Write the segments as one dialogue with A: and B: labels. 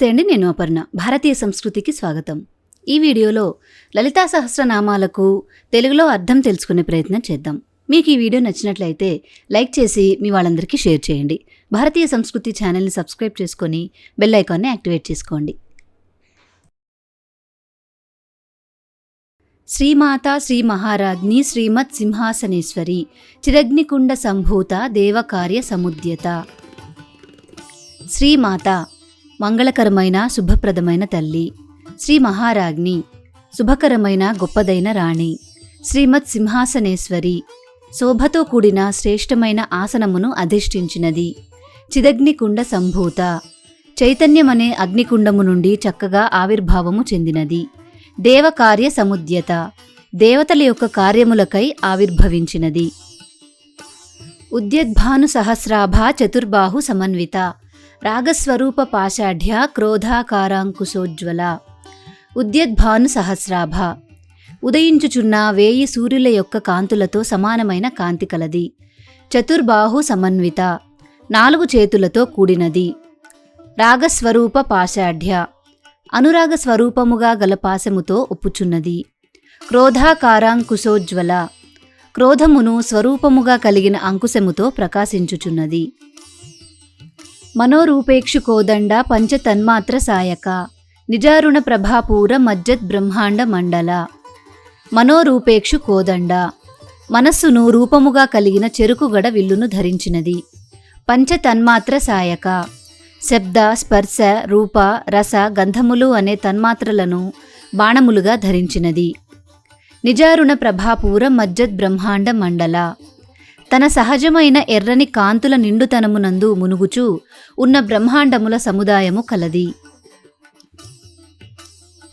A: నమస్తే అండి, నేను అపర్ణ. భారతీయ సంస్కృతికి స్వాగతం. ఈ వీడియోలో లలితా సహస్రనామాలకు తెలుగులో అర్థం తెలుసుకునే ప్రయత్నం చేద్దాం. మీకు ఈ వీడియో నచ్చినట్లయితే లైక్ చేసి మీ వాళ్ళందరికీ షేర్ చేయండి. భారతీయ సంస్కృతి ఛానల్ని సబ్స్క్రైబ్ చేసుకొని బెల్ ఐకాన్ని యాక్టివేట్ చేసుకోండి. శ్రీమాతా శ్రీ మహారాజ్ని శ్రీమత్ సింహాసనేశ్వరి చిరగ్నికుండ సంభూత దేవకార్య సముద్యత. శ్రీమాత మంగళకరమైన శుభప్రదమైన తల్లి. శ్రీ మహారాజ్ని శుభకరమైన గొప్పదైన రాణి. శ్రీమత్ సింహాసనేశ్వరి శోభతో కూడిన శ్రేష్టమైన ఆసనమును అధిష్ఠించినది. చిదగ్నికుండ సంభూత చైతన్యమనే అగ్నికుండము నుండి చక్కగా ఆవిర్భావము చెందినది. దేవకార్య సముద్యత దేవతల యొక్క కార్యములకై ఆవిర్భవించినది. ఉద్యద్భాను సహస్రాభ చతుర్బాహు సమన్విత రాగస్వరూప పాషాఢ్య క్రోధాకారాంకుశోజ్వల. ఉద్యద్భాను సహస్రాభ ఉదయించుచున్న 1000 సూర్యుల యొక్క కాంతులతో సమానమైన కాంతి కలది. చతుర్బాహు సమన్విత 4 చేతులతో కూడినది. రాగస్వరూప పాషాఢ్య అనురాగ స్వరూపముగా గల పాశముతో ఒప్పుచున్నది. క్రోధాకారాంకుశోజ్వల క్రోధమును స్వరూపముగా కలిగిన అంకుశముతో ప్రకాశించుచున్నది. మనోరూపేక్షు కోదండ పంచతన్మాత్ర సాయక నిజారుణ ప్రభాపూర మజ్జత్ బ్రహ్మాండ మండల. మనోరూపేక్షు కోదండ మనస్సును రూపముగా కలిగిన చెరుకుగడ విల్లును ధరించినది. పంచతన్మాత్ర సాయక శబ్ద స్పర్శ రూప రస గంధములు అనే తన్మాత్రలను బాణములుగా ధరించినది. నిజారుణ ప్రభాపూర మజ్జత్ బ్రహ్మాండ మండల తన సహజమైన ఎర్రని కాంతుల నిండుతనమునందు మునుగుచూ ఉన్న బ్రహ్మాండముల సముదాయము కలది.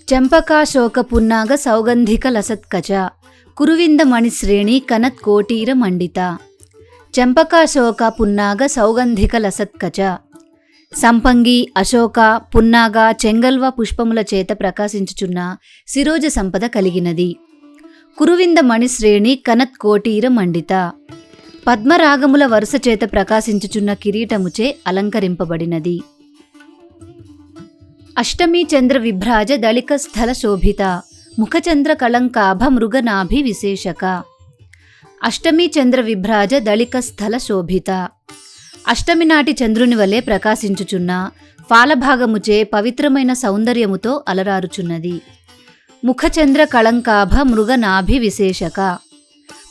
A: చంపకాశోక పున్నాగ సౌగంధిక లసత్కచ కురువింద మణిశ్రేణి కనత్ కోటీర మండిత. చంపకాశోక పున్నాగ సౌగంధిక లసత్కచ సంపంగి అశోక పున్నాగ చెంగల్వ పుష్పముల చేత ప్రకాశించుచున్న శిరోజ సంపద కలిగినది. కురువింద మణిశ్రేణి కనత్ కోటీర మండిత పద్మరాగముల వరుస చేత ప్రకాశించుచున్న కిరీటముచే అలంకరింపబడినది. అష్టమీ చంద్ర విభ్రాజ దళిక స్థల శోభిత ముఖచంద్ర కళంకాభ మృగనాభి విశేషక. అష్టమీ చంద్ర విభ్రాజ దళిక స్థల శోభిత అష్టమి నాటి చంద్రుని వలె ప్రకాశించుచున్న ఫాలభాగముచే పవిత్రమైన సౌందర్యముతో అలరారుచున్నది. ముఖచంద్ర కళంకాభ మృగనాభి విశేషక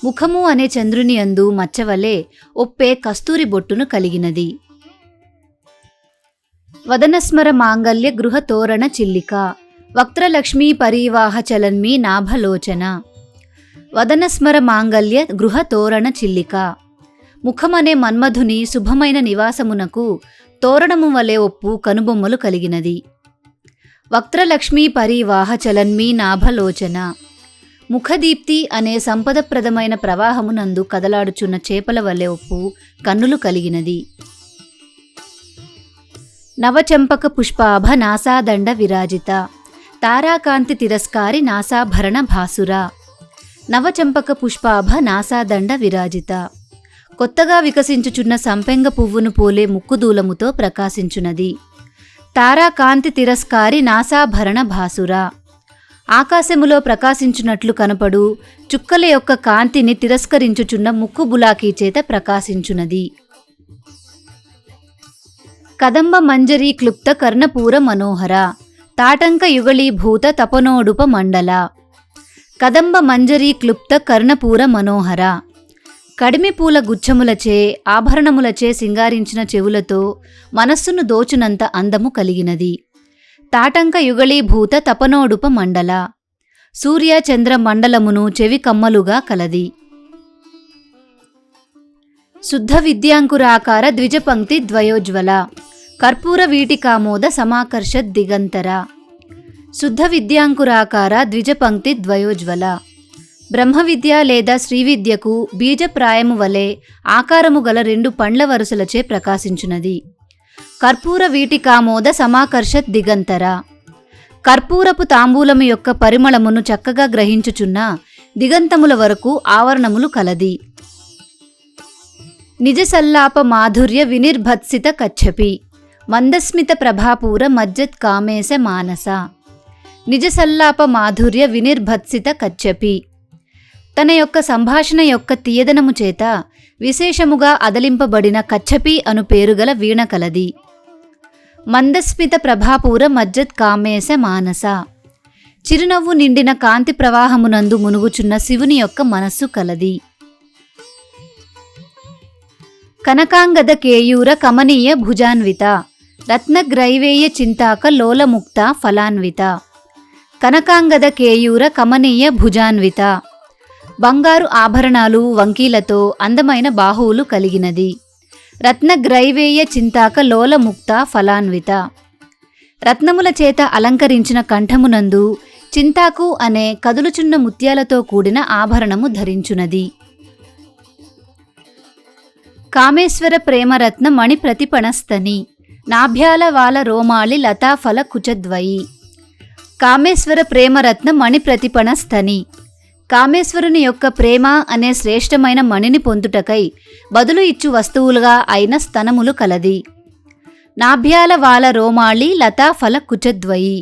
A: ముఖము అనే చంద్రుని యందు మచ్చవలే ఒప్పే కస్తూరి బొట్టును కలిగినది. వదనస్మర మాంగల్య గృహ తోరణ చిల్లిక వక్త్రలక్ష్మీ పరీవాహ చలన్మీ నాభలోచన. వదనస్మర మాంగల్య గృహ తోరణ చిల్లిక ముఖమనే మన్మధుని శుభమైన నివాసమునకు తోరణము వలె ఒప్పు కనుబొమ్మలు కలిగినది. వక్త్రలక్ష్మీ పరీవాహ చలన్మీ నాభలోచన ముఖదీప్తి అనే సంపదప్రదమైన ప్రవాహమునందు కదలాడుచున్న చేపల వలె ఒప్పు కన్నులు కలిగినది. నవచంపక పుష్పాభ నాసాదండ విరాజిత తారాకాంతి తిరస్కారి నాసాభరణ భాసుర. నవచంపక పుష్పాభ నాసాదండ విరాజిత కొత్తగా వికసించుచున్న సంపెంగ పువ్వును పోలే ముక్కుదూలముతో ప్రకాశించున్నది. తారాకాంతి తిరస్కారి నాసాభరణ భాసుర ఆకాశములో ప్రకాశించున్నట్లు కనపడు చుక్కల యొక్క కాంతిని తిరస్కరించుచున్న ముక్కు బులాకీ చేత ప్రకాశించున్నది. కదంబ మంజరీ క్లుప్త కర్ణపూర మనోహర తాటంక యుగళీభూత తపనోడుప మండల. కదంబ మంజరీ క్లుప్త కర్ణపూర మనోహర కడిమి పూల గుచ్ఛములచే ఆభరణములచే సింగారించిన చెవులతో మనస్సును దోచునంత అందము కలిగినది. తాటంక యుగళీభూత తపనోడుప మండల సూర్య చంద్ర మండలమును చెవి కమ్మలుగా కలది. శుద్ధ విద్యాంకురాకార ద్విజపంక్తి ద్వయోజ్వల కర్పూర వీటికామోద సమాకర్షత్ దిగంతర. శుద్ధ విద్యాంకురాకార ద్విజపంక్తి ద్వయోజ్వల బ్రహ్మ విద్య లేదా శ్రీవిద్యకు బీజప్రాయము వలె ఆకారము గల 2 పండ్ల వరుసలచే ప్రకాశించున్నది. కర్పూర వీటికామోద సమాకర్షత్ దిగంతర కర్పూరపు తాంబూలము యొక్క పరిమళమును చక్కగా గ్రహించుచున్న దిగంతముల వరకు ఆవరణములు కలది. నిజ సల్లాప మాధుర్య వినిర్భత్సిత కచ్చపి మందస్మిత ప్రభాపూర మజ్జత్ కామేశ మానస నిజ సల్లాప మాధుర్య వినిర్భత్సిత కచ్చపి. తన యొక్క సంభాషణ యొక్క తీయదనము చేత విశేషముగా అదలింపబడిన కచ్చపి అను పేరుగల వీణ కలది. మందస్మిత ప్రభాపూర మజ్జత్ కామేశ మానస చిరునవ్వు నిండిన కాంతి ప్రవాహమునందు మునుగుచున్న శివుని యొక్క మనస్సు కలది. కనకాంగద కేయూర కమనీయ భుజాన్విత రత్నగ్రైవేయ చింతాక లోలముక్త ఫలాన్విత. కనకాంగద కేయూర కమనీయ భుజాన్విత బంగారు ఆభరణాలు వంకీలతో అందమైన బాహువులు కలిగినది. రత్నగ్రైవేయ చింతాక లోలముక్త ఫలాన్విత రత్నముల చేత అలంకరించిన కంఠమునందు చింతాకు అనే కదులుచున్న ముత్యాలతో కూడిన ఆభరణము ధరించునది. కామేశ్వర ప్రేమరత్న మణి ప్రతిపణస్తని నాభ్యాల వాల రోమాళి లతాఫల కుచద్వయి. కామేశ్వర ప్రేమరత్న మణి ప్రతిపణస్తని కామేశ్వరుని యొక్క ప్రేమ అనే శ్రేష్టమైన మణిని పొందుటకై బదులు ఇచ్చు వస్తువులుగా అయిన స్తనములు కలది. నాభ్యాల వాల రోమాళి లతాఫల కుచద్వయి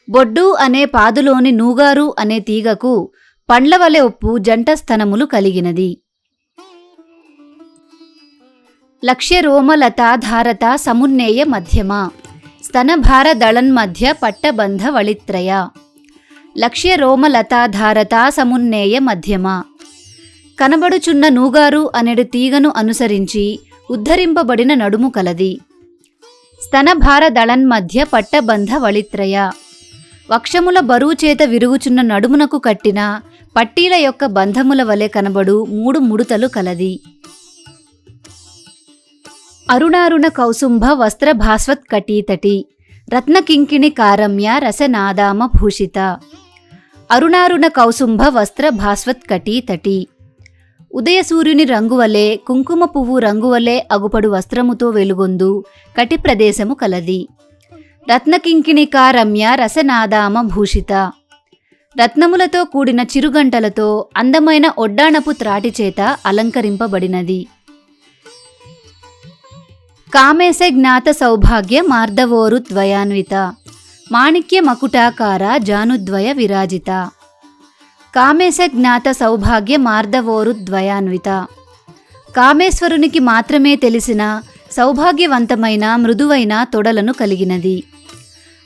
A: బొడ్డు అనే పాదులోని నూగారు అనే తీగకు పండ్లవలె ఒప్పు జంట స్తనములు కలిగినది. లక్ష్య రోమలతాధారత సమున్నేయ మధ్యమ స్తనభార దళన్మధ్య పట్టబంధ వళిత్రయ. లక్ష్య రోమలతాధారత సమున్నేయ మధ్యమ కనబడుచున్న నూగారు అనెడు తీగను అనుసరించి ఉద్ధరింపబడిన నడుము కలది. స్తనభార దళన్మధ్య పట్టబంధ వళిత్రయ వక్షముల బరువు చేత విరుగుచున్న నడుమునకు కట్టిన పట్టీల యొక్క బంధముల వలె కనబడు 3 ముడుతలు కలది. అరుణారుణ కౌసుంభ వస్త్ర భాస్వత్ కటీతటి రత్నకింకిణి కారమ్య రసనాదామ భూషిత. అరుణారుణ కౌసుంభ వస్త్ర భాస్వత్ కటీతటి ఉదయ సూర్యుని రంగువలే కుంకుమ పువ్వు రంగువలే అగుపడు వస్త్రముతో వెలుగొందు కటి ప్రదేశము కలది. రత్నకింకిణికా రమ్య రసనాదామ భూషిత రత్నములతో కూడిన చిరుగంటలతో అందమైన ఒడ్డాణపు త్రాటి చేత అలంకరింపబడినది. కామేశ జ్ఞాత సౌభాగ్య మార్దవోరు ద్వయాన్విత మాణిక్య మకుటాకార జానుద్వయ విరాజిత. కామేశ జ్ఞాత సౌభాగ్య మార్దవోరు ద్వయాన్విత కామేశ్వరునికి మాత్రమే తెలిసిన సౌభాగ్యవంతమైన మృదువైన తొడలను కలిగినది.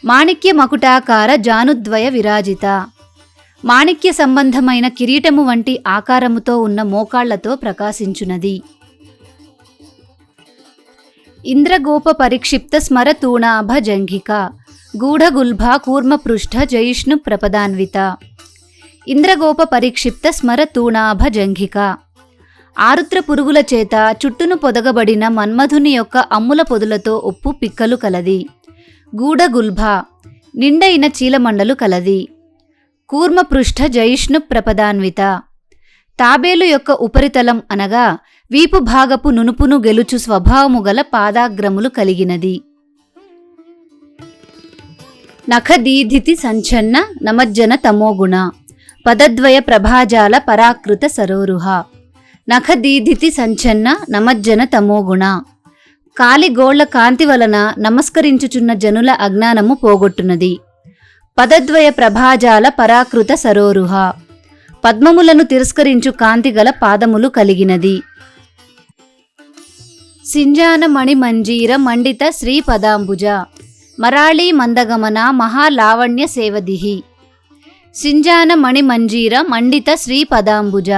A: మాణిక్య మకుటాకార జానుద్వయ విరాజిత మాణిక్య సంబంధమైన కిరీటము వంటి ఆకారముతో ఉన్న మోకాళ్లతో ప్రకాశించునది. ఇంద్రగోప పరిక్షిప్త స్మరతూణాభ జంఘిక గూఢగుల్భ కూర్మపృష్ఠ జయిష్ణు ప్రపదాన్విత. ఇంద్రగోప పరిక్షిప్త స్మరతూణాభ జంఘిక ఆరుద్ర పురుగుల చేత చుట్టును పొదగబడిన మన్మధుని యొక్క అమ్ముల పొదులతో ఒప్పు పిక్కలు కలది. గూఢగుల్భ నిండైన చీలమండలు కలది. కూర్మపృష్ఠ జయిష్ణు ప్రపదాన్విత తాబేలు యొక్క ఉపరితలం అనగా వీపు భాగపు నునుపును గెలుచు స్వభావము గల పాదాగ్రములు కలిగినది. నఖదీధితి సంచన్న నమజ్జన తమోగుణ పదద్వయ ప్రభాజాల పరాకృత సరోరుహ. నఖదీధితి సంచన్న నమజ్జన తమోగుణ కాలిగోళ్ల కాంతి వలన నమస్కరించుచున్న జనుల అజ్ఞానము పోగొట్టునది. పదద్వయ ప్రభాజాల పరాకృత సరోరుహ పద్మములను తిరస్కరించు కాంతిగల పాదములు కలిగినది. సింజాన మణిమంజీర మండిత శ్రీపదాంబుజ మరాళీ మందగమన మహాలావణ్య సేవదిహి. సింజాన మణిమంజీర మండిత శ్రీపదాంబుజ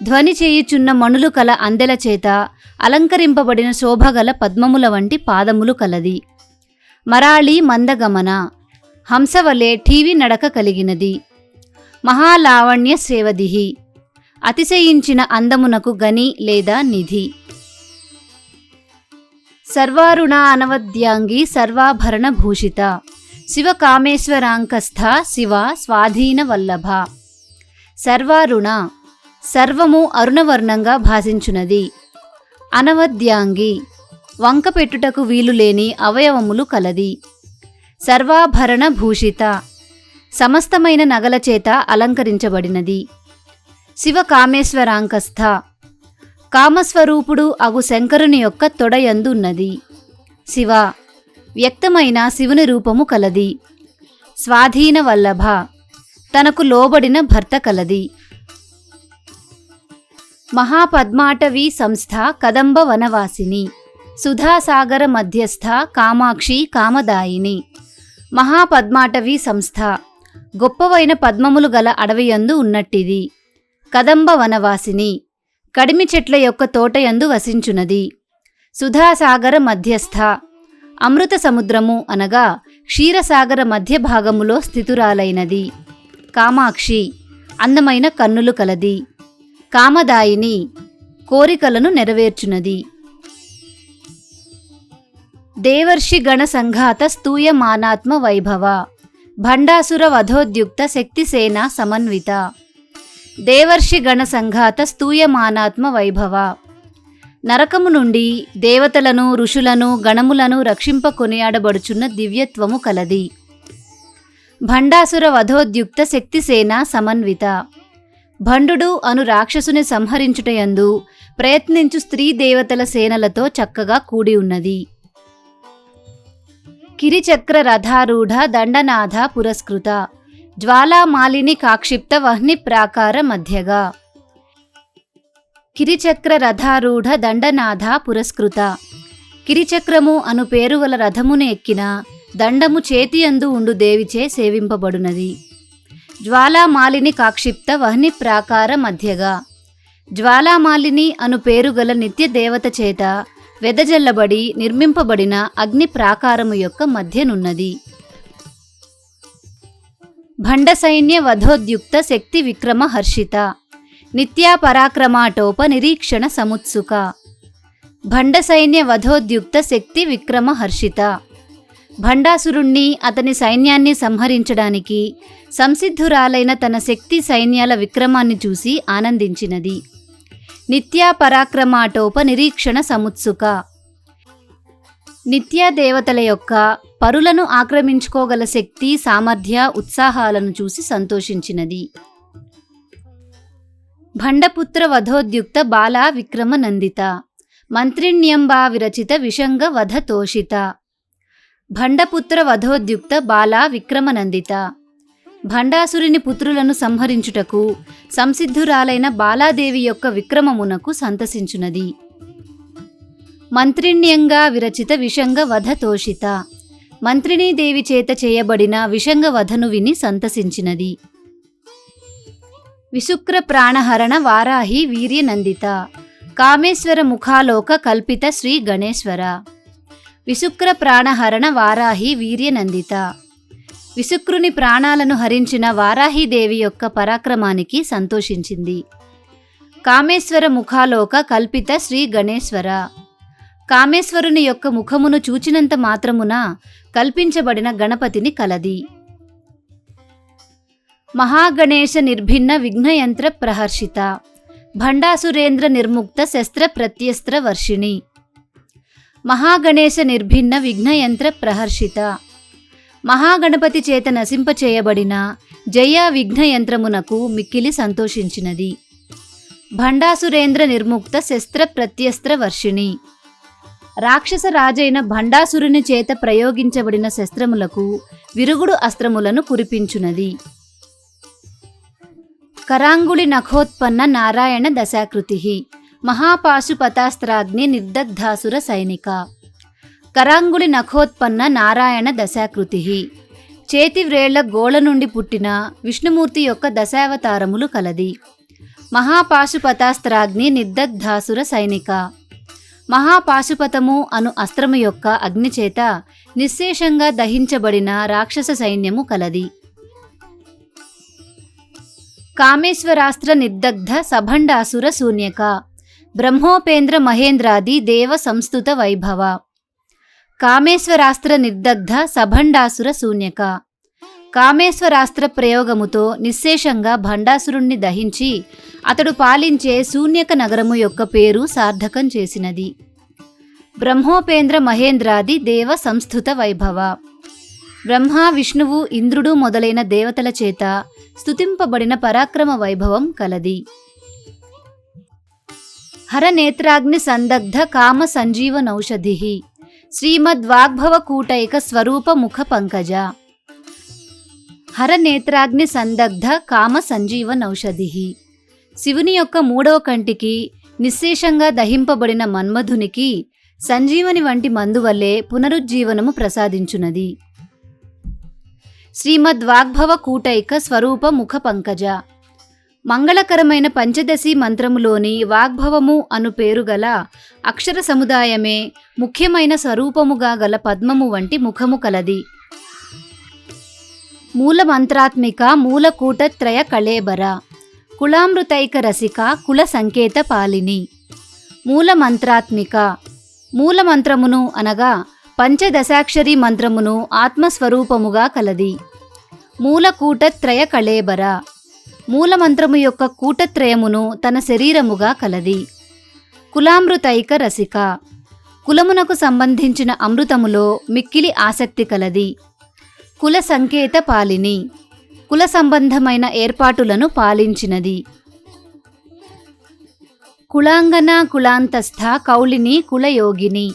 A: ధ్వని చేయుచున్న మణులు కల అందెల చేత అలంకరింపబడిన శోభగల పద్మముల వంటి పాదములు కలది. మరాళీ మందగమన హంసవలే ఠీవి నడక కలిగినది. మహాలావణ్య సేవదిహి అతిశయించిన అందమునకు గని లేదా నిధి. సర్వారుణ అనవద్యాంగి సర్వాభరణ భూషిత శివకామేశ్వరాంకస్థ శివ స్వాధీన వల్లభ. సర్వారుణ సర్వము అరుణవర్ణంగా భాసించునది. అనవద్యాంగి వంకపెట్టుటకు వీలులేని అవయవములు కలది. సర్వాభరణ భూషిత సమస్తమైన నగల చేత అలంకరించబడినది. శివకామేశ్వరాంకస్థ కామస్వరూపుడు అగు శంకరుని యొక్క తొడయందున్నది. శివ వ్యక్తమైన శివుని రూపము కలది. స్వాధీన వల్లభ తనకు లోబడిన భర్త కలది. మహాపద్మాటవీ సంస్థ కదంబ వనవాసిని సుధాసాగర మధ్యస్థ కామాక్షి కామదాయిని. మహాపద్మాటవీ సంస్థ గొప్పవైన పద్మములు గల అడవియందు ఉన్నట్టిది. కదంబ వనవాసిని కడిమి చెట్ల యొక్క తోటయందు వసించునది. సుధాసాగర మధ్యస్థ అమృత సముద్రము అనగా క్షీరసాగర మధ్య భాగములో స్థితురాలైనది. కామాక్షి అందమైన కన్నులు కలది. కామదాయిని కోరికలను నెరవేర్చునది. దేవర్షి గణ సంఘాత స్తూయమానాత్మ వైభవ భండాసుర వధోద్యుక్త శక్తిసేన సమన్విత. దేవర్షి గణ సంఘాత స్తూయమానాత్మ వైభవ నరకము నుండి దేవతలను ఋషులను గణములను రక్షింప కొనియాడబడుచున్న దివ్యత్వము కలది. భండాసుర వధోద్యుక్త శక్తిసేన సమన్విత భండు అను రాక్షసుని సంహరించుటయందు ప్రయత్నించు స్త్రీ దేవతల సేనలతో చక్కగా కూడి ఉన్నది. కిరిచక్ర రథారూఢ దండనాథ పురస్కృత జ్వాలామాలిని కాక్షిప్త వహ్ని ప్రాకార మధ్యగా. కిరిచక్ర రథారూఢ దండనాథ పురస్కృత కిరిచక్రము అను పేరుగల రథమును ఎక్కిన దండము చేతియందు ఉండు దేవిచే సేవింపబడునది. జ్వాలామాలిని కాక్షిప్త వహ్ని ప్రాకార మధ్యగా జ్వాలామాలిని అను పేరుగల నిత్య దేవత చేత వెదజల్లబడి నిర్మింపబడిన అగ్ని ప్రాకారము యొక్క మధ్యనున్నది. భండ సైన్య వధోద్యుక్త శక్తి విక్రమ హర్షిత నిత్యా పరాక్రమాటోప నిరీక్షణ సముత్సుక. భండ సైన్య వధోద్యుక్త శక్తి విక్రమ హర్షిత భండాసురుణ్ణి అతని సైన్యాన్ని సంహరించడానికి సంసిద్ధురాలైన తన శక్తి సైన్యాల విక్రమాన్ని చూసి ఆనందించినది. నిత్యా పరాక్రమాటోప నిరీక్షణ సముత్సుక నిత్యా దేవతల యొక్క పరులను ఆక్రమించుకోగల శక్తి సామర్థ్య ఉత్సాహాలను చూసి సంతోషించినది. భండపుత్ర వధోద్యుక్త బాలా విక్రమ నందిత మంత్రిణ్యంబా విరచిత విషంగ వధ తోషిత. భండపుత్ర వధోద్యుక్త బాలా విక్రమనందిత భండాసురుని పుత్రులను సంహరించుటకు సంసిద్ధురాలైన బాలాదేవి యొక్క విక్రమమునకు సంతసించునది. మంత్రిణ్యంగా విరచిత విషంగ వధ తోషిత మంత్రిణీదేవి చేత చేయబడిన విషంగ వధను విని సంతసించినది. విశుక్ర ప్రాణహరణ వారాహి వీర్యనందిత కామేశ్వర ముఖాలోక కల్పిత శ్రీ గణేశ్వర. విశుక్ర ప్రాణహరణ వారాహి వీర్యనందిత విశుక్రుని ప్రాణాలను హరించిన వారాహీదేవి యొక్క పరాక్రమానికి సంతోషించింది. కామేశ్వర ముఖాలోక కల్పిత శ్రీ గణేశ్వర కామేశ్వరుని యొక్క ముఖమును చూచినంత మాత్రమున కల్పించబడిన గణపతిని కలది. మహాగణేశ నిర్భిన్న విఘ్నయంత్ర ప్రహర్షిత భండాసురేంద్ర నిర్ముక్త శస్త్ర ప్రత్యస్త్ర వర్షిణి. మహాగణేశ నిర్భిన్న విఘ్నయంత్ర ప్రహర్షిత మహాగణపతి చేత నశింపచేయబడిన జయ విఘ్నయంత్రమునకు మిక్కిలి సంతోషించినది. భండాసురేంద్ర నిర్ముక్త శస్త్ర ప్రత్యస్త్ర వర్షిణి రాక్షస రాజైన భండాసురుని చేత ప్రయోగించబడిన శస్త్రములకు విరుగుడు అస్త్రములను కురిపించునది. కరాంగుళి నఖోత్పన్న నారాయణ దశాకృతి మహాపాశుపతాస్త్రాగ్ని నిర్దగ్ధాసుర సైనిక. కరాంగుళి నఖోత్పన్న నారాయణ దశాకృతి చేతి వ్రేళ్ల గోళ నుండి పుట్టిన విష్ణుమూర్తి యొక్క దశావతారములు కలది. మహాపాశుపతాస్త్రాగ్ని నిర్దగ్ధాసుర సైనిక మహాపాశుపతము అను అస్త్రము యొక్క అగ్నిచేత నిశ్శేషంగా దహించబడిన రాక్షస సైన్యము కలది. కామేశ్వరాస్త్ర నిర్దగ్ధ సభండాసుర శూన్యక బ్రహ్మోపేంద్ర మహేంద్రాది దేవ సంస్థుత వైభవ. కామేశ్వరాస్త్ర నిర్దగ్ధ సభండాసుర శూన్యక కామేశ్వరాస్త్ర ప్రయోగముతో నిశ్శేషంగా భండాసురుణ్ణి దహించి అతడు పాలించే శూన్యక నగరము యొక్క పేరు సార్థకం చేసినది. బ్రహ్మోపేంద్ర మహేంద్రాది దేవ సంస్థుత వైభవ బ్రహ్మ విష్ణువు ఇంద్రుడు మొదలైన దేవతల చేత స్తుతింపబడిన పరాక్రమ వైభవం కలది. హరనేత్రాగ్ని సందగ్ధ కామ సంజీవనౌషధి శ్రీమద్వాగ్భవకూటైక స్వరూప ముఖ పంకజ హర నేత్రాగ్ని సందగ్ధ కామ సంజీవనౌషధి. శివుని యొక్క 3వ కంటికి నిశ్శేషంగా దహింపబడిన మన్మధునికి సంజీవని వంటి మందు వల్లే పునరుజ్జీవనము ప్రసాదించునది. శ్రీమద్వాగ్భవకూటైక స్వరూప ముఖ పంకజ. మంగళకరమైన పంచదశి మంత్రములోని వాగ్భవము అను పేరు గల అక్షర సముదాయమే ముఖ్యమైన స్వరూపముగా గల పద్మము వంటి ముఖము కలది. మూలమంత్రాత్మిక మూలకూటత్రయ కళేబర కులామృతైక రసిక కుల సంకేత పాలిని. మూలమంత్రాత్మిక మూలమంత్రమును అనగా పంచదశాక్షరి మంత్రమును ఆత్మస్వరూపముగా కలది. మూలకూటత్రయ కళేబర మూలమంత్రము యొక్క కూటత్రయమును తన శరీరముగా కలది. కులామృతైక రసిక కులమునకు సంబంధించిన అమృతములో మిక్కిలి ఆసక్తి కలది. కుల సంకేత పాలిని కుల సంబంధమైన ఏర్పాటులను పాలించినది. కులాంగన కులాంతస్థ కౌళిని కులయోగిని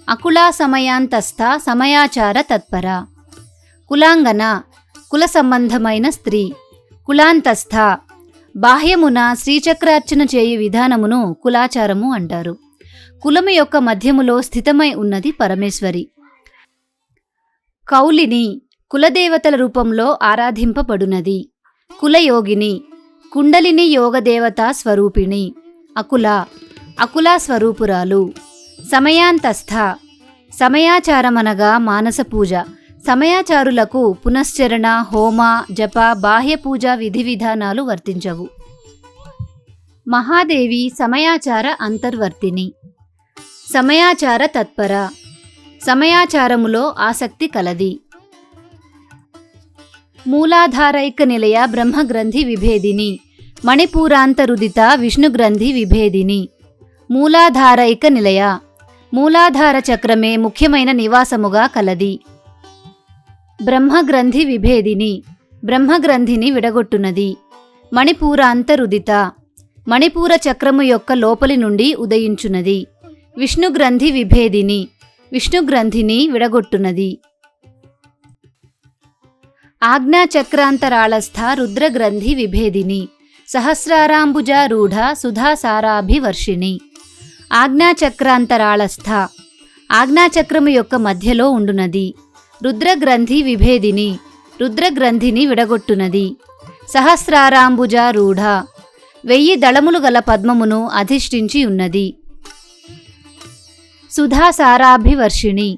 A: అకులా సమయాంతస్థ సమయాచార తత్పర. కులాంగన కుల సంబంధమైన స్త్రీ. కులాంతస్థ బాహ్యమున శ్రీచక్రార్చన చేయు విధానమును కులాచారము అంటారు. కులము యొక్క మధ్యములో స్థితమై ఉన్నది పరమేశ్వరి. కౌలిని కులదేవతల రూపంలో ఆరాధింపబడునది. కులయోగిని కుండలిని యోగదేవతా స్వరూపిణి. అకులా స్వరూపురాలు. సమయాంతస్థ సమయాచారమనగా మానస పూజ. సమయాచారులకు పునశ్చరణ హోమ జప బాహ్య పూజా విధి విధానాలు వర్తించవు. మహాదేవి సమయాచార అంతర్వర్తిని. సమయాచార తత్పర సమయాచారములో ఆసక్తి కలది. మూలాధారైక నిలయ బ్రహ్మగ్రంథి విభేదిని మణిపూరాంతరుదిత విష్ణుగ్రంథి విభేదిని. మూలాధారైక నిలయ మూలాధార చక్రమే ముఖ్యమైన నివాసముగా కలది. బ్రహ్మగ్రంథి విభేదిని బ్రహ్మగ్రంథిని విడగొట్టునది. మణిపూరాంతరుదిత మణిపూర చక్రము యొక్క లోపలి నుండి ఉదయించున్నది. విష్ణుగ్రంథి విభేదిని విష్ణుగ్రంథిని విడగొట్టునది. ఆజ్ఞాచక్రాంతరాళస్థ రుద్రగ్రంథి విభేదిని సహస్రారాంబుజారూఢ సుధాసారాభివర్షిణి. ఆజ్ఞాచక్రాంతరాళస్థ ఆజ్ఞాచక్రము యొక్క మధ్యలో ఉండునది. రుద్రగ్రంథి విభేదిని రుద్రగ్రంథిని విడగొట్టునది. సహస్రారాంబుజారూఢ 1000 దళములు గల పద్మమును అధిష్ఠించి ఉన్నది. సుధాసారాభివర్షిణి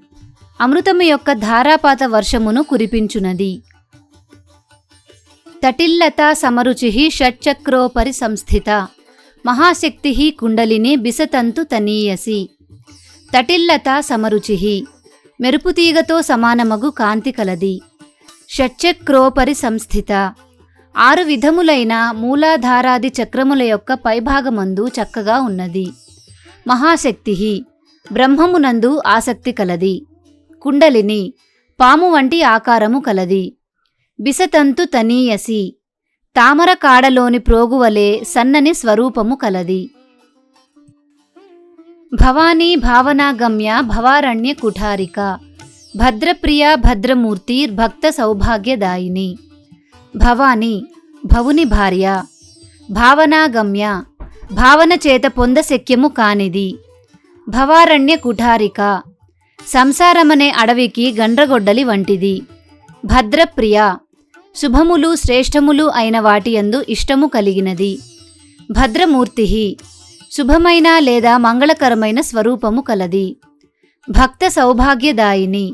A: అమృతము యొక్క ధారాపాత వర్షమును కురిపించునది. తటిల్లతా సమరుచి షట్చక్రోపరి సంస్థిత మహాశక్తి కుండలిని బిసతంతు తనీయసి. తటిల్లతా సమరుచి మెరుపుతీగతో సమానమగు కాంతి కలది. షట్చక్రోపరి సంస్థిత 6 విధములైన మూలాధారాది చక్రముల యొక్క పైభాగమందు చక్కగా ఉన్నది. మహాశక్తి బ్రహ్మమునందు ఆసక్తి కలది. కుండలిని పాము వంటి ఆకారము కలది. బిసతంతు తనీయసి తామర కాడలోని ప్రోగువలే సన్నని స్వరూపము కలది. భవానీ భావనాగమ్య భవారణ్య కుఠారిక భద్రప్రియ భద్రమూర్తిర్భక్త సౌభాగ్యదాయిని. భవాని భవుని భార్య. భావనాగమ్య భావన చేత పొందశక్యము కానిది. భవారణ్య కుఠారిక సంసారమనే అడవికి గండ్రగొడ్డలి వంటిది. భద్రప్రియ శుభములు శ్రేష్టములు అయిన వాటియందు ఇష్టము కలిగినది. భద్రమూర్తి శుభమైన లేదా మంగళకరమైన స్వరూపము కలది. భక్త సౌభాగ్యదాయిని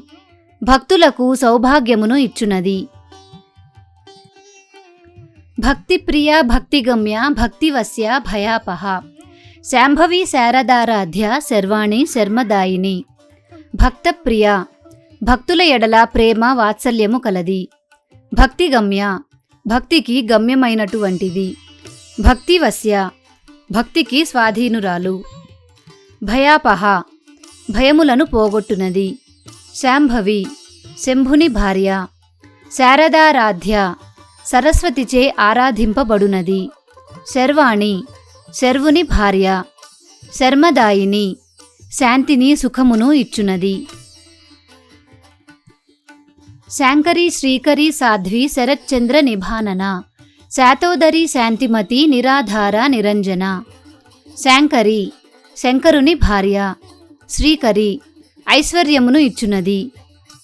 A: భక్తులకు సౌభాగ్యమును ఇచ్చునది. భక్తిప్రియ భక్తిగమ్య భక్తివస్య భయాపహ శాంభవి శారదారాధ్య శర్వాణి శర్మదాయిని. భక్తప్రియ భక్తుల ఎడల ప్రేమ వాత్సల్యము కలది. భక్తిగమ్య భక్తికి గమ్యమైనటువంటిది. భక్తివస్య భక్తికి స్వాధీనురాలు. భయాపహ భయములను పోగొట్టునది. శాంభవి శంభుని భార్య. శారదారాధ్య సరస్వతిచే ఆరాధింపబడునది. శర్వాణి శర్వుని భార్య. శర్మదాయిని శాంతిని సుఖమును ఇచ్చునది. శాంకరీ శ్రీకరీ సాధ్వి శరచ్చంద్ర నిభానన శాతోదరి శాంతిమతి నిరాధార నిరంజన. శాంకరి శంకరుని భార్య. శ్రీకరి ఐశ్వర్యమును ఇచ్చునది.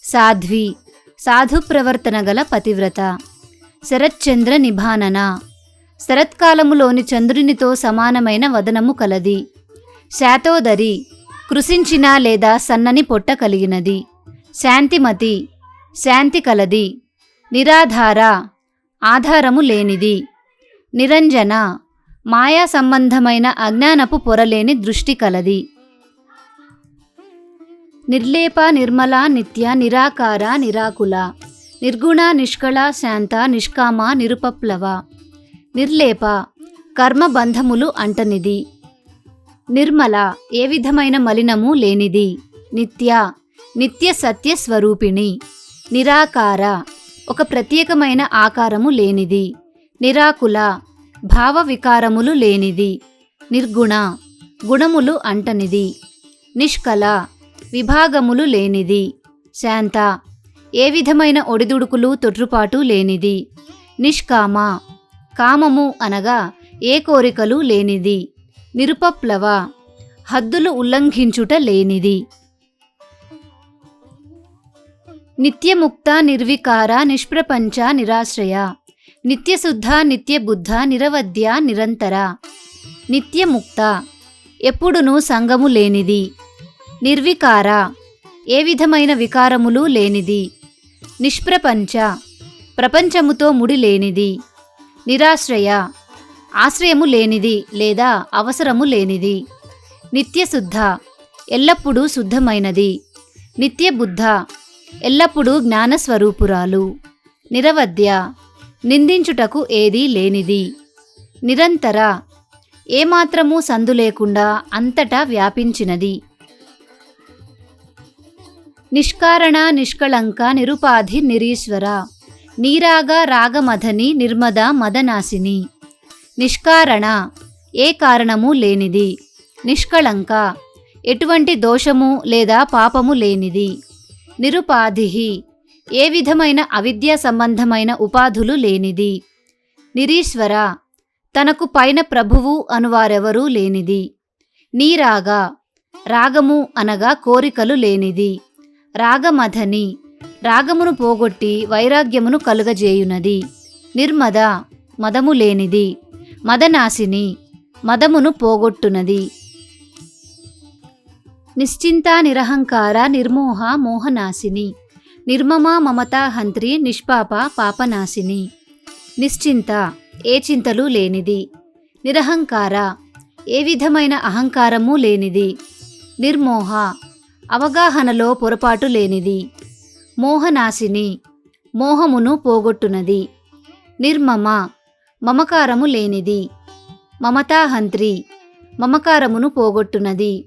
A: సాధ్వి సాధు ప్రవర్తన గల పతివ్రత. శరచ్చంద్ర నిభానన శరత్కాలములోని చంద్రునితో సమానమైన వదనము కలది. శాతోదరి కృశించిన లేదా సన్నని పొట్ట కలిగినది. శాంతిమతి శాంతి కలది. నిరాధార ఆధారము లేనిది. నిరంజన మాయా సంబంధమైన అజ్ఞానపు పొరలేని దృష్టి కలది. నిర్లేప నిర్మల నిత్య నిరాకార నిరాకుల నిర్గుణ నిష్కళ శాంత నిష్కామ నిరుపప్లవ. నిర్లేప కర్మబంధములు అంటనిది. నిర్మల ఏ విధమైన మలినము లేనిది. నిత్య నిత్య సత్య స్వరూపిణి. నిరాకార ఒక ప్రత్యేకమైన ఆకారము లేనిది. నిరాకుల భావ వికారములు లేనిది. నిర్గుణ గుణములు అంటనిది. నిష్కల విభాగములు లేనిది. శాంత ఏ విధమైన ఒడిదుడుకులు తొట్రుపాటు లేనిది. నిష్కామ కామము అనగా ఏ కోరికలు లేనిది. నిరుపప్లవ హద్దులు ఉల్లంఘించుట లేనిది. నిత్యముక్త నిర్వికార నిష్ప్రపంచ నిరాశ్రయ నిత్యశుద్ధ నిత్యబుద్ధ నిరవధ్య నిరంతర. నిత్యముక్త ఎప్పుడునూ సంగము లేనిది. నిర్వికార ఏ విధమైన వికారములు లేనిది. నిష్ప్రపంచ ప్రపంచముతో ముడి లేనిది. నిరాశ్రయ ఆశ్రయము లేనిది లేదా అవసరము లేనిది. నిత్యశుద్ధ ఎల్లప్పుడూ శుద్ధమైనది. నిత్యబుద్ధ ఎల్లప్పుడూ జ్ఞానస్వరూపురాలు. నిరవధ్య నిందించుటకు ఏదీ లేనిది. నిరంతర ఏమాత్రమూ సందు లేకుండా అంతటా వ్యాపించినది. నిష్కారణ నిష్కళంక నిరుపాధి నిరీశ్వర నీరాగ రాగమధని నిర్మద మదనాశిని. నిష్కారణ ఏ కారణము లేనిది. నిష్కళంక ఎటువంటి దోషము లేదా పాపము లేనిది. నిరుపాధి ఏ విధమైన అవిద్యా సంబంధమైన ఉపాధులు లేనిది. నిరీశ్వర తనకు పైన ప్రభువు అనువారెవరూ లేనిది. నీరాగ రాగము అనగా కోరికలు లేనిది. రాగమధని రాగమును పోగొట్టి వైరాగ్యమును కలుగజేయునది. నిర్మద మదము లేనిది. మదనాశిని మదమును పోగొట్టునది. నిశ్చింత నిరహంకార నిర్మోహ మోహనాశిని నిర్మమ మమతా హంత్రి నిష్పాప పాపనాశిని. నిశ్చింత ఏ చింతలు లేనిది. నిరహంకార ఏ విధమైన అహంకారము లేనిది. నిర్మోహ అవగాహనలో పొరపాటు లేనిది. మోహనాశిని మోహమును పోగొట్టునది. నిర్మమ మమకారము లేనిది. మమతాహంత్రి మమకారమును పోగొట్టునది.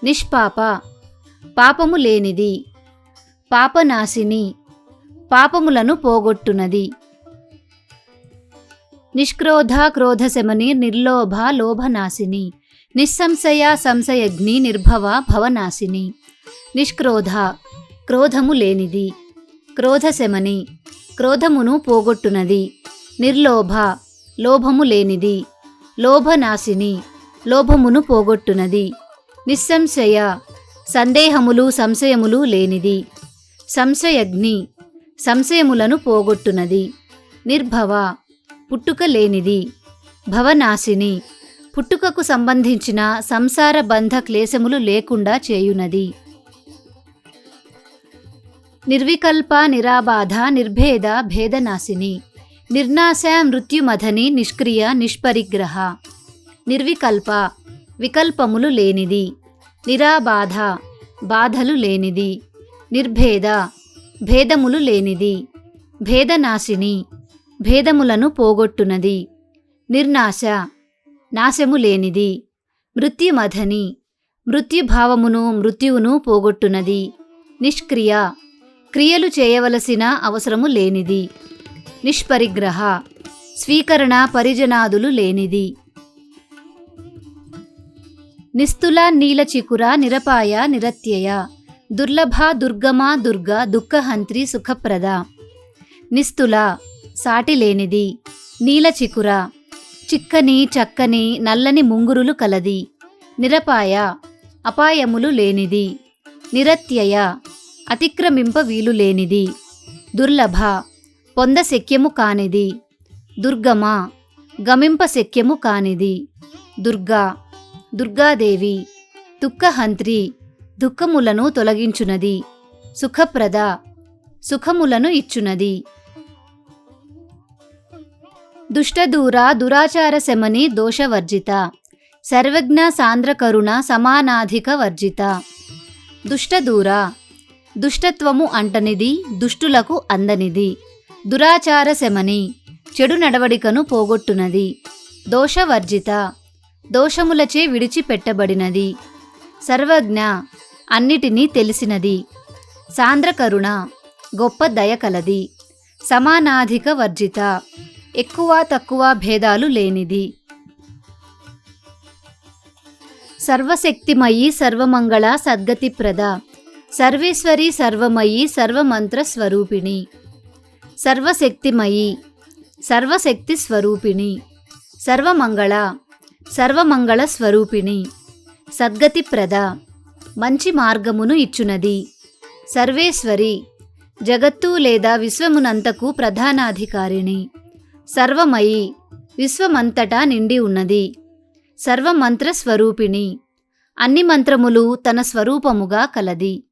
A: నిష్పాప పాపము లేనిది. పాపనాశిని పాపములను పోగొట్టునది. నిష్క్రోధ క్రోధశమని నిర్లోభ లోభనాశిని నిస్సంశయ సంశయగ్ని నిర్భవ భవనాశిని. నిష్క్రోధ క్రోధము లేనిది. క్రోధశమని క్రోధమును పోగొట్టునది. నిర్లోభ లోభము లేనిది. లోభనాశిని లోభమును పోగొట్టునది. నిస్సంశయ సందేహములు సంశయములు లేనిది. సంశయగ్ని సంశయములను పోగొట్టునది. నిర్భవ పుట్టుక లేనిది. భవనాశిని పుట్టుకకు సంబంధించిన సంసార బంధ క్లేశములు లేకుండా చేయునది. నిర్వికల్ప నిరాబాధ నిర్భేద భేదనాశిని నిర్నాశ మృత్యుమధని నిష్క్రియ నిష్పరిగ్రహ. నిర్వికల్ప వికల్పములు లేనిది. నిరాబాధ బాధలు లేనిది. నిర్భేద భేదములు లేనిది. భేదనాశిని భేదములను పోగొట్టునది. నిర్నాశ నాశము లేనిది. మృత్యుమధని మృత్యుభావమును మృత్యువును పోగొట్టునది. నిష్క్రియ క్రియలు చేయవలసిన అవసరము లేనిది. నిష్పరిగ్రహ స్వీకరణ పరిజనాదులు లేనిది. నిస్తుల నీలచికుర నిరపాయ నిరత్యయ దుర్లభ దుర్గమా దుర్గా దుఃఖహంత్రి సుఖప్రద. నిస్తుల సాటిలేనిది. నీలచికుర చిక్కని చక్కని నల్లని ముంగురులు కలది. నిరపాయ అపాయములు లేనిది. నిరత్యయ అతిక్రమింప వీలు లేనిది. దుర్లభ పొందశక్యము కానిది. దుర్గమ గమింప శక్యము కానిది. దుర్గా దుర్గాదేవి. దుఃఖహంత్రి దుఃఖములను తొలగించునది. సుఖప్రద సుఖములను ఇచ్చునది. దుష్టదూర దురాచార శమని దోషవర్జిత. సర్వజ్ఞ సాంద్రకరుణ సమానాధిక వర్జిత. దుష్టదూర దుష్టత్వము అంటనిది, దుష్టులకు అందనిది. దురాచార శమని చెడు నడవడికను పోగొట్టునది. దోషవర్జిత దోషములచే విడిచిపెట్టబడినది. సర్వజ్ఞ అన్నిటినీ తెలిసినది. సాంద్రకరుణ గొప్ప దయ కలది. సమానాధిక వర్జిత ఎక్కువ తక్కువ భేదాలు లేనిది. సర్వశక్తిమయీ సర్వమంగళ సద్గతిప్రద. సర్వేశ్వరి సర్వమయీ సర్వమంత్ర స్వరూపిణి. సర్వశక్తిమయీ సర్వశక్తి స్వరూపిణి. సర్వమంగళ సర్వమంగళ స్వరూపిణి. సద్గతిప్రద మంచి మార్గమును ఇచ్చునది. సర్వేశ్వరి జగత్తు లేదా విశ్వమునంతకు ప్రధానాధికారిణి. సర్వమయి విశ్వమంతటా నిండి ఉన్నది. సర్వమంత్ర స్వరూపిణి అన్ని మంత్రములు తన స్వరూపముగా కలది.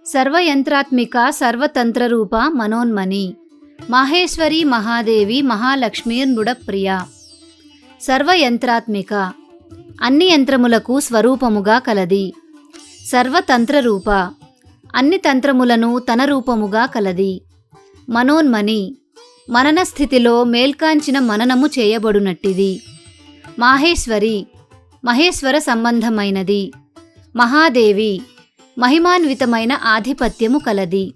A: సర్వయంత్రాత్మిక సర్వతంత్రరూప మనోన్మని. మాహేశ్వరి మహాదేవి మహాలక్ష్మీర్నుడప్రియ. సర్వయంత్రాత్మిక అన్ని యంత్రములకు స్వరూపముగా కలది. సర్వతంత్రరూప అన్ని తంత్రములను తన రూపముగా కలది. మనోన్మని మనన స్థితిలో మేల్కాంచిన మననము చేయబడునట్టిది. మాహేశ్వరి మహేశ్వర సంబంధమైనది. మహాదేవి మహిమాన్వితమైన ఆధిపత్యము కలది.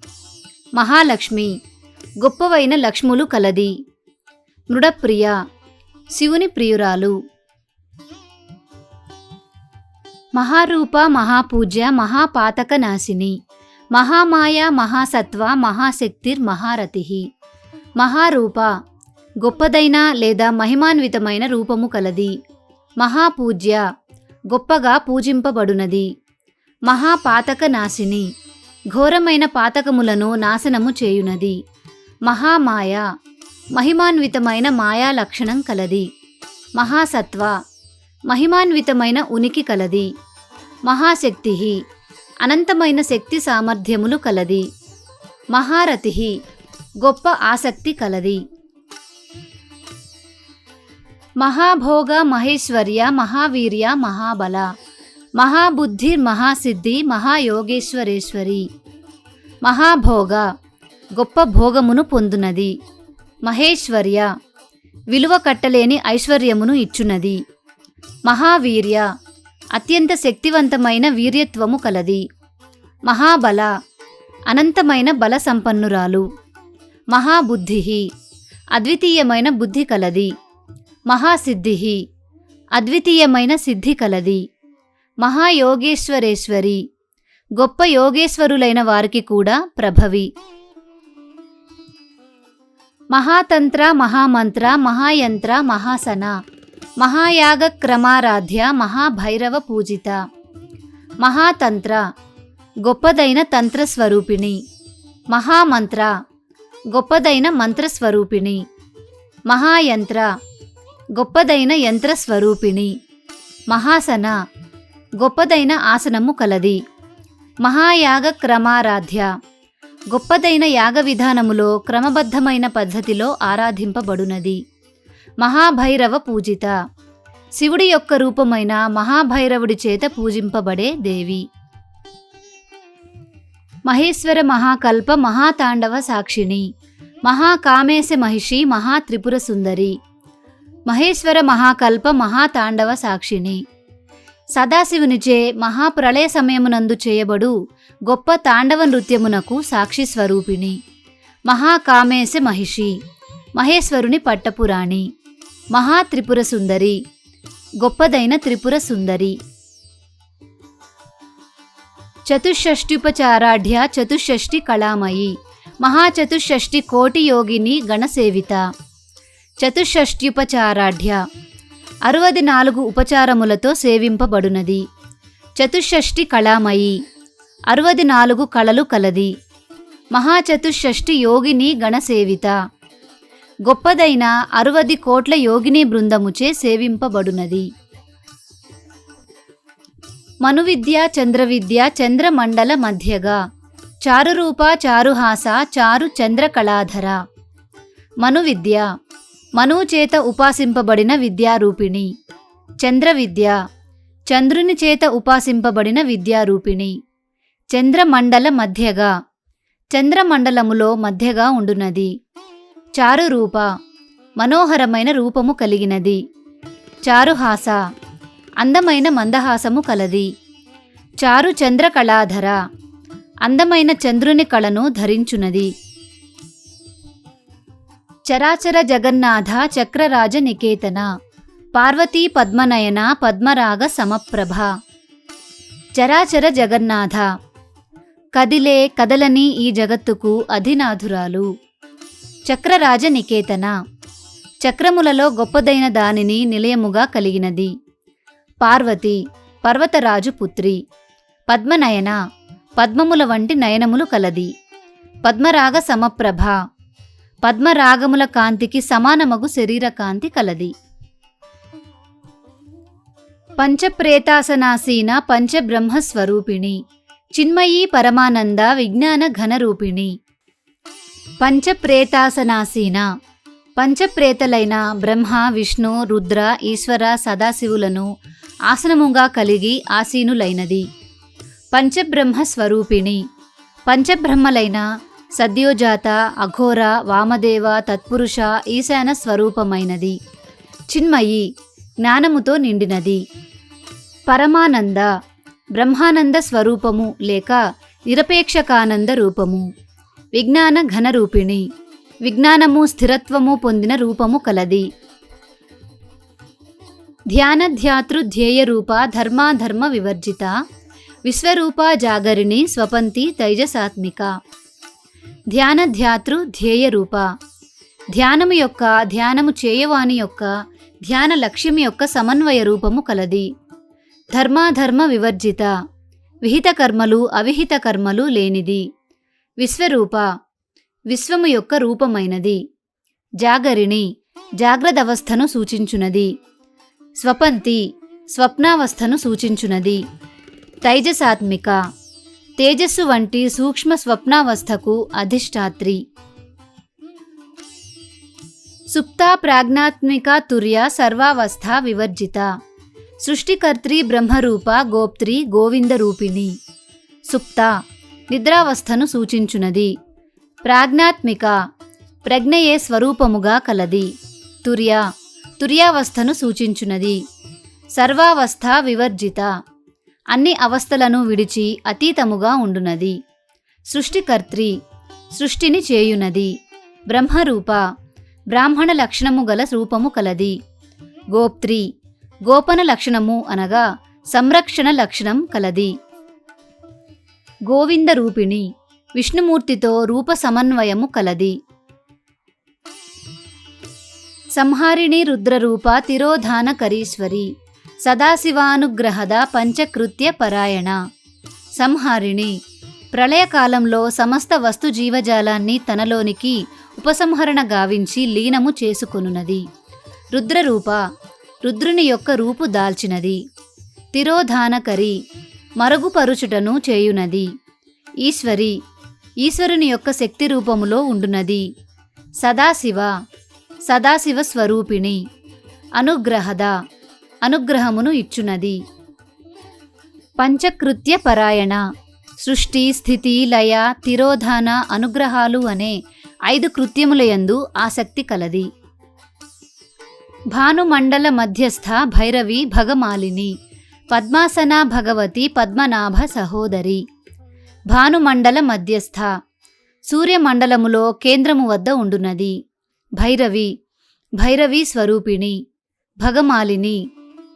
A: మహాలక్ష్మి గొప్పవైన లక్ష్ములు కలది. మృడప్రియ శివుని ప్రియురాలు. మహారూప మహాపూజ్య మహాపాతక నాశిని. మహామాయ మహాసత్వ మహాశక్తిర్మహారతి. మహారూప గొప్పదైన లేదా మహిమాన్వితమైన రూపము కలది. మహాపూజ్య గొప్పగా పూజింపబడునది. మహాపాతక నాశిని ఘోరమైన పాతకములను నాశనము చేయునది. మహామాయ మహిమాన్వితమైన మాయా లక్షణం కలది. మహాసత్వ మహిమాన్వితమైన ఉనికి కలది. మహాశక్తి అనంతమైన శక్తి సామర్థ్యములు కలది. మహారతి గొప్ప ఆసక్తి కలది. మహాభోగ మహేశ్వర్య మహావీర్య మహాబల. మహాబుద్ధిర్మహాసిద్ధి మహాయోగేశ్వరేశ్వరి. మహాభోగ గొప్ప భోగమును పొందునది. మహేశ్వర్య విలువ కట్టలేని ఐశ్వర్యమును ఇచ్చునది. మహావీర్య అత్యంత శక్తివంతమైన వీర్యత్వము కలది. మహాబల అనంతమైన బల సంపన్నురాలు. మహాబుద్ధి అద్వితీయమైన బుద్ధి కలది. మహాసిద్ధి అద్వితీయమైన సిద్ధి కలది. మహాయోగేశ్వరేశ్వరి గొప్ప యోగేశ్వరులైన వారికి కూడా ప్రభవి. మహాతంత్ర మహామంత్ర మహాయంత్ర మహాసన. మహాయాగ క్రమారాధ్య మహాభైరవ పూజిత. మహాతంత్ర గొప్పదైన తంత్రస్వరూపిణి. మహామంత్ర గొప్పదైన మంత్రస్వరూపిణి. మహాయంత్ర గొప్పదైన యంత్రస్వరూపిణి. మహాసన గొప్పదైన ఆసనము కలది. మహాయాగ క్రమారాధ్య గొప్పదైన యాగ విధానములో క్రమబద్ధమైన పద్ధతిలో ఆరాధింపబడునది. మహాభైరవ పూజిత శివుడి యొక్క రూపమైన మహాభైరవుడి చేత పూజింపబడే దేవి. మహేశ్వర మహాకల్ప మహాతాండవ సాక్షిణి. మహాకామేశ మహిషి మహాత్రిపుర సుందరి. మహేశ్వర మహాకల్ప మహాతాండవ సాక్షిణి సదాశివునిచే మహాప్రళయ సమయమునందు చేయబడు గొప్ప తాండవ నృత్యమునకు సాక్షి స్వరూపిణి. మహాకామేశ మహిషి మహేశ్వరుని పట్టపురాణి. మహాత్రిపుర సుందరి గొప్పదైన త్రిపుర సుందరి. చతుషష్ట్యుపచారాఢ్య చతుషష్టి కళామయి మహాచతుషష్టి కోటి యోగిని గణసేవిత. చతుషష్ట్యుపచారాఢ్య 64 ఉపచారములతో సేవింపబడునది. చతుషష్టి కళామయి 64 కళలు కలది. మహాచతుషష్టి యోగిని గణసేవిత గొప్పదైన 60 కోట్ల యోగిని బృందముచే సేవింపబడునది. మనువిద్య చంద్రవిద్య చంద్రమండల మధ్యగా చారురూప చారుహాస చారు చంద్రకళాధర. మనువిద్య మనువు చేత ఉపాసింపబడిన విద్యారూపిణి. చంద్రవిద్య చంద్రుని చేత ఉపాసింపబడిన విద్యారూపిణి. చంద్రమండల మధ్యగా చంద్రమండలములో మధ్యగా ఉండునది. చారురూప మనోహరమైన రూపము కలిగినది. చారుహాస అందమైన మందహాసము కలది. చారు చంద్రకళాధర అందమైన చంద్రుని కళను ధరించునది. చరాచర జగన్నాథ చక్రరాజ నికేతన పార్వతీ పద్మనయన పద్మరాగ సమప్రభ. చరాచర జగన్నాథ కదిలే కదలని ఈ జగత్తుకు అధినాథురాలు. చక్రరాజ నికేతన చక్రములలో గొప్పదైన దానిని నిలయముగా కలిగినది. పార్వతి పర్వతరాజు పుత్రి. పద్మనయన పద్మముల వంటి నయనములు కలది. పద్మరాగ సమప్రభ పద్మరాగముల కాంతికి సమానమగు శరీర కాంతి కలది. పంచప్రేతాసనాసీన పంచబ్రహ్మస్వరూపిణి చిన్మయీ పరమానంద విజ్ఞాన ఘనరూపిణి. పంచప్రేతాసనాసీన పంచప్రేతలైన బ్రహ్మ విష్ణు రుద్ర ఈశ్వర సదాశివులను ఆసనముగా కలిగి ఆసీనులైనది. పంచబ్రహ్మస్వరూపిణి పంచబ్రహ్మలైన సద్యోజాత అఘోర వామదేవ తత్పురుష ఈశాన స్వరూపమైనది. చిన్మయి జ్ఞానముతో నిండినది. పరమానంద బ్రహ్మానంద స్వరూపము లేక నిరపేక్షకానంద రూపము. విజ్ఞాన ఘనరూపిణి విజ్ఞానము స్థిరత్వము పొందిన రూపము కలది. ధ్యానధ్యాతృ ధ్యేయరూప ధర్మాధర్మ వివర్జిత విశ్వరూప జాగరిణి స్వపంతి తైజసాత్మిక. ధ్యానధ్యాతృ ధ్యేయరూప ధ్యానము యొక్క ధ్యానము చేయవాని యొక్క ధ్యాన లక్ష్యం యొక్క సమన్వయ రూపము కలది. ధర్మాధర్మ వివర్జిత విహిత కర్మలు అవిహిత కర్మలు లేనిది. విశ్వరూప విశ్వము యొక్క రూపమైనది. జాగరిణి జాగ్రదవస్థను సూచించునది. స్వపంతి స్వప్నావస్థను సూచించునది. తైజసాత్మిక తేజస్సు వంటి సూక్ష్మ స్వప్నావస్థకు అధిష్టాత్రి. సుప్తా ప్రాజ్ఞాత్మిక తుర్య సర్వావస్థ వివర్జిత సృష్టికర్త్రి బ్రహ్మరూప గోప్త్రి గోవిందరూపిణి. సుప్త నిద్రావస్థను సూచించునది. ప్రాజ్ఞాత్మిక ప్రజ్ఞయే స్వరూపముగా కలది. తుర్య తుర్యావస్థను సూచించునది. సర్వావస్థ వివర్జిత అన్ని అవస్థలను విడిచి అతీతముగా ఉండునది. సృష్టికర్త్రి సృష్టిని చేయునది. బ్రహ్మరూప బ్రాహ్మణ లక్షణము గల రూపము కలది. గోప్త్రి గోపన లక్షణము అనగా సంరక్షణ లక్షణం కలది. గోవింద రూపిణి విష్ణుమూర్తితో రూప సమన్వయము కలది. సంహారిణి రుద్రరూప తిరోధాన కరీశ్వరి సదాశివానుగ్రహద పంచకృత్య పరాయణ. సంహారిణి ప్రళయకాలంలో సమస్త వస్తు జీవజాలాన్ని తనలోనికి ఉపసంహరణ గావించి లీనము చేసుకొనున్నది. రుద్రరూప రుద్రుని యొక్క రూపు దాల్చినది. తిరోధానకరి మరుగుపరుచుటను చేయునది. ఈశ్వరి ఈశ్వరుని యొక్క శక్తి రూపములో ఉండునది. సదాశివ సదాశివ స్వరూపిణి. అనుగ్రహద అనుగ్రహమును ఇచ్చునది. పంచకృత్య పరాయణ సృష్టి స్థితి లయ తిరోధాన అనుగ్రహాలు అనే 5 కృత్యములయందు ఆసక్తి కలది. భానుమండల మధ్యస్థ భైరవి భగమాలిని పద్మాసన భగవతి పద్మనాభ సహోదరి. భానుమండల మధ్యస్థ సూర్యమండలములో కేంద్రము వద్ద ఉండునది. భైరవి భైరవి స్వరూపిణి. భగమాలిని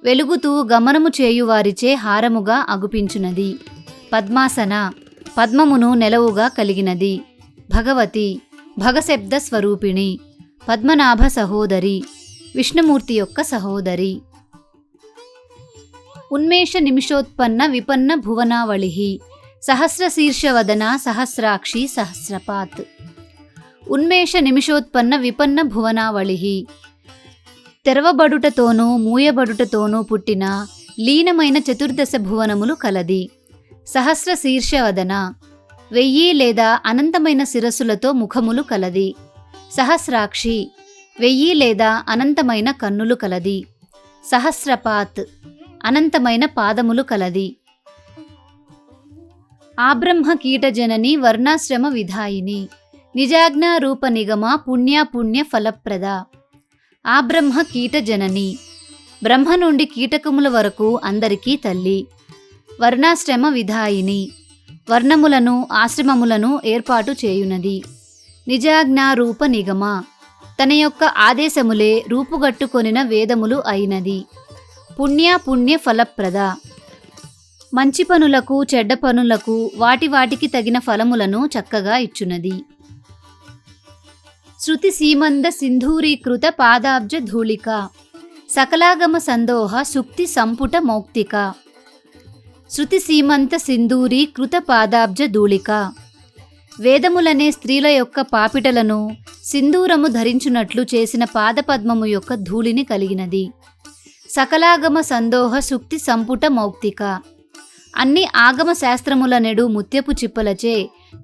A: వెలుగుతూ గమనము చేయువారిచే హారముగా అగుపించునది. పద్మాసన పద్మమును నెలవుగా కలిగినది. భగవతి భగశబ్ద స్వరూపిణి, పద్మనాభ సహోదరి, విష్ణుమూర్తి యొక్క సహోదరి. ఉన్మేష నిమిషోత్పన్న విపన్న భువనావళి, సహస్రశీర్షవదన సహస్రాక్షి సహస్రపాత్. ఉన్మేష నిమిషోత్పన్న విపన్న భువనావళి, తెరవబడుటతోనూ మూయబడుటతోనూ పుట్టిన లీనమైన చతుర్దశ భువనములు కలది. సహస్ర శీర్షవదన 1000 లేదా అనంతమైన శిరస్సులతో ముఖములు కలది. సహస్రాక్షి 1000 లేదా అనంతమైన కన్నులు కలది. సహస్రపాత్ అనంతమైన పాదములు కలది. ఆబ్రహ్మ కీటజనని వర్ణాశ్రమ విధాయిని, నిజాజ్ఞారూప నిగమ పుణ్య ఫలప్రద. ఆబ్రహ్మ కీటజనని బ్రహ్మ నుండి కీటకముల వరకు అందరికీ తల్లి. వర్ణాశ్రమ విధాయిని వర్ణములను ఆశ్రమములను ఏర్పాటు చేయునది. నిజాజ్ఞారూప నిగమ తన యొక్క ఆదేశములే రూపుగట్టుకొనిన వేదములు అయినది. పుణ్య ఫలప్రద మంచి పనులకు చెడ్డ పనులకు వాటికి తగిన ఫలములను చక్కగా ఇచ్చునది. శృతి సీమంద సింధూరీకృత పాదాబ్జ ధూళిక, సకలాగమ సందోహ సుక్తి సంపుట మౌక్తిక. శృతి సీమంత సింధూరీ కృత పాదాబ్జ ధూళిక వేదములనే స్త్రీల యొక్క పాపిటలను సింధూరము ధరించునట్లు చేసిన పాదపద్మము యొక్క ధూళిని కలిగినది. సకలాగమ సందోహ సుక్తి సంపుట మౌక్తిక అన్ని ఆగమ శాస్త్రముల నెడు ముత్యపు చిప్పలచే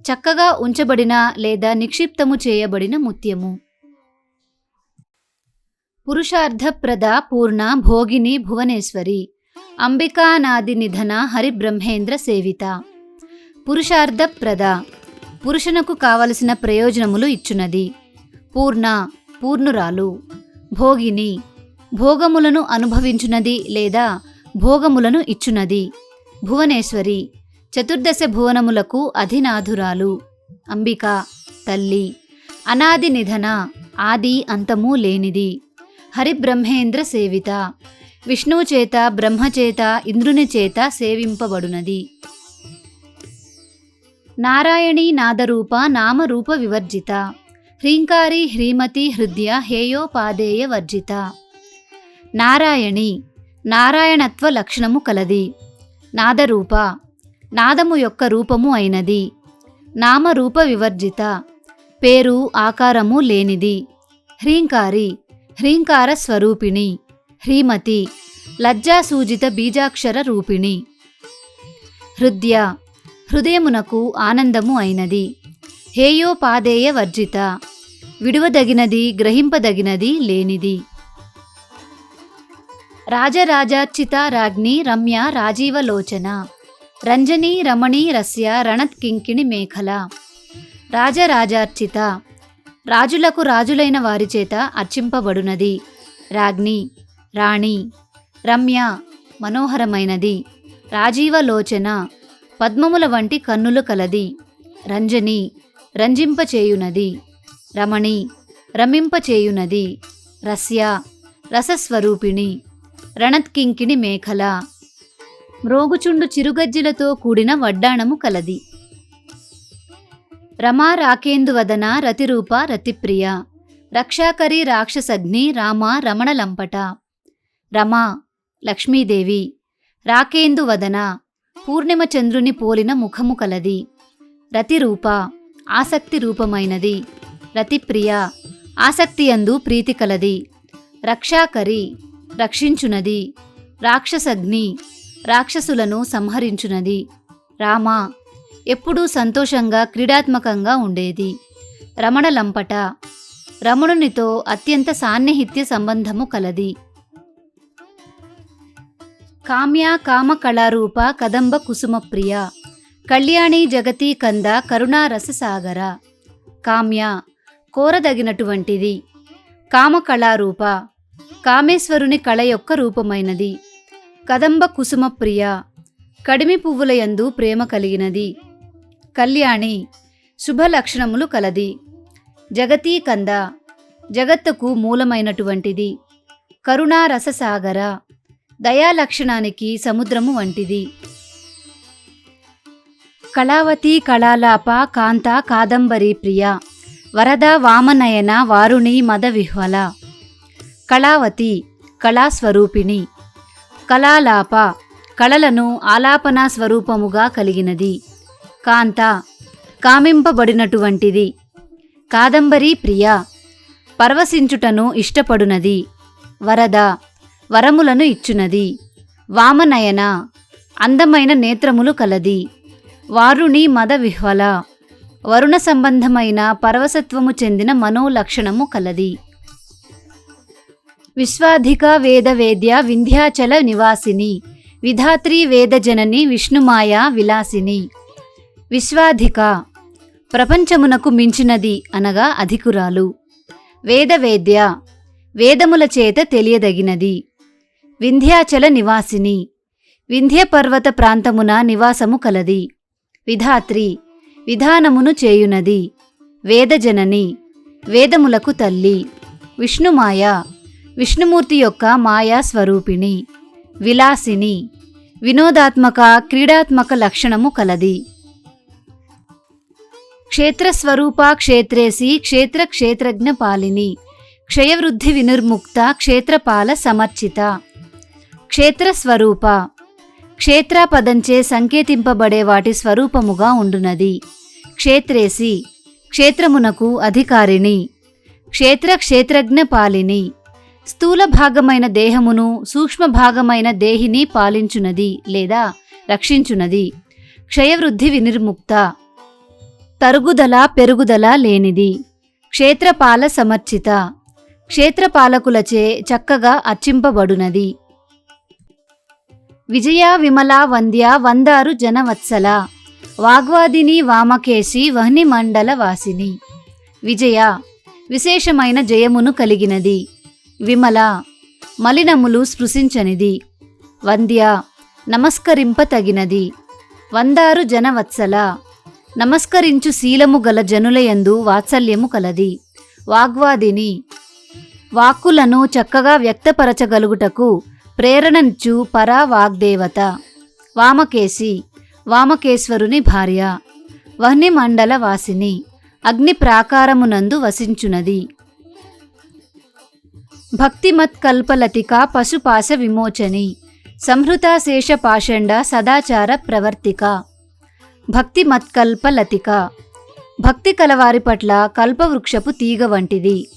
A: చక్కగా ఉంచబడిన లేదా నిక్షిప్తము చేయబడిన ముత్యము. పురుషార్థప్రద పూర్ణ భోగిని భువనేశ్వరి, అంబికానాది నిధన హరిబ్రహ్మేంద్ర సేవిత. పురుషార్థప్రద పురుషునకు కావలసిన ప్రయోజనములు ఇచ్చునది. పూర్ణ పూర్ణురాలు. భోగిని భోగములను అనుభవించునది లేదా భోగములను ఇచ్చునది. భువనేశ్వరి చతుర్దశ భువనములకు అధినాథురాలు. అంబిక తల్లి. అనాది నిధన ఆది అంతము లేనిది. హరిబ్రహ్మేంద్ర సేవిత విష్ణువు చేత బ్రహ్మచేత ఇంద్రుని చేత సేవింపబడునది. నారాయణీ నాదరూప నామరూప వివర్జిత, హ్రీంకారి హ్రీమతి హృదయ హేయోపాదేయ వర్జిత. నారాయణి నారాయణత్వ లక్షణము కలది. నాదరూప నాదము యొక్క రూపము అయినది. నామరూప వివర్జిత పేరు ఆకారము లేనిది. హ్రీంకారి హ్రీంకార స్వరూపిణి. హ్రీమతి లజ్జాసూజిత బీజాక్షర రూపిణి. హృదయ హృదయమునకు ఆనందము అయినది. హేయోపాదేయ వర్జిత విడువదగినది గ్రహింపదగినది లేనిది. రాజరాజార్చిత రాజ్ఞి రమ్య రాజీవలోచన, రంజనీ రమణీ రస్య రణత్కింకిణి మేఖల. రాజరాజార్చిత రాజులకు రాజులైన వారిచేత అర్చింపబడునది. రాజ్ఞి రాణి. రమ్య మనోహరమైనది. రాజీవలోచన పద్మముల వంటి కన్నులు కలది. రంజని రంజింపచేయునది. రమణి రమింపచేయునది. రస్య రసస్వరూపిణి. రణత్కింకిణి మేఖల మ్రోగుచుండు చిరుగజ్జిలతో కూడిన వడ్డాణము కలది. రమా రాకేందువదన రతిరూప రతిప్రియ, రక్షాకరి రాక్షసగ్ని రామ రమణలంపట. రమా లక్ష్మీదేవి. రాకేందువదన పూర్ణిమ చంద్రుని పోలిన ముఖము కలది. రతిరూప ఆసక్తి రూపమైనది. రతిప్రియ ఆసక్తియందు ప్రీతి కలది. రక్షాకరి రక్షించునది. రాక్షసగ్ని రాక్షసులను సంహరించునది. రామ ఎప్పుడూ సంతోషంగా క్రీడాత్మకంగా ఉండేది. రమణలంపట రమణునితో అత్యంత సాన్నిహిత్య సంబంధము కలది. కామ్య కామకళారూప కదంబ కుసుమప్రియ, కళ్యాణి జగతి కంద కరుణారససాగర. కామ్య కోరదగినటువంటిది. కామకళారూప కామేశ్వరుని కళ యొక్క రూపమైనది. కదంబ కుసుమప్రియ కడిమి పువ్వులయందు ప్రేమ కలిగినది. కళ్యాణి శుభలక్షణములు కలది. జగతీ కంద జగత్తుకు మూలమైనటువంటిది. కరుణారససాగర దయాలక్షణానికి సముద్రము వంటిది. కళావతి కళాలాప కాంత కాదంబరీ ప్రియ వరద వామనయన వారుణి మద విహ్వల. కళావతి కళాస్వరూపిణి. కళాలాప కళలను ఆలాపనా స్వరూపముగా కలిగినది. కాంత కామింపబడినటువంటిది. కాదంబరీ ప్రియ పరవశించుటను ఇష్టపడునది. వరద వరములను ఇచ్చునది. వామనయన అందమైన నేత్రములు కలది. వారుణి మద విహ్వల వరుణ సంబంధమైన పరవశత్వము చెందిన మనోలక్షణము కలది. విశ్వాధిక వేదవేద్య వింధ్యాచల నివాసిని విధాత్రి వేదజనని విష్ణుమాయా విలాసిని. విశ్వాధిక ప్రపంచమునకు మించినది అనగా అధికురాలు. వేదవేద్య వేదముల చేత తెలియదగినది. వింధ్యాచల నివాసిని వింధ్యపర్వత ప్రాంతమున నివాసము కలది. విధాత్రి విధానమును చేయునది. వేదజనని వేదములకు తల్లి. విష్ణుమాయ విష్ణుమూర్తి యొక్క మాయా స్వరూపిణి. విలాసిని వినోదాత్మక క్రీడాత్మక లక్షణము కలది. క్షేత్రస్వరూప క్షేత్రేసి క్షేత్ర క్షేత్రజ్ఞ పాలిని క్షయవృద్ధి వినిర్ముక్త క్షేత్రపాల సమర్చిత. క్షేత్రస్వరూప క్షేత్రపదంచే సంకేతింపబడే వాటి స్వరూపముగా ఉండునది. క్షేత్రేసి క్షేత్రమునకు అధికారిణి. క్షేత్ర క్షేత్రజ్ఞ పాలిని స్థూల భాగమైన దేహమును సూక్ష్మ భాగమైన దేహిని పాలించునది లేదా రక్షించునది. క్షయవృద్ధి వినిర్ముక్త తరుగుదల పెరుగుదల లేనిది. క్షేత్రపాల సమర్చిత క్షేత్రపాలకులచే చక్కగా అర్చింపబడునది. విజయ విమల వంద్య వందారు జనవత్సల వాగ్వాదిని వామకేశి వహ్నిమండల వాసిని. విజయ విశేషమైన జయమును కలిగినది. విమల మలినములు స్పృశించనిది. వంద్య నమస్కరింపతగినది. వందారు జనవత్సల నమస్కరించు శీలము గల జనులయందు వాత్సల్యము కలది. వాగ్వాదిని వాక్కులను చక్కగా వ్యక్తపరచగలుగుటకు ప్రేరణనిచ్చు పరా వాగ్దేవత. వామకేశి వామకేశ్వరుని భార్య. వహ్నిమండల వాసిని అగ్ని ప్రాకారమునందు వసించునది. భక్తిమత్కల్పలతిక పశుపాశ విమోచని సంహృతాశేష పాషండ సదాచార ప్రవర్తిక. భక్తిమత్కల్పలతిక భక్తి కలవారి పట్ల కల్పవృక్షపు తీగ వంటిది.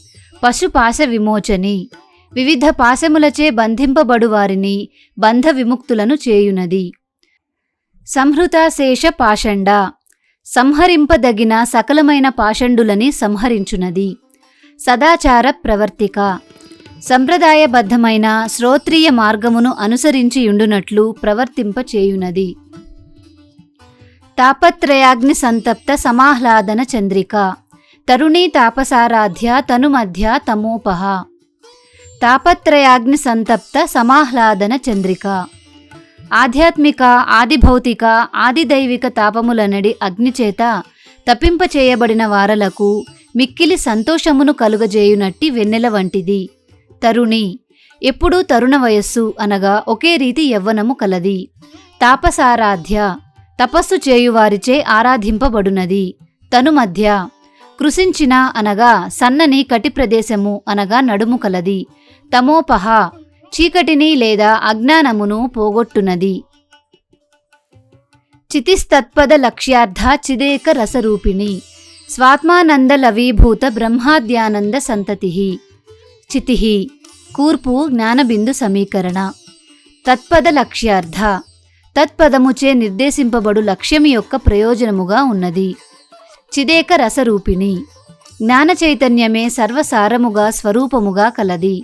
A: పశుపాశ విమోచని వివిధ పాశములచే బంధింపబడు వారిని బంధ విముక్తులను చేయునది. సంహృతాశేష పాషండ సంహరింపదగిన సకలమైన పాషండులని సంహరించునది. సదాచార ప్రవర్తిక సంప్రదాయబద్ధమైన శ్రోత్రియ మార్గమును అనుసరించి యుండునట్లు ప్రవర్తింపచేయునది. తాపత్రయాగ్ని సంతప్త సమాహ్లాదన చంద్రిక తరుణీ తాపసారాధ్య తనుమధ్య తమోపహ. తాపత్రయాగ్ని సంతప్త సమాహ్లాదన చంద్రిక ఆధ్యాత్మిక ఆదిభౌతిక ఆదిదైవిక తాపములనడి అగ్నిచేత తప్పింపచేయబడిన వారలకు మిక్కిలి సంతోషమును కలుగజేయునట్టి వెన్నెల వంటిది. తరుణి ఎప్పుడూ తరుణ వయస్సు అనగా ఒకే రీతి యవ్వనము కలది. తాపసారాధ్య తపస్సు చేయువారిచే ఆరాధింపబడునది. తనుమధ్య కృశించిన అనగా సన్నని కటి ప్రదేశము అనగా నడుము కలది. తమోపహ చీకటిని లేదా అజ్ఞానమును పోగొట్టునది. చితిస్తత్పద లక్ష్యార్థ చిదేక రసరూపిణి స్వాత్మానంద లవీభూత బ్రహ్మాద్యానంద సంతతి. చితి కూర్పు జ్ఞానబిందు సమీకరణ. తత్పద లక్ష్యార్థ తత్పదముచే నిర్దేశింపబడు లక్ష్యము యొక్క ప్రయోజనముగా ఉన్నది. చిదేక రసరూపిణి జ్ఞాన చైతన్యమే సర్వసారముగా స్వరూపముగా కలది.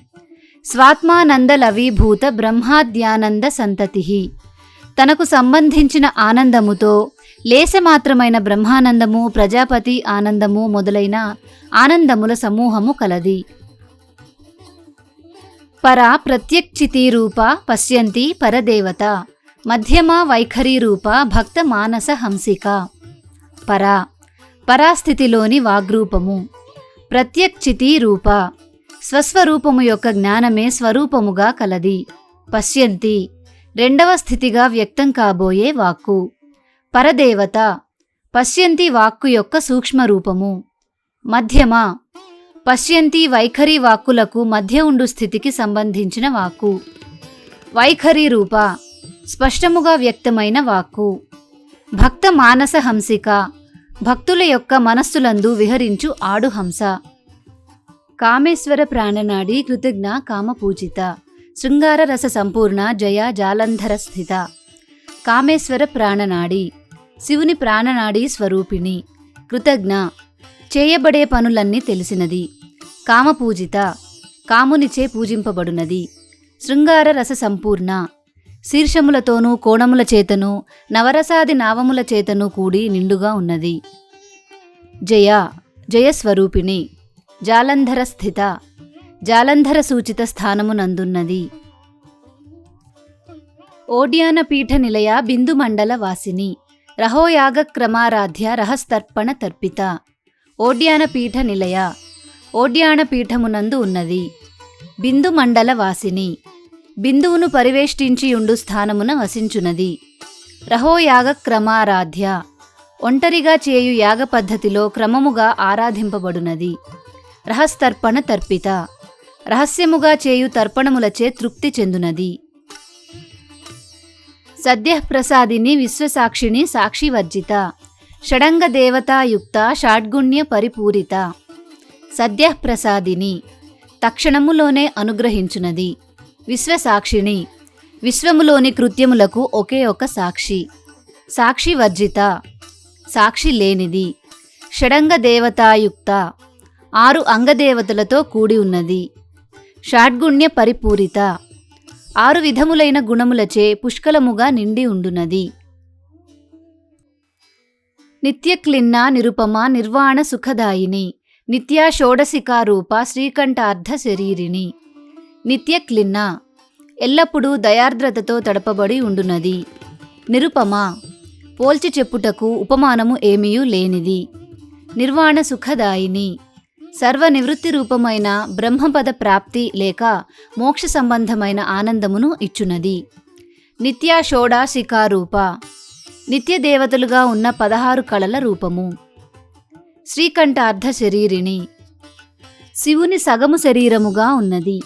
A: స్వాత్మానంద లవీభూత బ్రహ్మాద్యానంద సంతతి తనకు సంబంధించిన ఆనందముతో లేశమాత్రమైన బ్రహ్మానందము ప్రజాపతి ఆనందము మొదలైన ఆనందముల సమూహము కలది. పర ప్రత్యక్షితీరూప పశ్యంతి పరదేవత మధ్యమ వైఖరీరూప భక్త మానస హంసిక. పర పరాస్థితిలోని వాగ్రూపము. ప్రత్యక్షితీరూప స్వస్వరూపము యొక్క జ్ఞానమే స్వరూపముగా కలది. పశ్యంతి రెండవ స్థితిగా వ్యక్తం కాబోయే వాక్కు. పరదేవత పశ్యంతి వాక్కు యొక్క సూక్ష్మ రూపము. మధ్యమ పశ్యంతి వైఖరి వాక్కులకు మధ్య ఉండు స్థితికి సంబంధించిన వాక్కు. వైఖరి రూప స్పష్టముగా వ్యక్తమైన వాక్కు. భక్త మానస హంసిక భక్తుల యొక్క మనస్సులందు విహరించు ఆడు హంస. కామేశ్వర ప్రాణనాడి కృతజ్ఞ కామపూజిత శృంగార రస సంపూర్ణ జయ జాలంధర స్థిత. కామేశ్వర ప్రాణనాడి శివుని ప్రాణనాడి స్వరూపిణి. కృతజ్ఞ చేయబడే పనులన్నీ తెలిసినది. కామపూజిత కామునిచే పూజింపబడునది. శృంగార రస సంపూర్ణ శీర్షములతోనూ కోణముల చేతను నవరసాది నావముల చేతను కూడి నిండుగా ఉన్నది. జయ జయస్వరూపిణి. జాలంధర స్థిత జాలంధర సూచిత స్థానమునందున్నది. ఓడ్యాన పీఠ నిలయ బిందుమండల వాసిని. రహోయాగ క్రమారాధ్య రహస్తర్పణ తర్పిత. ఓడ్యాన పీఠ నిలయ ఓడ్యాన పీఠమునందు ఉన్నది. బిందుమండల వాసిని బిందువును పరివేష్టించియుండు స్థానమున వసించునది. రహోయాగ క్రమారాధ్య ఒంటరిగా చేయు యాగ పద్ధతిలో క్రమముగా ఆరాధింపబడునది. రహస్తర్పణ తర్పిత రహస్యముగా చేయు తర్పణములచే తృప్తి చెందునది. సద్యఃప్రసాదిని విశ్వసాక్షిణి సాక్షివర్జిత. షడంగ దేవతాయుక్త షాడ్గుణ్య పరిపూరిత. సద్యఃప్రసాదిని తక్షణములోనే అనుగ్రహించునది. విశ్వసాక్షిణి విశ్వములోని కృత్యములకు ఒకే ఒక సాక్షి. సాక్షివర్జిత సాక్షి లేనిది. షడంగ దేవతాయుక్త 6 అంగదేవతలతో కూడి ఉన్నది. షాడ్గుణ్య పరిపూరిత 6 విధములైన గుణములచే పుష్కలముగా నిండి ఉండునది. నిత్యక్లిన్న నిరుపమ నిర్వాణ సుఖదాయిని. నిత్యా షోడశికారూప శ్రీకంఠార్ధ శరీరిణి. నిత్యక్లిన్న ఎల్లప్పుడూ దయార్ద్రతతో తడపబడి ఉండునది. నిరుపమ పోల్చి చెప్పుటకు ఉపమానము ఏమీయూ లేనిది. నిర్వాణ సుఖదాయిని సర్వనివృత్తి రూపమైన బ్రహ్మపద ప్రాప్తి లేక మోక్ష సంబంధమైన ఆనందమును ఇచ్చునది. నిత్యా షోడాశికారూప నిత్యదేవతలుగా ఉన్న 16 కళల రూపము. శ్రీకంఠార్ధ శరీరిణి శివుని సగము శరీరముగా ఉన్నది.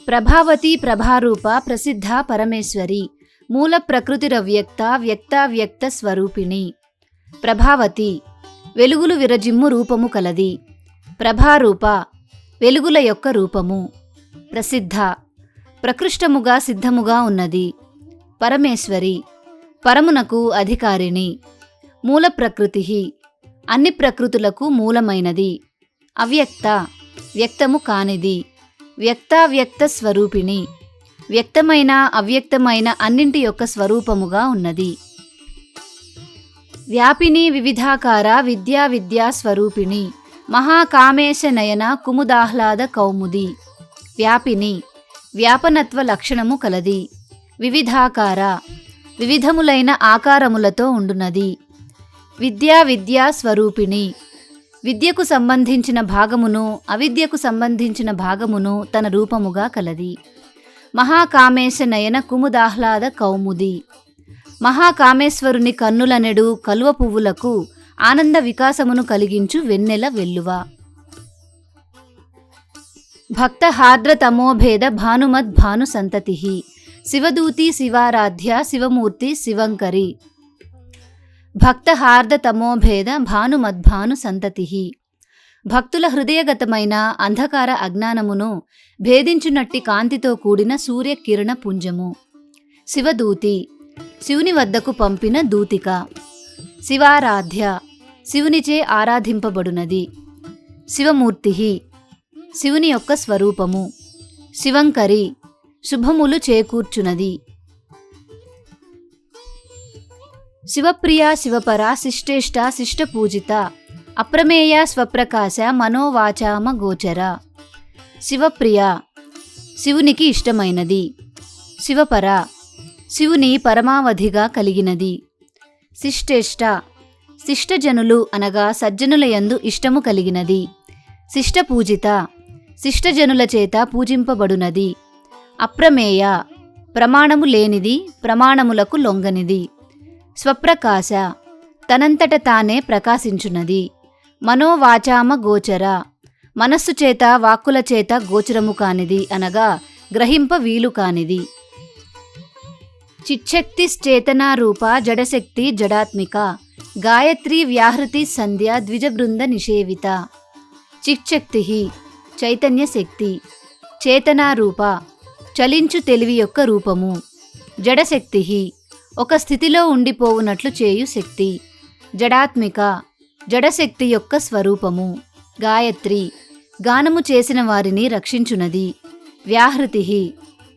A: ప్రభావతి ప్రభారూప ప్రసిద్ధ పరమేశ్వరి మూల ప్రకృతిరవ్యక్త వ్యక్తావ్యక్త స్వరూపిణి. ప్రభావతి వెలుగులు విరజిమ్ము రూపము కలది. ప్రభారూప వెలుగుల యొక్క రూపము. ప్రసిద్ధ ప్రకృష్టముగా సిద్ధముగా ఉన్నది. పరమేశ్వరి పరమునకు అధికారిణి. మూల ప్రకృతి అన్ని ప్రకృతులకు మూలమైనది. అవ్యక్త వ్యక్తము కానిది. వ్యక్తావ్యక్త స్వరూపిణి వ్యక్తమైన అవ్యక్తమైన అన్నింటి యొక్క స్వరూపముగా ఉన్నది. వ్యాపిని వివిధాకార విద్యా విద్యా స్వరూపిణి మహాకామేశ నయన కుముదాహ్లాద కౌముది. వ్యాపిని వ్యాపనత్వ లక్షణము కలది. వివిధాకార వివిధములైన ఆకారములతో ఉండునది. విద్యా విద్యా స్వరూపిణి విద్యకు సంబంధించిన భాగమును అవిద్యకు సంబంధించిన భాగమును తన రూపముగా కలది. మహాకామేశ నయన కుముదాహ్లాద కౌముది మహాకామేశ్వరుని కన్నులనెడు కలువ పువ్వులకు ఆనంద వికాసమును కలిగించు వెన్నెల వెల్లువ. భక్త హార్ద్ర తమోభేద భానుమద్ భాను సంతతి శివదూతి శివారాధ్య శివమూర్తి శివంకరి. భక్త హార్ద తమోభేద భానుమద్భాను సంతతి భక్తుల హృదయగతమైన అంధకార అజ్ఞానమును భేదించునట్టి కాంతితో కూడిన సూర్యకిరణ పుంజము. శివదూతి శివుని వద్దకు పంపిన దూతిక. శివారాధ్య శివునిచే ఆరాధింపబడునది. శివమూర్తి శివుని యొక్క స్వరూపము. శివంకరి శుభములు చేకూర్చునది. శివప్రియ శివపర శిష్టేష్ట శిష్టపూజిత అప్రమేయ స్వప్రకాశ మనోవాచామ గోచర. శివప్రియ శివునికి ఇష్టమైనది. శివపర శివుని పరమావధిగా కలిగినది. శిష్టేష్ట శిష్టజనులు అనగా సజ్జనులయందు ఇష్టము కలిగినది. శిష్టపూజిత శిష్టజనుల చేత పూజింపబడునది. అప్రమేయ ప్రమాణము లేనిది, ప్రమాణములకు లొంగనిది. స్వప్రకాశ తనంతట తానే ప్రకాశించున్నది. మనోవాచామ గోచర మనస్సు చేత వాక్కుల చేత గోచరము కానిది అనగా గ్రహింప వీలు కానిది. చిచ్చక్తిశ్చేతనారూప జడశక్తి జడాత్మిక గాయత్రీ వ్యాహృతి సంధ్య ద్విజబృంద నిషేవిత. చిచ్చక్తి చైతన్య శక్తి, చేతనారూప చలించు తెలివి యొక్క రూపము, జడశక్తి ఒక స్థితిలో ఉండిపోవునట్లు చేయు శక్తి, జడాత్మిక జడశక్తి యొక్క స్వరూపము, గాయత్రి గానము చేసిన వారిని రక్షించునది, వ్యాహృతి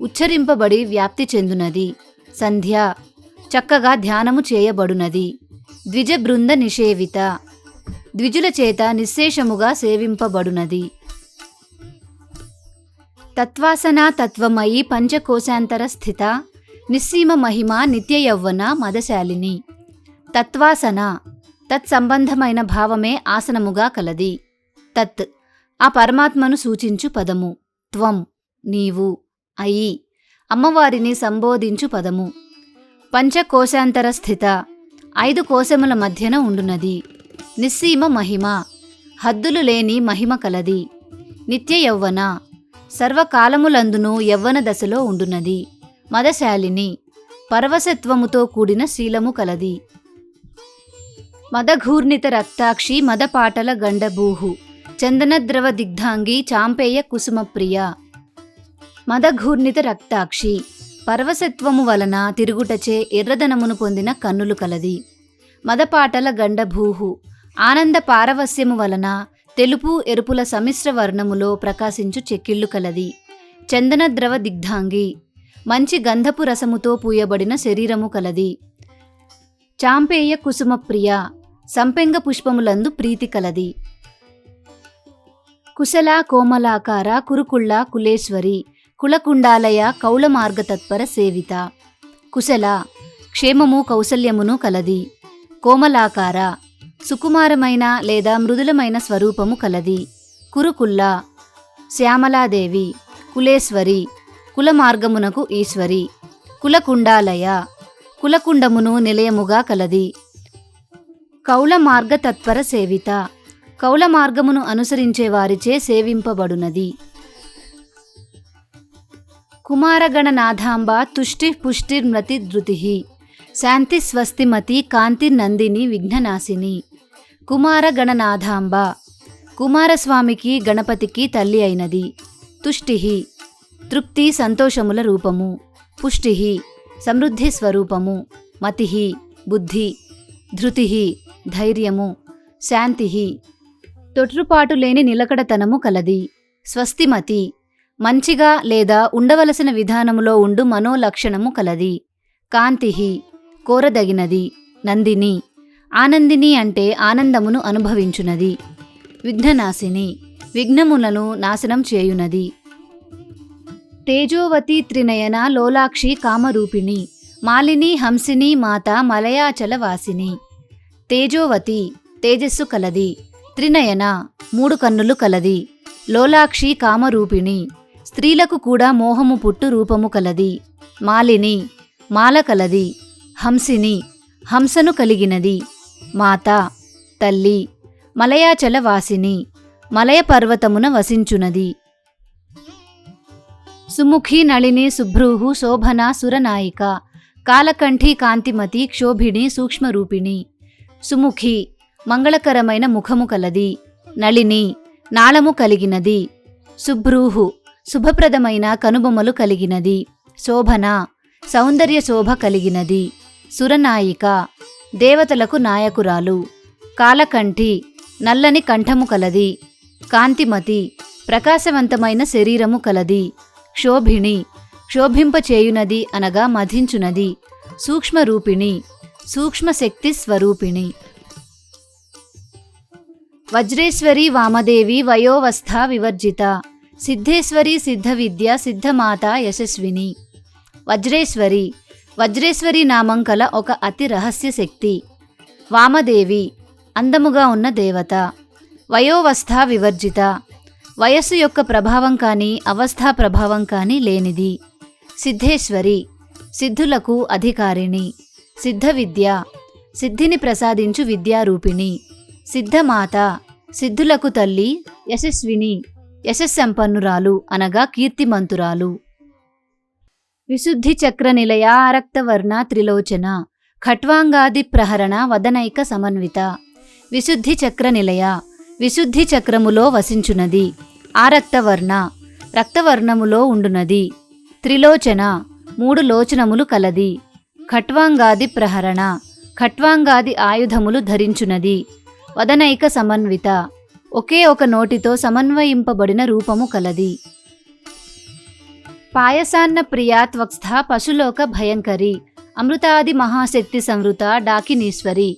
A: ఉచ్చరింపబడి వ్యాప్తి చెందునది, సంధ్య చక్కగా ధ్యానము చేయబడునది, ద్విజ బృంద నిషేవిత ద్విజుల చేత నిశ్శేషముగా సేవింపబడునది. తత్వాసనా తత్వమయీ పంచకోశాంతర స్థిత నిస్సీమ మహిమ నిత్య యౌవన మదశాలిని. తత్వాసన తత్సంబంధమైన భావమే ఆసనముగా కలది. తత్ ఆ పరమాత్మను సూచించు పదము, త్వం నీవు, అయి అమ్మవారిని సంబోధించు పదము. పంచకోశాంతర స్థిత 5 కోశముల మధ్యన ఉండునది. నిస్సీమ మహిమ హద్దులు లేని మహిమ కలది. నిత్య యౌవన సర్వకాలములందును యవ్వన దశలో ఉండునది. మదశాలిని పరవశత్వముతో కూడిన శీలము కలది. మదఘూర్ణిత రక్తాక్షి మదపాటల గండభూహు చందనద్రవ దిగ్ధాంగి చాంపేయ కుసుమప్రియ. మదఘూర్ణిత రక్తాక్షి పరవశత్వము వలన తిరుగుటచే ఎర్రదనమును పొందిన కన్నులు కలది. మదపాటల గండభూహు ఆనంద పారవస్యము వలన తెలుపు ఎరుపుల సమిశ్ర వర్ణములో ప్రకాశించు చెక్కిళ్ళు కలది. చందనద్రవ దిగ్ధాంగి మంచి గంధపు రసముతో పూయబడిన శరీరము కలది. చాంపేయ కుసుమప్రియ సంపెంగ పుష్పములందు ప్రీతి కలది. కుశల కోమలాకార కురుకుళ్ళ కులేశ్వరి కులకుండాలయ కౌళమార్గతత్పర సేవిత. కుశల క్షేమము కౌసల్యమును కలది. కోమలాకార సుకుమారమైన లేదా మృదులమైన స్వరూపము కలది. కురుకుల్ల శ్యామలాదేవి. కులేశ్వరి కులమార్గమునకు ఈశ్వరి. కులకుండాలయ కులకుండమును నిలయముగా కలది. కౌళమార్గ తత్పర సేవిత కౌళమార్గమును అనుసరించే వారిచే సేవింపబడునది. కుమారగణనాథాంబ తుష్టి పుష్టిర్మతి ధృతి శాంతి స్వస్తిమతి కాంతిర్నందిని విఘ్ననాశిని. కుమారగణనాథాంబ కుమారస్వామికి గణపతికి తల్లి అయినది. తుష్టి తృప్తి సంతోషముల రూపము. పుష్టి సమృద్ధి స్వరూపము. మతి బుద్ధి. ధృతి ధైర్యము. శాంతి తొట్రుపాటు లేని నిలకడతనము కలది. స్వస్తిమతి మంచిగా లేదా ఉండవలసిన విధానములో ఉండు మనోలక్షణము కలది. కాంతి కోరదగినది. నందిని ఆనందిని అంటే ఆనందమును అనుభవించునది. విఘ్ననాశిని విఘ్నములను నాశనం చేయునది. తేజోవతి త్రినయన లోలాక్షి కామరూపిణి మాలిని హంసిని మాత మలయాచల వాసిని. తేజోవతి తేజస్సు కలది. త్రినయన 3 కన్నులు కలది. లోలాక్షి కామరూపిణి స్త్రీలకు కూడా మోహము పుట్టు రూపము కలది. మాలిని మాల కలది. హంసిని హంసను కలిగినది. మాత తల్లి. మలయాచల వాసిని మలయ పర్వతమున వసించునది. సుముఖి నళిని శుభ్రూహు శోభన సురనాయిక కాలకంఠి కాంతిమతి క్షోభిణి సూక్ష్మరూపిణి. సుముఖి మంగళకరమైన ముఖము కలది. నళిని నాళము కలిగినది. శుభ్రూహు శుభప్రదమైన కనుబొమ్మలు కలిగినది. శోభన సౌందర్య శోభ కలిగినది. సురనాయిక దేవతలకు నాయకురాలు. కాలకంఠి నల్లని కంఠము కలది. కాంతిమతి ప్రకాశవంతమైన శరీరము కలది. క్షోభిణి క్షోభింపచేయునది అనగా మధించునది. సూక్ష్మరూపిణి సూక్ష్మశక్తి స్వరూపిణి. వజ్రేశ్వరి వామదేవి వయోవస్థ వివర్జిత సిద్ధేశ్వరి సిద్ధవిద్య సిద్ధమాత యశస్విని. వజ్రేశ్వరి వజ్రేశ్వరి నామం కల ఒక అతి రహస్య శక్తి. వామదేవి అందముగా ఉన్న దేవత. వయోవస్థ వివర్జిత వయస్సు యొక్క ప్రభావం కానీ అవస్థా ప్రభావం కానీ లేనిది. సిద్ధేశ్వరి సిద్ధులకు అధికారిణి. సిద్ధ విద్య, సిద్ధిని ప్రసాదించు విద్యారూపిణి. సిద్ధమాత, సిద్ధులకు తల్లి, యశస్విని, యశస్సంపన్నురాలు అనగా కీర్తిమంతురాలు. విశుద్ధి చక్ర నిలయ ఆరక్తవర్ణ త్రిలోచన, ఖట్వాంగాది ప్రహరణ వదనైక సమన్విత. విశుద్ధి చక్ర నిలయ, విశుద్ధి చక్రములో వసించునది. ఆరక్తవర్ణ, రక్తవర్ణములో ఉండునది. త్రిలోచన, 3 లోచనములు కలది. ఖట్వాంగాది ప్రహరణ, ఖట్వాంగాది ఆయుధములు ధరించునది. వదనైక సమన్విత, ఒకే ఒక నోటితో సమన్వయింపబడిన రూపము కలది. పాయసాన్న ప్రియా త్వక్స్థ పశులోక భయంకరి, అమృతాది మహాశక్తి సంవృత డాకినీశ్వరి.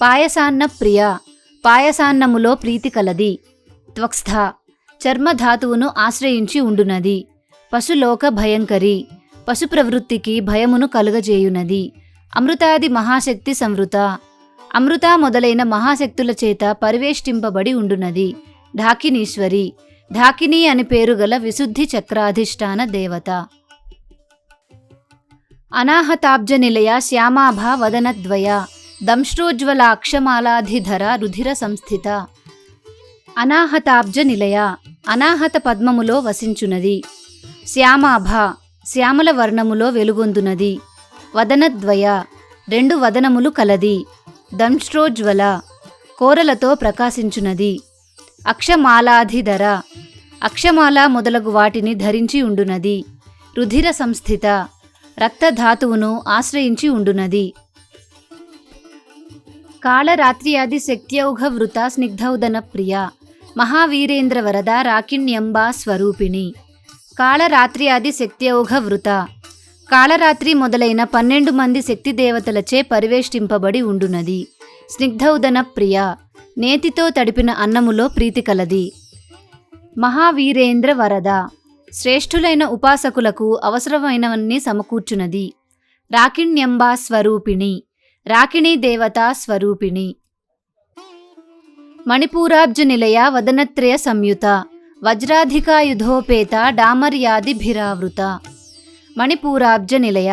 A: పాయసాన్న ప్రియ, పాయసాన్నములో ప్రీతి కలది. త్వక్స్థ, చర్మధాతువును ఆశ్రయించి ఉండునది. పశులోక భయంకరి, పశు ప్రవృత్తికి భయమును కలుగజేయునది. అమృతాది మహాశక్తి సంవృత, అమృత మొదలైన మహాశక్తుల చేత పరివేష్టింపబడి ఉండునది. ఢాకినీశ్వరి, ఢాకిని అని పేరు గల విశుద్ధి చక్రాధిష్టాన దేవత. అనాహతాబ్జ నిలయ శ్యామాభ వదనద్వయ, దంశ్రోజ్వలాక్షమాలాధిధర రుధిర సంస్థిత. అనాహతాబ్జ నిలయ, అనాహత పద్మములో వసించునది. శ్యామాభ, శ్యామల వర్ణములో వెలుగొందునది. వదనద్వయ, 2 వదనములు కలది. దంశ్రోజ్వల, కోరలతో ప్రకాశించునది. అక్షమాలాధిధర, అక్షమాల మొదలగు వాటిని ధరించి ఉండునది. రుధిర సంస్థిత, రక్తధాతువును ఆశ్రయించి ఉండునది. కాళరాత్ర్యాది శక్త్యౌఘ వృత స్నిగ్ధౌదన ప్రియ, మహావీరేంద్ర వరద రాకిణ్యంబా స్వరూపిణి. కాళరాత్ర్యాది శక్త్యౌఘ వృత, కాళరాత్రి మొదలైన 12 మంది శక్తి దేవతలచే పరివేష్టింపబడి ఉండునది. స్నిగ్ధౌదన ప్రియ, నేతితో తడిపిన అన్నములో ప్రీతి కలది. మహావీరేంద్ర వరద, శ్రేష్ఠులైన ఉపాసకులకు అవసరమైనవన్నీ సమకూర్చునది. రాకిణ్యంబా స్వరూపిణి, రాకిణీ దేవతా స్వరూపిణి. మణిపూరాబ్జ నిలయ వదనత్రయ సంయుత, వజ్రాధికాయుధోపేత డామర్యాదిభిరావృత. మణిపూరాబ్జ నిలయ,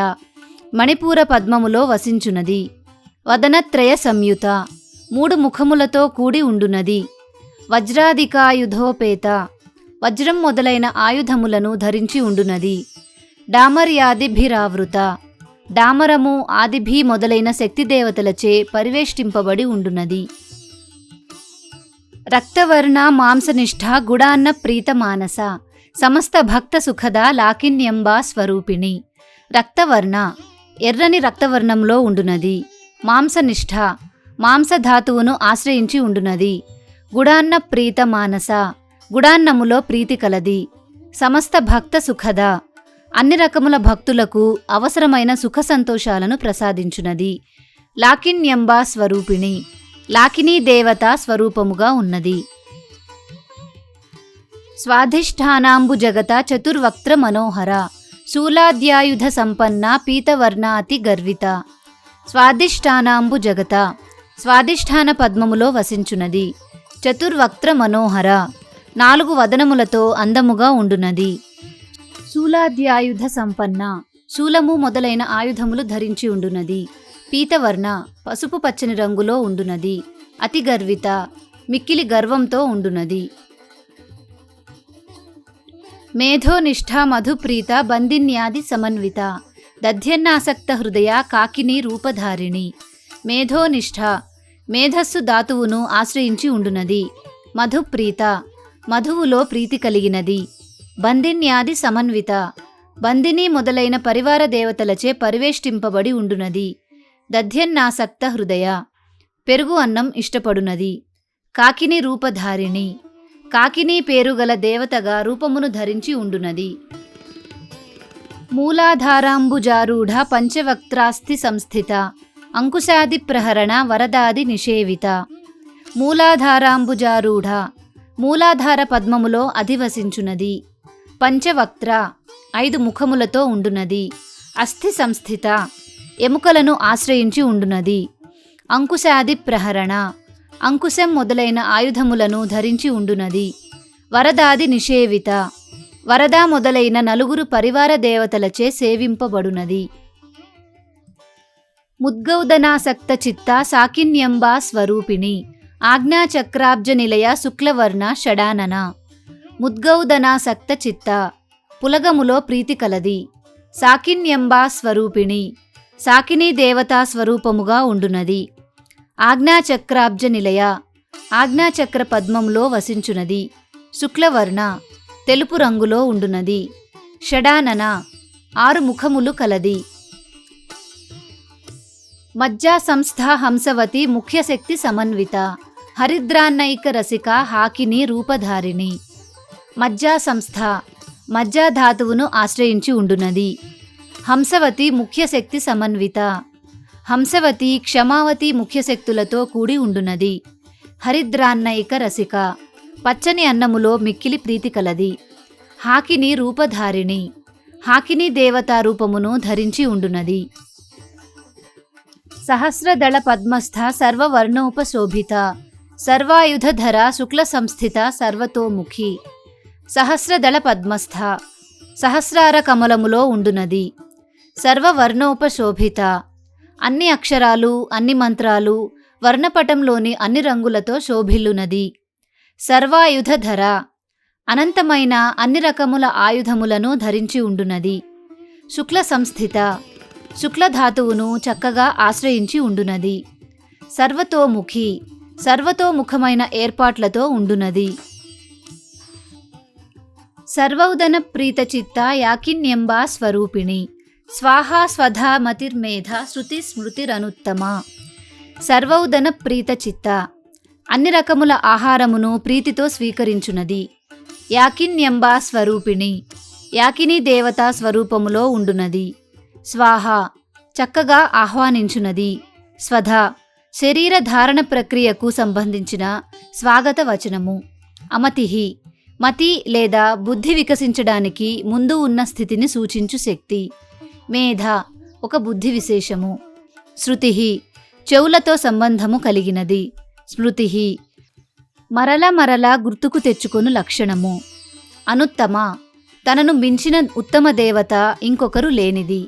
A: మణిపూర పద్మములో వసించునది. వదనత్రయ సంయుత, 3 ముఖములతో కూడి ఉండునది. వజ్రాధికాయుధోపేత, వజ్రం మొదలైన ఆయుధములను ధరించి ఉండునది. డామర్యాదిభిరావృత, డామరము ఆదిభి మొదలైన శక్తిదేవతలచే పరివేష్టింపబడి ఉండునది. రక్తవర్ణ మాంసనిష్ఠ గుడాన్న ప్రీత మానస, సమస్త భక్త సుఖద లాకిన్యంబా స్వరూపిణి. రక్తవర్ణ, ఎర్రని రక్తవర్ణంలో ఉండునది. మాంసనిష్ఠ, మాంసధాతువును ఆశ్రయించి ఉండునది. గుడాన్న ప్రీత మానస, గుడాన్నములో ప్రీతి కలది. సమస్త భక్త సుఖద, అన్ని రకముల భక్తులకు అవసరమైన సుఖ సంతోషాలను ప్రసాదించునది. లాకిన్యంబా స్వరూపిణి, లాకినీ దేవత స్వరూపముగా ఉన్నది. స్వాధిష్ఠానాంబు జగత చతుర్వక్త్ర మనోహర, శూలాద్యాయుధ సంపన్న పీతవర్ణాతి గర్విత. స్వాధిష్ఠానాంబు జగత, స్వాధిష్ఠాన పద్మములో వసించునది. చతుర్వక్త్ర మనోహర, 4 వదనములతో అందముగా ఉండునది. శూలాద్యాయుధ సంపన్న, శూలము మొదలైన ఆయుధములు ధరించి ఉండునది. పీతవర్ణ, పసుపు పచ్చని రంగులో ఉండునది. అతి గర్విత, మిక్కిలి గర్వంతో ఉండునది. మేధోనిష్ఠ మధుప్రీత బందిన్యాది సమన్విత, దధ్యన్నాసక్త హృదయ కాకిని రూపధారిణి. మేధోనిష్ఠ, మేధస్సు ధాతువును ఆశ్రయించి ఉండునది. మధుప్రీత, మధువులో ప్రీతి కలిగినది. బందిన్యాది సమన్విత, బందిని మొదలైన పరివార దేవతలచే పరివేష్టింపబడి ఉండునది. దధ్యన్నాసక్త హృదయ, పెరుగు అన్నం ఇష్టపడునది. కాకిని రూపధారిణి, కాకిని పేరుగల దేవతగా రూపమును ధరించి ఉండునది. మూలాధారాంబుజారూఢ పంచవక్త్రాస్తి సంస్థిత, అంకుశాది ప్రహరణ వరదాది నిషేవిత. మూలాధారాంబుజారూఢ, మూలాధార పద్మములో అధివసించునది. పంచవక్త్ర, 5 ముఖములతో ఉండునది. అస్థి సంస్థిత, ఎముకలను ఆశ్రయించి ఉండునది. అంకుశాది ప్రహరణ, అంకుశం మొదలైన ఆయుధములను ధరించి ఉండునది. వరదాది నిషేవిత, వరద మొదలైన 4 పరివార దేవతలచే సేవింపబడునది. ముద్గౌదనాసక్త చిత్త సాకిన్యంబా స్వరూపిణి ఆజ్ఞాచక్రాబ్జ నిలయ శుక్లవర్ణ షడానన. ముద్గౌదనాసక్త చిత్త పులగములో ప్రీతి కలది. సాకిన్యంబా స్వరూపిణి సాకినీ దేవతా స్వరూపముగా ఉండునది. ఆజ్ఞాచక్రాబ్జ నిలయ ఆజ్ఞాచక్ర పద్మంలో వసించునది. శుక్లవర్ణ తెలుపు రంగులో ఉండునది. షడానన 6 ముఖములు కలది. మజ్జా సంస్థ హంసవతి ముఖ్యశక్తి సమన్విత హరిద్రాన్నైక రసిక హాకిని రూపధారిణి. మజ్జా సంస్థ మజ్జా ధాతువును ఆశ్రయించి ఉండునది. హంసవతి ముఖ్యశక్తి సమన్విత హంసవతి క్షమావతి ముఖ్యశక్తులతో కూడి ఉండునది. హరిద్రాన్నైక రసిక పచ్చని అన్నములో మిక్కిలి ప్రీతి కలది. హాకిని రూపధారిణి హాకిని దేవతా రూపమును ధరించి ఉండునది. సహస్రదళ పద్మస్థ సర్వవర్ణోపశోభిత సర్వాయుధధర శుక్ల సంస్థిత సర్వతోముఖి. సహస్రదళ పద్మస్థ సహస్రార కమలములో ఉండునది. సర్వవర్ణోపశోభిత అన్ని అక్షరాలు అన్ని మంత్రాలు వర్ణపటంలోని అన్ని రంగులతో శోభిల్లునది. సర్వాయుధధర అనంతమైన అన్ని రకముల ఆయుధములను ధరించి ఉండునది. శుక్ల సంస్థిత శుక్లధాతువును చక్కగా ఆశ్రయించి ఉండునది. సర్వతోముఖి సర్వతోముఖమైన ఏర్పాట్లతో ఉండునది. సర్వౌదన ప్రీతచిత్త యాకిన్యంబా స్వరూపిణి స్వాహా స్వధా మతిర్మేధ శృతి స్మృతిరనుత్తమ. సర్వౌదన ప్రీతచిత్త అన్ని రకముల ఆహారమును ప్రీతితో స్వీకరించునది. యాకిన్యంబా స్వరూపిణి యాకినీ దేవతా స్వరూపములో ఉండునది. స్వాహ చక్కగా ఆహ్వానించునది. స్వధ శరీర ధారణ ప్రక్రియకు సంబంధించిన స్వాగత వచనము. అమతిహి మతి లేదా బుద్ధి వికసించడానికి ముందు ఉన్న స్థితిని సూచించు శక్తి. మేధ ఒక బుద్ధి విశేషము. శృతి చెవులతో సంబంధము కలిగినది. స్మృతి మరల మరల గుర్తుకు తెచ్చుకొను లక్షణము. అనుత్తమ తనను మించిన ఉత్తమ దేవత ఇంకొకరు లేనిది.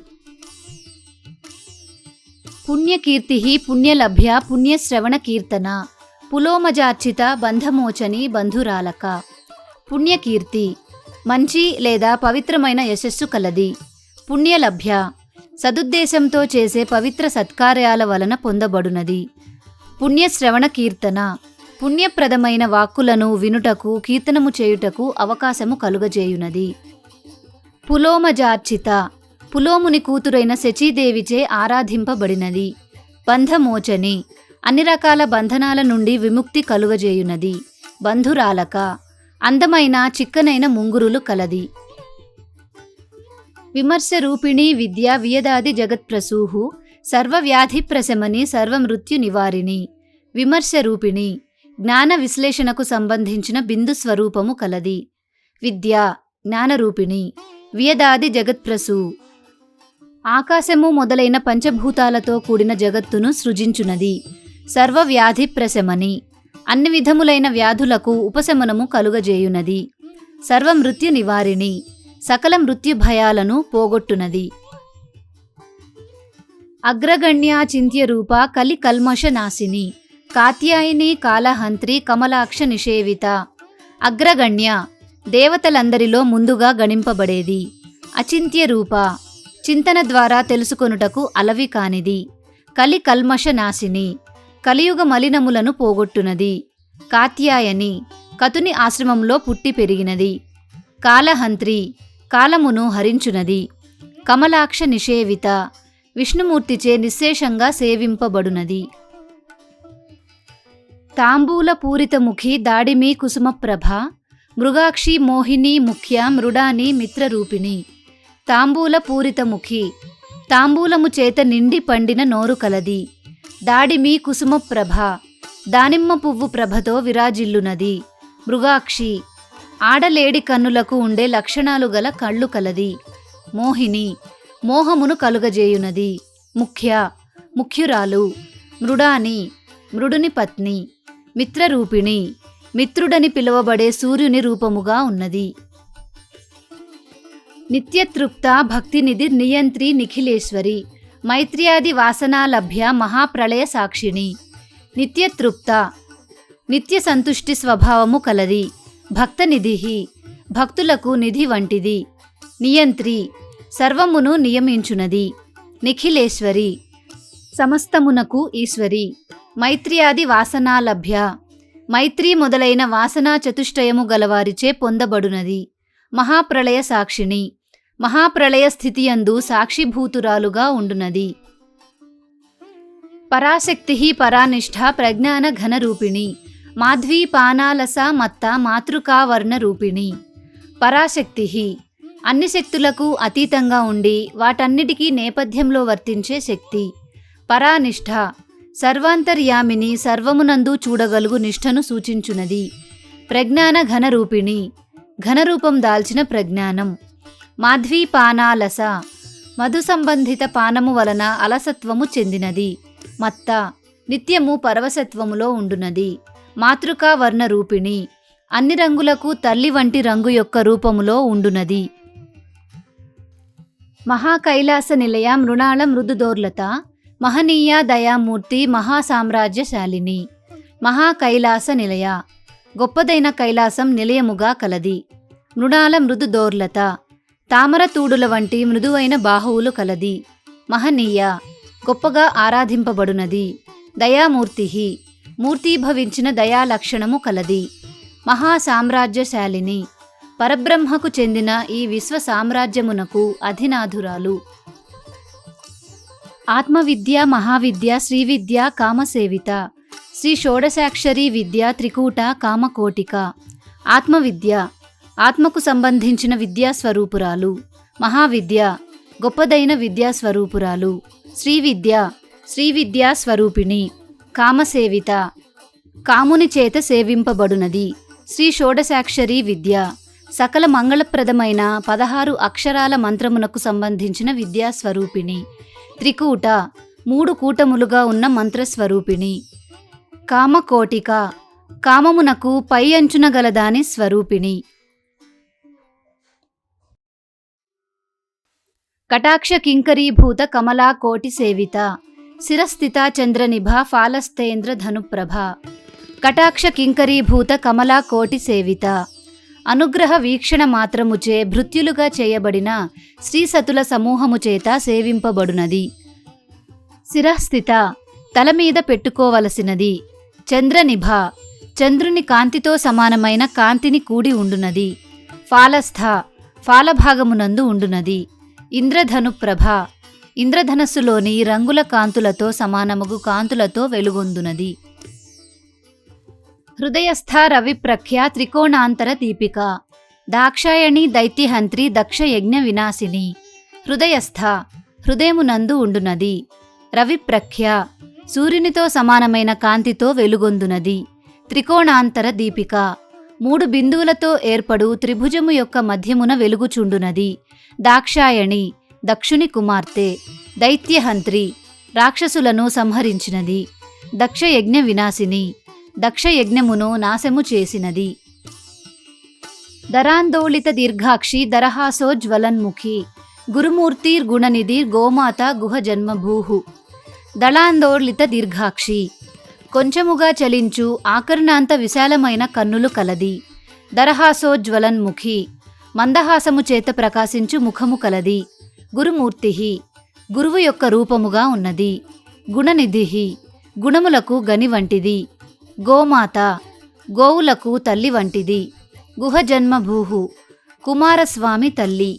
A: పుణ్యకీర్తి పుణ్యలభ్య పుణ్యశ్రవణ కీర్తన పులోమజార్చిత బంధమోచని బంధురాలక. పుణ్యకీర్తి మంచి లేదా పవిత్రమైన యశస్సు కలది. పుణ్యలభ్య సదుద్దేశంతో చేసే పవిత్ర సత్కార్యాల వలన పొందబడునది. పుణ్యశ్రవణ కీర్తన పుణ్యప్రదమైన వాక్కులను వినుటకు కీర్తనము చేయుటకు అవకాశము కలుగజేయునది. పులోమజార్చిత పులోముని కూతురైన శచీదేవిచే ఆరాధింపబడినది. బంధమోచని అన్ని రకాల బంధనాల నుండి విముక్తి కలుగజేయునది. బంధురాలక అందమైన చిక్కనైన ముంగురులు కలది. విమర్శ రూపిణీ విద్య వియదాది జగత్ప్రసూహు సర్వవ్యాధి ప్రశమని సర్వమృత్యు నివారిణి. విమర్శ రూపిణి జ్ఞాన విశ్లేషణకు సంబంధించిన బిందు స్వరూపము కలది. విద్య జ్ఞానరూపిణి వియదాది జగత్ప్రసూ ఆకాశము మొదలైన పంచభూతాలతో కూడిన జగత్తును సృజించునది. సర్వవ్యాధి ప్రశమని అన్ని విధములైన వ్యాధులకు ఉపశమనము కలుగజేయునది. సర్వమృత్యు నివారిణి సకల మృత్యు భయాలను పోగొట్టునది. అగ్రగణ్యా చింత్యరూప కలి కల్మష నాశిని కాత్యాయని కాలహంత్రి కమలాక్ష నిషేవిత. అగ్రగణ్య దేవతలందరిలో ముందుగా గణింపబడేది. అచింత్యరూప చింతన ద్వారా తెలుసుకొనుటకు అలవి కానిది. కలి కల్మష నాశిని కలియుగ మలినములను పోగొట్టునది. కాత్యాయని కతుని ఆశ్రమంలో పుట్టి పెరిగినది. కాలహంత్రి కాలమును హరించునది. కమలాక్ష నిషేవిత విష్ణుమూర్తిచే నిశ్శేషంగా సేవింపబడునది. తాంబూల పూరితముఖి దాడిమి కుసుమప్రభ మృగాక్షి మోహిని ముఖ్య మృడాని మిత్రరూపిణి. తాంబూల పూరితముఖి తాంబూలము చేత నిండి పండిన నోరు కలది. దాడిమి కుసుమప్రభ దానిమ్మ పువ్వు ప్రభతో విరాజిల్లునది. మృగాక్షి ఆడలేడి కన్నులకు ఉండే లక్షణాలు గల కళ్ళు కలది. మోహిని మోహమును కలుగజేయునది. ముఖ్య ముఖ్యురాలు. మృడాని మృడుని పత్ని. మిత్రరూపిణి మిత్రుడని పిలువబడే సూర్యుని రూపముగా ఉన్నది. నిత్యతృప్త భక్తినిధి నియంత్రి నిఖిలేశ్వరి మైత్ర్యాది వాసనాలభ్య మహాప్రళయ సాక్షిణి. నిత్యతృప్త నిత్య సంతుష్టి స్వభావము కలది. భక్తనిధి భక్తులకు నిధి వంటిది. నియంత్రి సర్వమును నియమించునది. నిఖిలేశ్వరి సమస్తమునకు ఈశ్వరి. మైత్ర్యాది వాసనాలభ్య మైత్రి మొదలైన వాసనా చతుష్టయము గలవారిచే పొందబడునది. మహాప్రళయ సాక్షిణి మహాప్రళయ స్థితియందు సాక్షిభూతురాలుగా ఉండునది. పరాశక్తి పరానిష్ఠ ప్రజ్ఞాన ఘనరూపిణి. మాధ్వీ పానాలస మత్త మాతృకావర్ణ రూపిణి. పరాశక్తి అన్ని శక్తులకు అతీతంగా ఉండి వాటన్నిటికీ నేపథ్యంలో వర్తించే శక్తి. పరానిష్ఠ సర్వాంతర్యామిని సర్వమునందు చూడగలుగు నిష్ఠను సూచించునది. ప్రజ్ఞాన ఘనరూపిణి ఘనరూపం దాల్చిన ప్రజ్ఞానం. మాధ్వీ పానాలస మధు సంబంధిత పానము వలన అలసత్వము చెందినది. మత్త నిత్యము పరవశత్వములో ఉండునది. మాతృకా వర్ణ రూపిణి అన్ని రంగులకు తల్లి వంటి రంగు యొక్క రూపములో ఉండునది. మహాకైలాస నిలయ మృణాళ మృదుదోర్లత మహనీయ దయామూర్తి మహాసామ్రాజ్యశాలిని. మహాకైలాస నిలయ గొప్పదైన కైలాసం నిలయముగా కలది. మృణాళ మృదుదోర్లత తామరతూడుల వంటి మృదువైన బాహువులు కలది. మహనీయ గొప్పగా ఆరాధింపబడునది. దయామూర్తి మూర్తీభవించిన దయాలక్షణము కలది. మహాసామ్రాజ్యశాలిని పరబ్రహ్మకు చెందిన ఈ విశ్వ సామ్రాజ్యమునకు అధినాధురాలు. ఆత్మవిద్య మహావిద్య శ్రీవిద్య కామసేవిత. శ్రీ షోడశాక్షరీ విద్య త్రికూట కామకోటిక. ఆత్మవిద్య ఆత్మకు సంబంధించిన విద్యాస్వరూపురాలు. మహావిద్య గొప్పదైన విద్యాస్వరూపురాలు. శ్రీవిద్య శ్రీవిద్యా స్వరూపిణి. కామసేవిత కాముని చేత సేవింపబడునది. శ్రీ షోడశాక్షరీ విద్య సకల మంగళప్రదమైన 16 అక్షరాల మంత్రమునకు సంబంధించిన విద్యాస్వరూపిణి. త్రికూట 3 కూటములుగా ఉన్న మంత్రస్వరూపిణి. కామకోటిక కామమునకు పై అంచున గలదాని స్వరూపిణి. కటాక్ష కింకరీభూత కమలా కోటి సేవిత. శిరస్థిత చంద్రనిభ ఫాలస్తేంద్ర ధనుప్రభ. కటాక్ష కింకరీభూత కమలా కోటి సేవిత అనుగ్రహ వీక్షణ మాత్రముచే భృత్యులుగా చేయబడిన శ్రీసతుల సమూహము చేత సేవింపబడునది. శిరస్థిత తల మీద పెట్టుకోవలసినది. చంద్రనిభ చంద్రుని కాంతితో సమానమైన కాంతిని కూడి ఉండునది. ఫాలస్థ ఫాలభాగమునందు ఉండునది. ఇంద్రధనుప్రభ ఇంద్రధనస్సులోని రంగుల కాంతులతో సమానముగు కాంతులతో వెలుగొందునది. హృదయస్థ రవిప్రఖ్య త్రికోణాంతర దీపిక. దాక్షాయణి దైత్యహంత్రి దక్ష యజ్ఞ వినాశిని. హృదయస్థ హృదయమునందు ఉండునది. రవిప్రఖ్య సూర్యునితో సమానమైన కాంతితో వెలుగొందునది. త్రికోణాంతర దీపిక 3 బిందువులతో ఏర్పడు త్రిభుజము యొక్క మధ్యమున వెలుగుచుండునది. దాక్షాయణి దక్షుని కుమార్తె. దైత్యహంత్రి రాక్షసులను సంహరించినది. దక్ష యజ్ఞ వినాశిని దక్ష యజ్ఞమును నాశము చేసినది. దరాందోళిత దీర్ఘాక్షి దరహాసోజ్వలన్ముఖి. గురుమూర్తిర్గుణనిధి గోమాత గుహ జన్మభూహు. దళాందోళిత దీర్ఘాక్షి కొంచెముగా చలించు ఆకర్ణాంత విశాలమైన కన్నులు కలది. దరహాసోజ్వలన్ముఖి మందహాసము చేత ప్రకాశించు ముఖము కలది. గురుమూర్తి గురువు యొక్క రూపముగా ఉన్నది. గుణనిధి గుణములకు గని వంటిది. గోమాత గోవులకు తల్లి వంటిది. గుహ జన్మభూహు కుమారస్వామి తల్లి.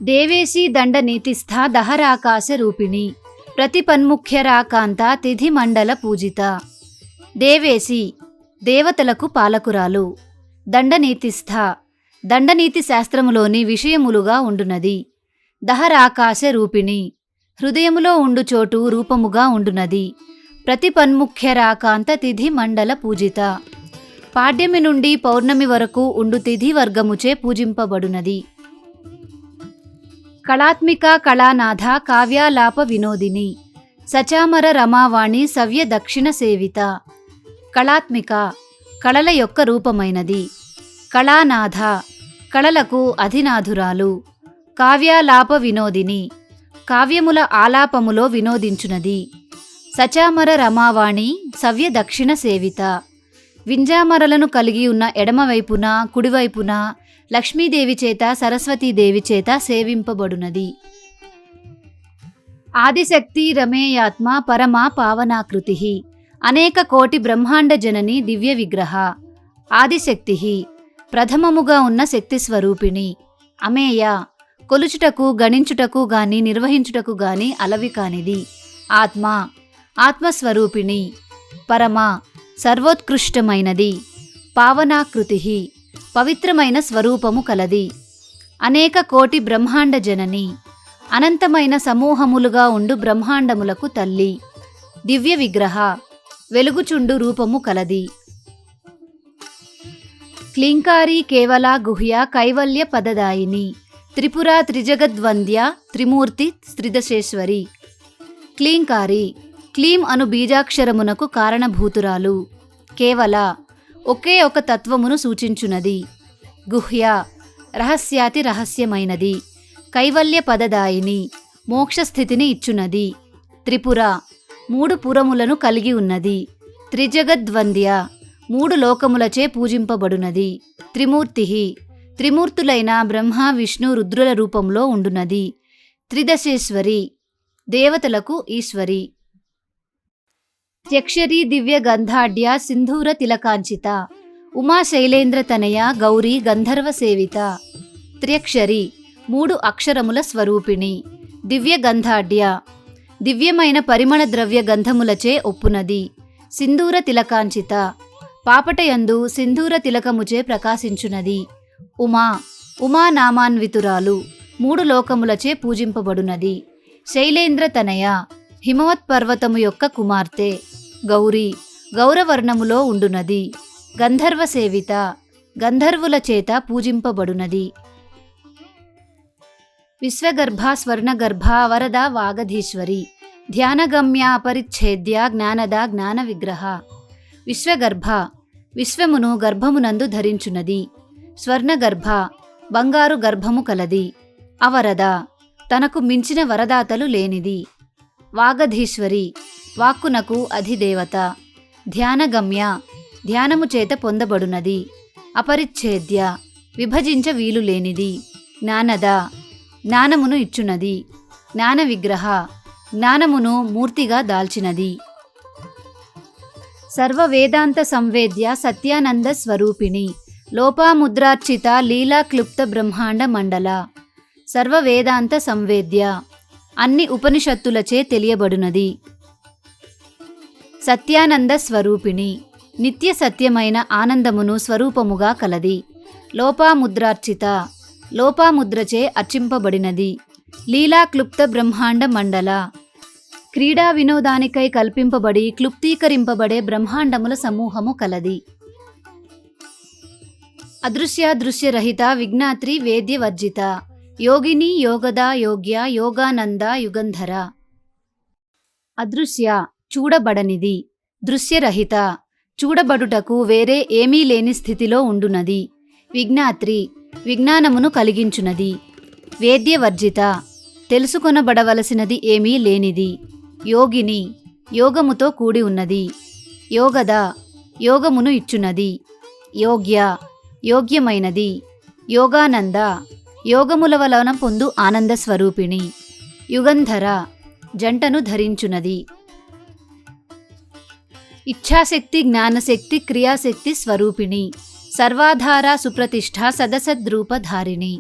A: దేవేశీ దండనీతిస్థ దహరాకాశ రూపిణి. ప్రతిపన్ముఖ్యరాకాంత తిథి మండల పూజిత. దేవేశీ దేవతలకు పాలకురాలు. దండనీతిస్థ దండనీతి శాస్త్రములోని విషయములుగా ఉండునది. దహరాకాశ రూపిణి హృదయములో ఉండు చోటు రూపముగా ఉండునది. ప్రతిపన్ముఖ్యరాకాంత తిథి మండల పూజిత పాడ్యమి నుండి పౌర్ణమి వరకు ఉండు తిథి వర్గముచే పూజింపబడునది. కళాత్మిక కళానాథ కావ్యాలాప వినోదిని. సచామర రమావాణి సవ్య దక్షిణ సేవిత. కళాత్మిక కళల యొక్క రూపమైనది. కళానాథ కళలకు అధినాధురాలు. కావ్యాలాప వినోదిని కావ్యముల ఆలాపములో వినోదించునది. సచామర రమావాణి సవ్య దక్షిణ సేవిత. వింజామరలను కలిగి ఉన్న ఎడమవైపున కుడివైపున లక్ష్మీదేవి చేత సరస్వతీదేవి చేత సేవింపబడునది. ఆదిశక్తి రమేయాత్మ పరమా పావనాకృతి. అనేక కోటి బ్రహ్మాండ జనని దివ్య విగ్రహ. ఆదిశక్తి ప్రథమముగా ఉన్న శక్తి స్వరూపిణి. అమేయ కొలుచుటకు గణించుటకు గాని నిర్వహించుటకు గాని అలవి కానిది. ఆత్మ ఆత్మస్వరూపిణి. పరమ సర్వోత్కృష్టమైనది. పావనాకృతి పవిత్రమైన స్వరూపము కలది. అనేక కోటి బ్రహ్మాండ జనని అనంతమైన సమూహములుగా ఉండు బ్రహ్మాండములకు తల్లి. దివ్య విగ్రహ వెలుగుచుండు రూపము కలది. క్లీంకారీ కేవల గుహ్య కైవల్య పదదాయిని. త్రిపుర త్రిజగద్వంద్య త్రిమూర్తి త్రిదశేశ్వరి. క్లీంకారి క్లీం అను బీజాక్షరమునకు కారణభూతురాలు. కేవల ఒకే ఒక తత్వమును సూచించునది. గుహ్య రహస్యాతి రహస్యమైనది. కైవల్య పదదాయిని మోక్షస్థితిని ఇచ్చునది. త్రిపుర మూడు పురములను కలిగి ఉన్నది. త్రిజగద్వంద్య మూడు లోకములచే పూజింపబడునది. త్రిమూర్తి త్రిమూర్తులైన బ్రహ్మ విష్ణు రుద్రుల రూపంలో ఉండునది. త్రిదశేశ్వరి దేవతలకు ఈశ్వరి. త్యక్షరీ దివ్య గంధాఢ్య సింధూర తిలకాంచిత. ఉమా శైలేంద్ర తనయ గౌరీ గంధర్వ సేవిత. త్ర్యక్షరి మూడు అక్షరముల స్వరూపిణి. దివ్య గంధాఢ్య దివ్యమైన పరిమళ ద్రవ్య గంధములచే ఒప్పునది. సింధూర తిలకాంచిత పాపటయందు సింధూర తిలకముచే ప్రకాశించునది. ఉమా ఉమా నామాన్వితురాలు మూడు లోకములచే పూజింపబడునది. శైలేంద్ర తనయ హిమవత్ పర్వతము యొక్క కుమార్తె. గౌరీ గౌరవర్ణములో ఉండునది. గంధర్వ సేవిత గంధర్వుల చేత పూజింపబడునది. విశ్వగర్భ స్వర్ణగర్భ వరద వాగధీశ్వరి. ధ్యానగమ్య అపరిచ్ఛేద్య జ్ఞానద జ్ఞాన విగ్రహ. విశ్వగర్భ విశ్వమును గర్భమునందు ధరించునది. స్వర్ణగర్భ బంగారు గర్భము కలది. అవరద తనకు మించిన వరదాతలు లేనిది. వాగధీశ్వరి వాక్కునకు అధిదేవత. ధ్యానగమ్య ధ్యానము చేత పొందబడునది. అపరిచ్ఛేద్య విభజించ వీలు లేనిది. జ్ఞానద జ్ఞానమును ఇచ్చునది. జ్ఞాన విగ్రహ జ్ఞానమును మూర్తిగా దాల్చినది. సర్వవేదాంత సంవేద్య సత్యానంద స్వరూపిణి. లోపాముద్రార్చిత లీలా క్లుప్త బ్రహ్మాండ మండల. సర్వవేదాంత సంవేద్య అన్ని ఉపనిషత్తులచే తెలియబడునది. సత్యానంద స్వరూపిణి నిత్య సత్యమైన ఆనందమును స్వరూపముగా కలది. లోపాముద్రార్చిత లోపాముద్రచే అర్చింపబడినది. లీలా క్లుప్త బ్రహ్మాండ మండల క్రీడా వినోదానికై కల్పింపబడి క్లుప్తీకరింపబడే బ్రహ్మాండముల సమూహము కలది. అదృశ్యాదృశ్యరహిత విజ్ఞాత్రి వేద్యవర్జిత. యోగిని యోగద యోగ్య యోగానంద యుగంధర. అదృశ్య చూడబడనిది. దృశ్యరహిత చూడబడుటకు వేరే ఏమీ లేని స్థితిలో ఉండునది. విజ్ఞాత్రి విజ్ఞానమును కలిగించునది. వేద్యవర్జిత తెలుసుకొనబడవలసినది ఏమీ లేనిది. యోగిని యోగముతో కూడి ఉన్నది. యోగద యోగమును ఇచ్చునది. యోగ్య యోగ్యమైనది. యోగానంద యోగముల వలన పొందు ఆనంద స్వరూపిణి. యుగంధర జంటను ధరించునది. ఇచ్ఛాశక్తి జ్ఞానశక్తి క్రియాశక్తి స్వరూపిణి. సర్వాధార సుప్రతిష్ఠ సదసద్రూపధారిణి.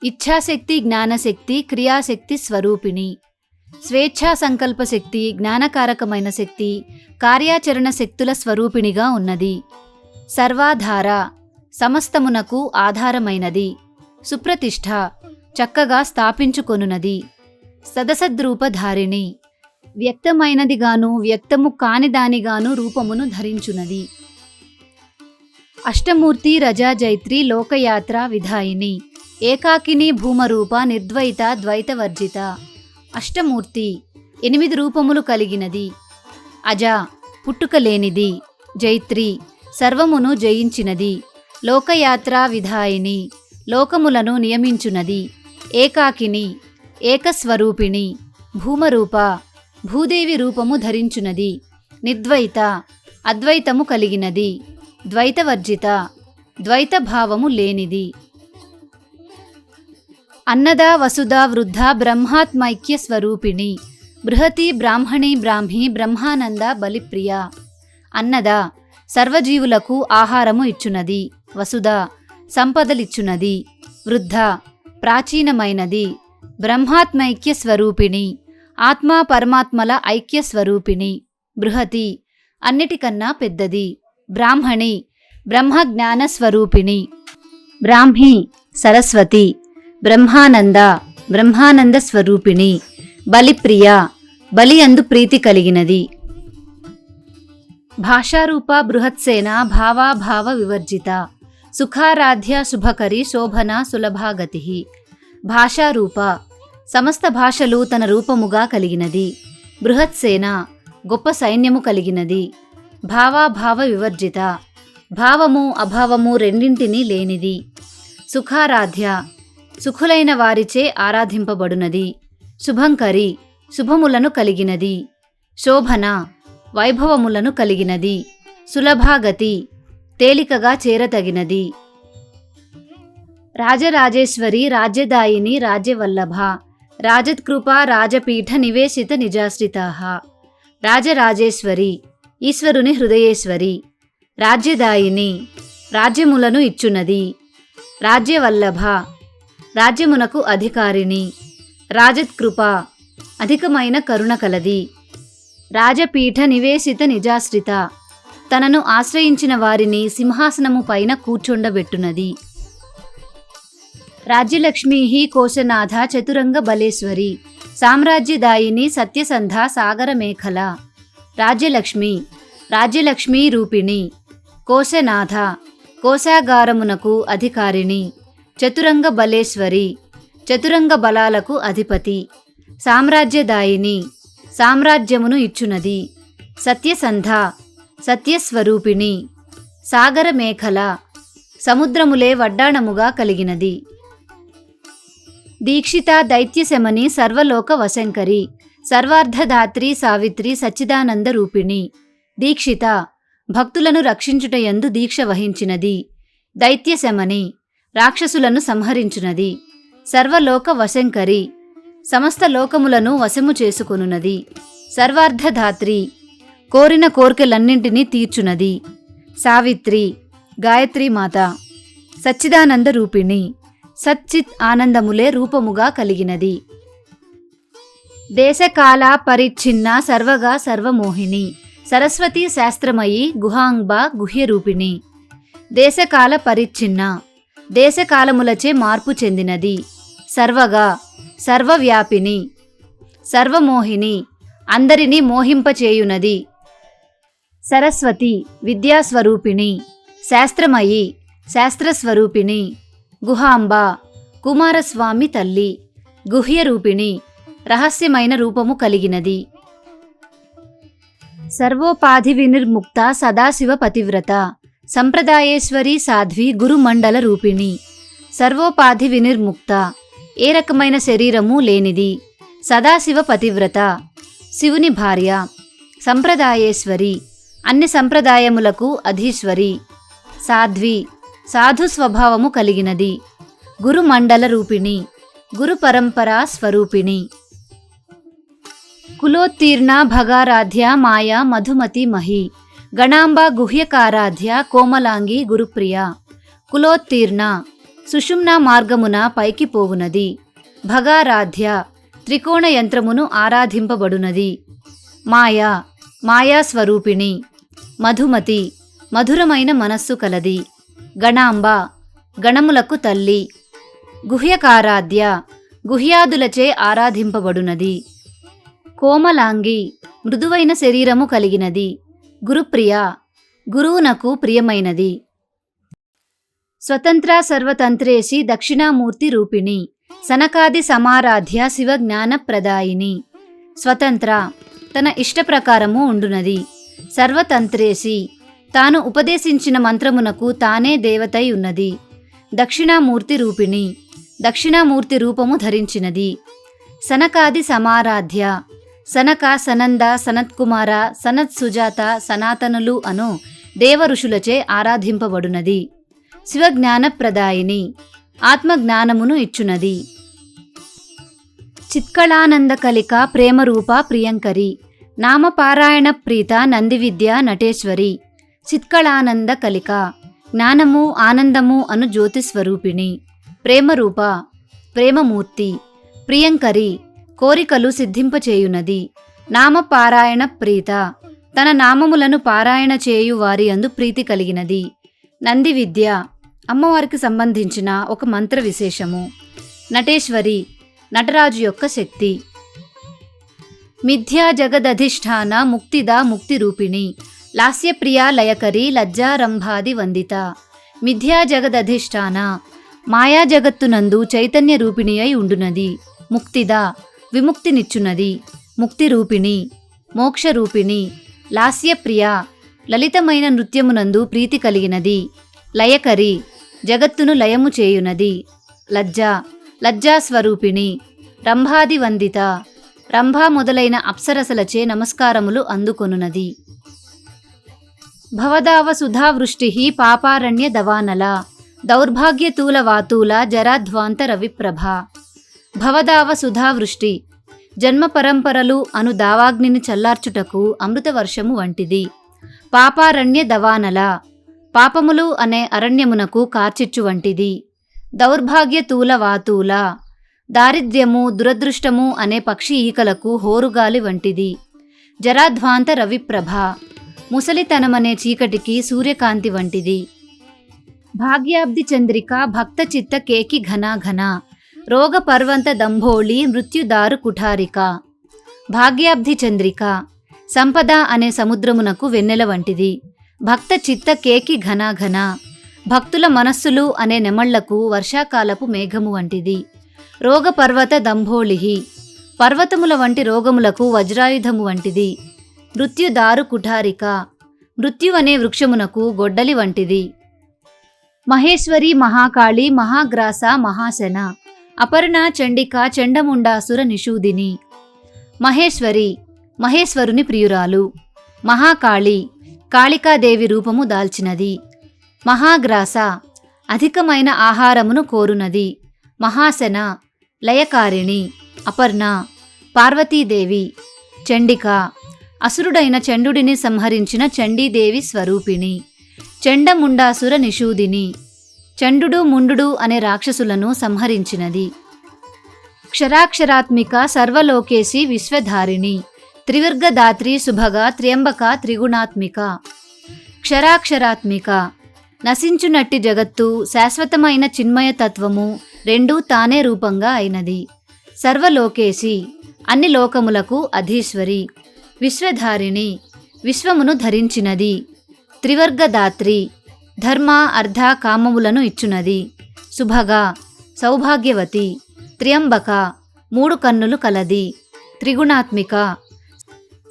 A: ఇచ్ఛాశక్తి జ్ఞానశక్తి క్రియాశక్తి స్వరూపిణి. స్వేచ్ఛా సంకల్ప శక్తి జ్ఞానకారకమైన శక్తి కార్యాచరణ శక్తుల స్వరూపిణిగా ఉన్నది. సర్వాధార సమస్తమునకు ఆధారమైనది. సుప్రతిష్ఠ చక్కగా స్థాపించుకొనున్నది. సదసద్రూపధారిణి వ్యక్తమైనదిగాను వ్యక్తము కానిదానిగాను రూపమును ధరించునది. అష్టమూర్తి రజాజైత్రి లోకయాత్ర విధాయిని. ఏకాకిని భూమరూప నిర్ద్వైత ద్వైతవర్జిత. అష్టమూర్తి 8 రూపములు కలిగినది. అజ పుట్టుకలేనిది. జైత్రి సర్వమును జయించినది. లోకయాత్ర విధాయిని లోకములను నియమించునది. ఏకాకిని ఏకస్వరూపిణి భూమరూప భూదేవి రూపము ధరించునది. నిర్ద్వైత అద్వైతము కలిగినది. ద్వైతవర్జిత ద్వైత భావము లేనిది. అన్నదా వసుదా వృద్ధ బ్రహ్మాత్మైక్య స్వరూపిణి బృహతి బ్రాహ్మణి బ్రాహ్మి బ్రహ్మానంద బలిప్రియ. అన్నదా సర్వజీవులకు ఆహారము ఇచ్చునది. వసుధ సంపదలిచ్చునది. వృద్ధ ప్రాచీనమైనది. బ్రహ్మాత్మైక్య స్వరూపిణి ఆత్మా పరమాత్మల ఐక్య స్వరూపిణి. బృహతి అన్నిటికన్నా పెద్దది. బ్రాహ్మణి బ్రహ్మజ్ఞాన స్వరూపిణి. బ్రాహ్మి సరస్వతి బ్రహ్మానంద బ్రహ్మానంద స్వరూపిణి. బలిప్రియ బలి అందు ప్రీతి కలిగినది. భాషారూప బృహత్సేన భావాభావ వివర్జిత సుఖారాధ్య శుభకరి శోభన సులభాగతి. భాషారూప సమస్త భాషలు తన రూపముగా కలిగినది. బృహత్సేన గొప్ప సైన్యము కలిగినది. భావాభావ వివర్జిత భావము అభావము రెండింటినీ లేనిది. సుఖారాధ్య సుఖులైన వారిచే ఆరాధింపబడునది. శుభంకరి శుభములను కలిగినది. శోభన వైభవములను కలిగినది. సులభాగతి తేలికగా చేరతగినది. రాజరాజేశ్వరి రాజ్యదాయిని రాజ్యవల్లభ రాజత్కృప రాజపీఠ నివేశిత నిజాశ్రితాః. రాజరాజేశ్వరి ఈశ్వరుని హృదయేశ్వరి. రాజ్యదాయిని రాజ్యములను ఇచ్చునది. రాజ్యవల్లభ రాజ్యమునకు అధికారిణి. రాజత్కృప అధికమైన కరుణ కలది. రాజపీఠ నివేశిత నిజాశ్రిత తనను ఆశ్రయించిన వారిని సింహాసనము పైన కూర్చుండబెట్టునది. రాజ్యలక్ష్మీ కోశనాథ చతురంగ బలేశ్వరి సామ్రాజ్యదాయిని సత్యసంధ సాగరమేఖల. రాజ్యలక్ష్మి రాజ్యలక్ష్మీ రూపిణి. కోశనాథ కోశాగారమునకు అధికారిణి. చతురంగ బలేశ్వరి చతురంగ బలాలకు అధిపతి. సామ్రాజ్యదాయిని సామ్రాజ్యమును ఇచ్చునది. సత్యసంధ సత్యస్వరూపిణి. సాగరమేఖల సముద్రములే వడ్డాణముగా కలిగినది. దీక్షిత దైత్యశమని సర్వలోక వశంకరి సర్వార్ధదాత్రి సావిత్రి సచ్చిదానంద రూపిణి. దీక్షిత భక్తులను రక్షించుటయందు దీక్ష వహించినది. దైత్యశమని రాక్షసులను సంహరించునది. సర్వలోక వశంకరి సమస్త లోకములను వశము చేసుకొనున్నది. సర్వార్ధధాత్రి కోరిన కోర్కెలన్నింటినీ తీర్చునది. సావిత్రి గాయత్రీ మాత. సచ్చిదానంద రూపిణి సచ్చిత్ ఆనందములే రూపముగా కలిగినది. దేశకాల పరిచ్ఛిన్న సర్వగా సర్వమోహిని సరస్వతి శాస్త్రమయి గుహాంబ గుహ్యరూపిణి. దేశకాల పరిచ్ఛిన్న దేశకాలములచే మార్పు చెందినది. సర్వగా సర్వవ్యాపిని సర్వమోహిని అందరినీ మోహింపచేయునది. సరస్వతి విద్యాస్వరూపిణి. శాస్త్రమయి శాస్త్రస్వరూపిణి. గుహాంబ కుమారస్వామి తల్లి. గుహ్యరూపిణి రహస్యమైన రూపము కలిగినది. సర్వోపాధి వినిర్ముక్త సదాశివ పతివ్రత సంప్రదాయేశ్వరి సాధ్వి గురుమండల రూపిణి. సర్వోపాధి వినిర్ముక్త ఏ రకమైన శరీరము లేనిది. సదాశివ పతివ్రత శివుని భార్య. సంప్రదాయేశ్వరి అన్ని సంప్రదాయములకు అధీశ్వరి. సాధ్వి సాధు స్వభావము కలిగినది. గురుమండల రూపిణి గురు పరంపరా స్వరూపిణి. కులోత్తీర్ణ భగారాధ్య మాయా మధుమతి మహి గణాంబ గుహ్యకారాధ్య కోమలాంగి గురుప్రియ. కులోత్తీర్ణ సుషుమ్నా మార్గమున పైకి పోవునది. భగారాధ్య త్రికోణ యంత్రమును ఆరాధింపబడునది. మాయా మాయాస్వరూపిణి. మధుమతి మధురమైన మనస్సు కలది. గణాంబ గణములకు తల్లి. గుహ్యకారాధ్య గుహ్యాదులచే ఆరాధింపబడునది. కోమలాంగి మృదువైన శరీరము కలిగినది. గురుప్రియ గురువునకు ప్రియమైనది. స్వతంత్ర సర్వతంత్రేసి దక్షిణామూర్తి రూపిణి సనకాది సమారాధ్య శివజ్ఞాన ప్రదాయిని. స్వతంత్ర తన ఇష్టప్రకారము ఉండునది. సర్వతంత్రేసి తాను ఉపదేశించిన మంత్రమునకు తానే దేవతై ఉన్నది. దక్షిణామూర్తి రూపిణి దక్షిణామూర్తి రూపము ధరించినది. సనకాది సమారాధ్య. సనక, సనంద, సనత్కుమార, సనత్ సుజాత, సనాతనులు అను దేవ ఋషులచే ఆరాధింపబడునది. శివజ్ఞానప్రదాయిని, ఆత్మజ్ఞానమును ఇచ్చునది. చిత్కళానంద కలిక ప్రేమరూప ప్రియంకరి. నామపారాయణ ప్రీత నందివిద్య నటేశ్వరి. చిత్కళానంద కలిక, జ్ఞానము ఆనందము అను జ్యోతిస్వరూపిణి. ప్రేమరూప, ప్రేమమూర్తి. ప్రియంకరి, కోరికలు సిద్ధింపచేయునది. నామపారాయణ ప్రీత, తన నామములను పారాయణ చేయు వారి అందు ప్రీతి కలిగినది. నంది విద్య, అమ్మవారికి సంబంధించిన ఒక మంత్ర విశేషము. నటేశ్వరి, నటరాజు యొక్క శక్తి. మిథ్యా జగదధిష్ఠాన ముక్తిద ముక్తిరూపిణి. లాస్యప్రియ లయకరి లజ్జారంభాది వందిత. మిథ్యా జగదధిష్ఠాన, మాయా జగత్తునందు చైతన్య రూపిణి అయి ఉండునది. ముక్తిద, విముక్తినిచ్చునది. ముక్తిరూపిణి, మోక్షరూపిణి. లాస్యప్రియ, లలితమైన నృత్యమునందు ప్రీతి కలిగినది. లయకరి, జగత్తును లయము చేయునది. లజ్జ, లజ్జాస్వరూపిణి. రంభాది వందిత, రంభా మొదలైన అప్సరసలచే నమస్కారములు అందుకొనున్నది. భవదావ సుధావృష్టి పాపారణ్య దవానల. దౌర్భాగ్యతూల వాతూల జరాధ్వాంత రవిప్రభ. భవదావ సుధావృష్టి, జన్మ పరంపరలు అను దావాగ్నిని చల్లార్చుటకు అమృత వర్షము వంటిది. పాపారణ్య దవానల, పాపములు అనే అరణ్యమునకు కార్చిచ్చు వంటిది. దౌర్భాగ్యతూల వాతూల, దారిద్ర్యము దురదృష్టము అనే పక్షి ఈకలకు హోరుగాలి వంటిది. జరాధ్వాంత రవిప్రభ, ముసలితనమనే చీకటికి సూర్యకాంతి వంటిది. భాగ్యాబ్ది చంద్రిక భక్త చిత్త కేకి ఘనాఘన. రోగ పర్వంత దంభోళి మృత్యుదారు కుఠారిక. భాగ్యాబ్ది చంద్రిక, సంపద అనే సముద్రమునకు వెన్నెల వంటిది. భక్త చిత్త కేకి ఘనాఘన, భక్తుల మనస్సులు అనే నెమళ్లకు వర్షాకాలపు మేఘము వంటిది. రోగపర్వత దంభోళి, పర్వతముల వంటి రోగములకు వజ్రాయుధము వంటిది. మృత్యుదారు కుఠారిక, మృత్యు అనే వృక్షమునకు గొడ్డలి వంటిది. మహేశ్వరి మహాకాళి మహాగ్రాస మహాశన. అపర్ణ చండిక చండముండాసుర నిషూదిని. మహేశ్వరి, మహేశ్వరుని ప్రియురాలు. మహాకాళి, కాళికాదేవి రూపము దాల్చినది. మహాగ్రాస, అధికమైన ఆహారమును కోరునది. మహాశన, లయకారిణి. అపర్ణ, పార్వతీదేవి. చండిక, అసురుడైన చండుడిని సంహరించిన చండీదేవి స్వరూపిణి. చండముండాసుర నిషూదిని, చండు ముండు అనే రాక్షసులను సంహరించినది. క్షరాక్షరాత్మిక సర్వలోకేశి విశ్వధారిణి. త్రివర్గదాత్రి శుభగా త్ర్యంబక త్రిగుణాత్మిక. క్షరాక్షరాత్మిక, నశించునట్టి జగత్తు శాశ్వతమైన చిన్మయ తత్వము రెండూ తానే రూపంగా అయినది. సర్వలోకేశి, అన్ని లోకములకు అధీశ్వరి. విశ్వధారిణి, విశ్వమును ధరించినది. త్రివర్గదాత్రి, ధర్మ అర్ధ కామములను ఇచ్చునది. శుభగా, సౌభాగ్యవతి. త్ర్యంబక, 3 కన్నులు కలది. త్రిగుణాత్మిక,